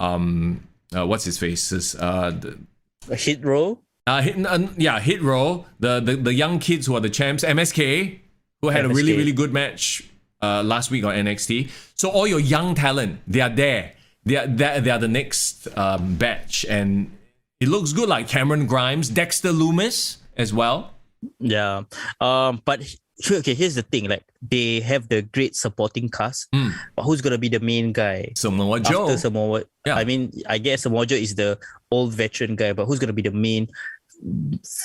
what's his face? Hit Row? Hit Row. The young kids who are the champs, MSK, who had a really, really good match last week on NXT. So all your young talent, they are there. They are the next batch. And it looks good, like Cameron Grimes, Dexter Lumis as well. Yeah. But Sure, okay, here's the thing. Like, they have the great supporting cast, but who's gonna be the main guy? Samoa Joe. After Samoa, Yeah. I mean, I guess Samoa Joe is the old veteran guy, but who's gonna be the main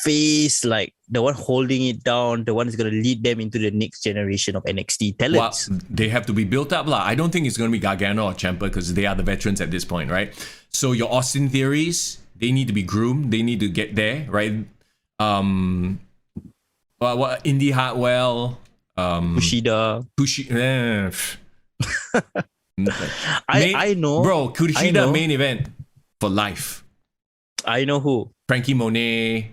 face? Like the one holding it down, the one who's gonna lead them into the next generation of NXT talents. Well, they have to be built up, lah. I don't think it's going to be Gargano or Ciampa because they are the veterans at this point, right? So your Austin Theories, they need to be groomed. They need to get there, right? What Indy Hartwell, Kushida. I know, bro. Kushida main event for life. I know who. Frankie Monet.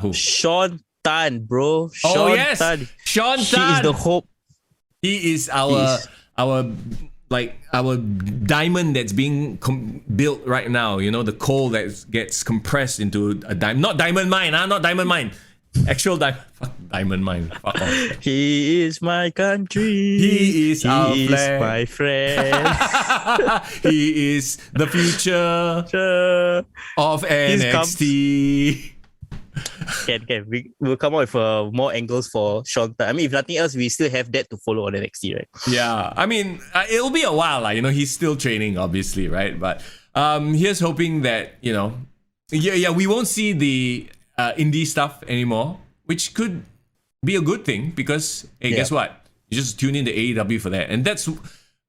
Who? Sean Tan, bro. Sean Tan. Sean Tan. He is the hope. He is our diamond that's being built right now. You know, the coal that gets compressed into a diamond. Not diamond mine, not diamond mine. Actual diamond mine. Fuck off. He is my country. He is our flag. My friend. He is the future of NXT. Can. We'll come up with more angles for Sean Tan. I mean, if nothing else, we still have that to follow on NXT, right? Yeah. I mean, it'll be a while. You know, he's still training, obviously, right? But here's hoping that, you know, we won't see the indie stuff anymore, which could be a good thing because, hey, guess what? You just tune in to AEW for that. And that's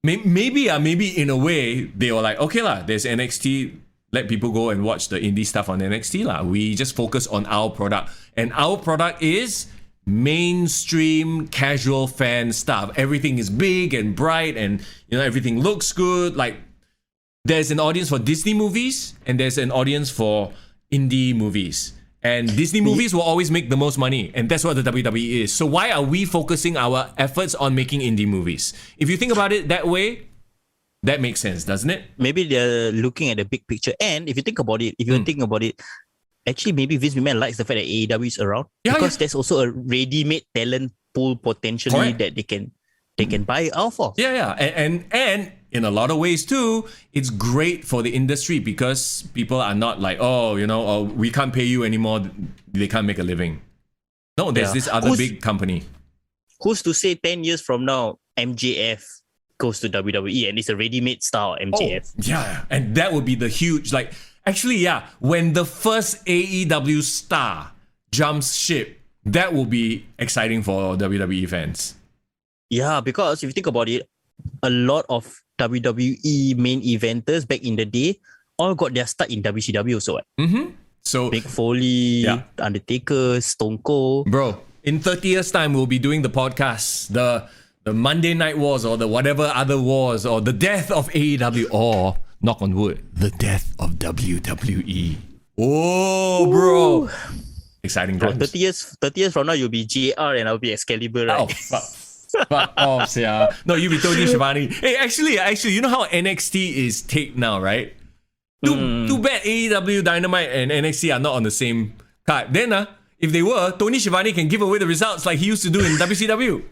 maybe in a way, they were like, okay lah, there's NXT. Let people go and watch the indie stuff on NXT lah. We just focus on our product. And our product is mainstream casual fan stuff. Everything is big and bright and, you know, everything looks good. Like, there's an audience for Disney movies and there's an audience for indie movies. And Disney movies will always make the most money. And that's what the WWE is. So why are we focusing our efforts on making indie movies? If you think about it that way, that makes sense, doesn't it? Maybe they're looking at the big picture. And if you think about it, actually maybe Vince McMahon likes the fact that AEW is around. Because there's also a ready-made talent pool potentially that they can buy off of. Yeah. And in a lot of ways too, it's great for the industry because people are not like, we can't pay you anymore. They can't make a living. No, there's this other big company. Who's to say 10 years from now, MJF goes to WWE and it's a ready-made style MJF? Oh, yeah, and that would be the huge, when the first AEW star jumps ship, that will be exciting for WWE fans. Yeah, because if you think about it, a lot of WWE main eventers back in the day all got their start in WCW also. Mm-hmm. So Mick Foley, Undertaker, Stone Cold. Bro, in 30 years' time, we'll be doing the podcast, the Monday Night Wars or the whatever other wars or the death of AEW or, knock on wood, the death of WWE. Oh, bro. Exciting times. 30 years from now, you'll be JR and I'll be Excalibur, right? Oh, fuck off, yeah. No, you'll be Tony Schiavone. Hey, actually, you know how NXT is taped now, right? Too bad AEW, Dynamite, and NXT are not on the same card. Then, if they were, Tony Schiavone can give away the results like he used to do in WCW.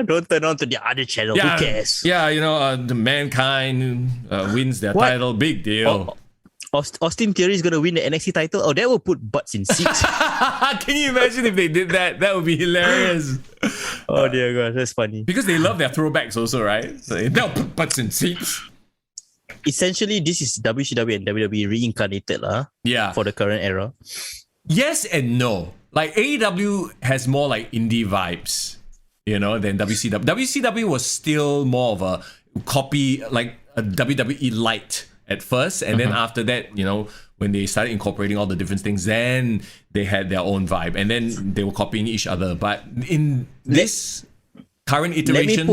Don't turn on to the other channel. Who cares? Yeah, the Mankind wins their title. Big deal. Austin Theory is going to win the NXT title. Oh, that will put butts in seats. Can you imagine if they did that? That would be hilarious. Oh dear God, that's funny. Because they love their throwbacks also, right? So they'll put butts in seats. Essentially, this is WCW and WWE reincarnated for the current era. Yes and no. Like AEW has more like indie vibes, than WCW. WCW was still more of a copy, like a WWE light at first, and then after that, when they started incorporating all the different things, then they had their own vibe, and then they were copying each other. But in this current iteration,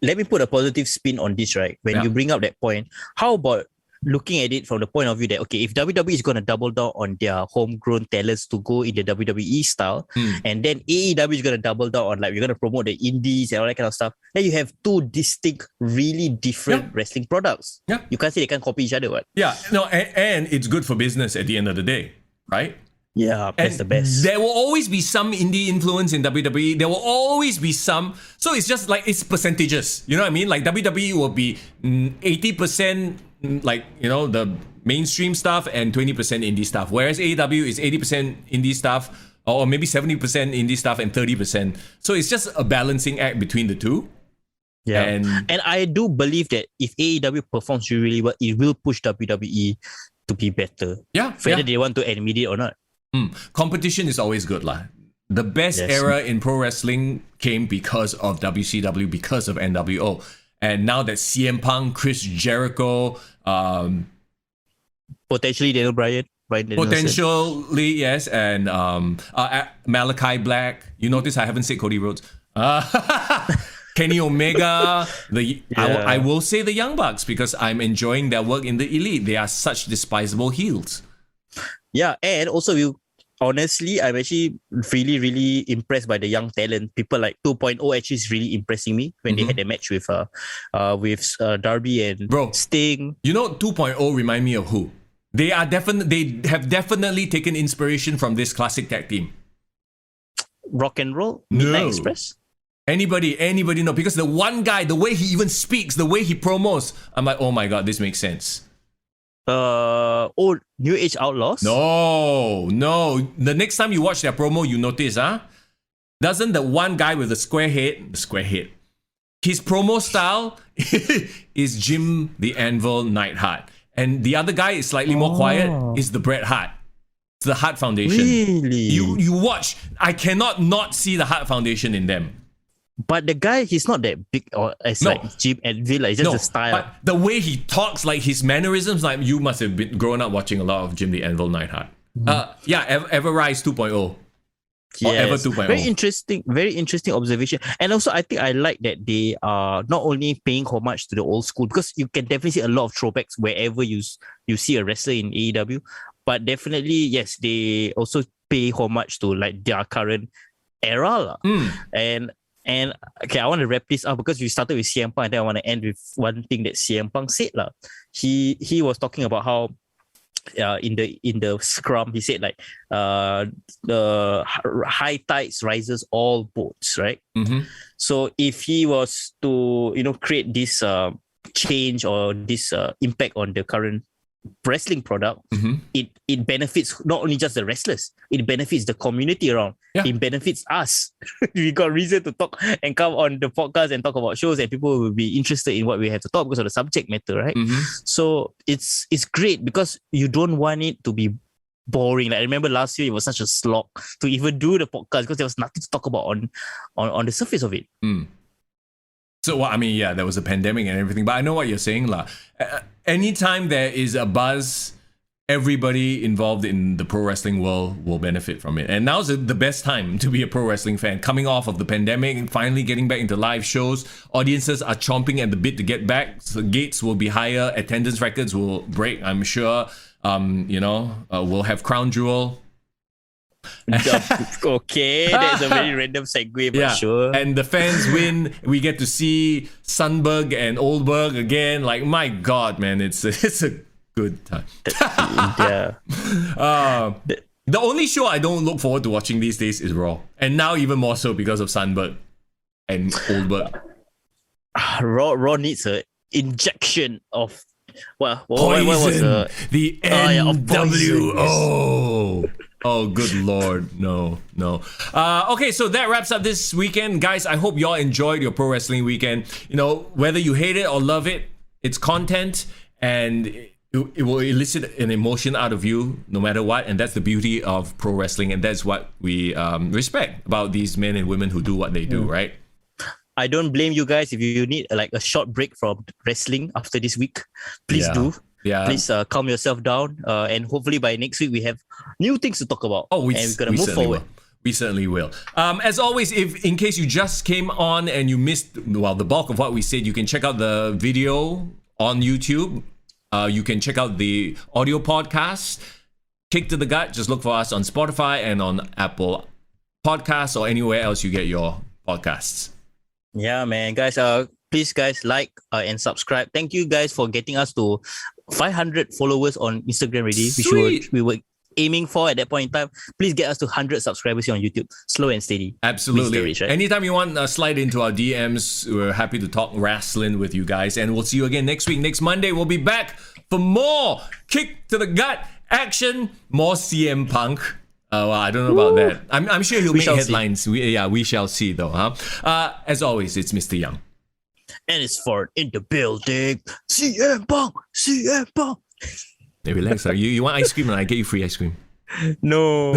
let me put a positive spin on this, right? When you bring up that point, how about looking at it from the point of view that, okay, if WWE is going to double down on their homegrown talents to go in the WWE style, and then AEW is going to double down on, like, we're going to promote the indies and all that kind of stuff, then you have two distinct, really different wrestling products. Yeah. You can't say they can't copy each other, what? Yeah, no, and it's good for business at the end of the day, right? Yeah, that's the best. There will always be some indie influence in WWE. There will always be some. So it's just like, it's percentages. You know what I mean? Like WWE will be 80% the mainstream stuff and 20% indie stuff. Whereas AEW is 80% indie stuff, or maybe 70% indie stuff and 30%. So it's just a balancing act between the two. Yeah, and I do believe that if AEW performs really well, it will push WWE to be better. Yeah, whether they want to admit it or not. Competition is always good, lah. The best era in pro wrestling came because of WCW, because of NWO, and now that CM Punk, Chris Jericho, potentially Daniel Bryan. Potentially, yes, and Malachi Black. You notice I haven't said Cody Rhodes. Kenny Omega. I will say the Young Bucks because I'm enjoying their work in the Elite. They are such despisable heels. Yeah, and also honestly, I'm actually really, really impressed by the young talent. People like 2.0 actually is really impressing me when they had a match with Darby and Sting. You know, 2.0 remind me of who? They have definitely taken inspiration from this classic tag team. Rock and Roll? Midnight Express? Anybody know? Because the one guy, the way he even speaks, the way he promos, I'm like, oh my god, this makes sense. New Age Outlaws? No. The next time you watch their promo, you notice, doesn't the one guy with the square head, his promo style is Jim the Anvil Neidhart. And the other guy is slightly more quiet, is the Bret Hart. It's the Hart Foundation. Really? You watch, I cannot not see the Hart Foundation in them. But the guy, he's not that big or like Jim Anvil, it's just the style. But the way he talks, like his mannerisms, like you must have been grown up watching a lot of Jim the Anvil Neidhart. Ever Rise 2.0. Yes. Or Ever 2.0. Very interesting observation. And also, I think I like that they are not only paying homage to the old school, because you can definitely see a lot of throwbacks wherever you see a wrestler in AEW. But definitely, yes, they also pay homage to like their current era. And okay, I want to wrap this up because we started with CM Punk and then I want to end with one thing that CM Punk said. He was talking about how in the scrum, he said like the high tides rises all boats, right? So if he was to create this change or this impact on the current wrestling product, it benefits not only just the wrestlers, it benefits the community around. It benefits us. We got reason to talk and come on the podcast and talk about shows, and people will be interested in what we have to talk because of the subject matter, right? So it's great because you don't want it to be boring. Like I remember last year it was such a slog to even do the podcast because there was nothing to talk about on the surface of it. So I mean, there was a pandemic and everything, but I know what you're saying, lah. Anytime there is a buzz, everybody involved in the pro wrestling world will benefit from it. And now's the best time to be a pro wrestling fan. Coming off of the pandemic and finally getting back into live shows, audiences are chomping at the bit to get back. So gates will be higher, attendance records will break, I'm sure. We'll have Crown Jewel. Okay, that's a very random segue, but sure. And the fans win. We get to see Sundberg and Oldberg again. Like, my God, man, it's a good time. The only show I don't look forward to watching these days is Raw, and now even more so because of Sundberg and Oldberg. Raw needs an injection of poison. What was the NWO? Oh, good Lord. No. Okay, so that wraps up this weekend. Guys, I hope y'all enjoyed your pro wrestling weekend. Whether you hate it or love it, it's content and it will elicit an emotion out of you no matter what. And that's the beauty of pro wrestling. And that's what we respect about these men and women who do what they do, right? I don't blame you guys if you need like a short break from wrestling after this week. Please do. Yeah. Please calm yourself down. And hopefully by next week, we have new things to talk about. Oh, we're going to move forward. We certainly will. As always, if in case you just came on and you missed, the bulk of what we said, you can check out the video on YouTube. You can check out the audio podcast, Kick to the Gut. Just look for us on Spotify and on Apple Podcasts or anywhere else you get your podcasts. Yeah, man. Guys, please, guys, like and subscribe. Thank you, guys, for getting us to 500 followers on Instagram already, which we were aiming for at that point in time. Please get us to 100 subscribers here on YouTube. Slow and steady. Absolutely. Right? Anytime you want, slide into our DMs. We're happy to talk wrestling with you guys. And we'll see you again next week. Next Monday, we'll be back for more Kick to the Gut action. More CM Punk. Well, I don't know about that. I'm sure he'll make headlines. We shall see though. As always, it's Mr. Young. And it's Ford in the building. CM Punk. Hey, relax. You want ice cream and I get you free ice cream. No.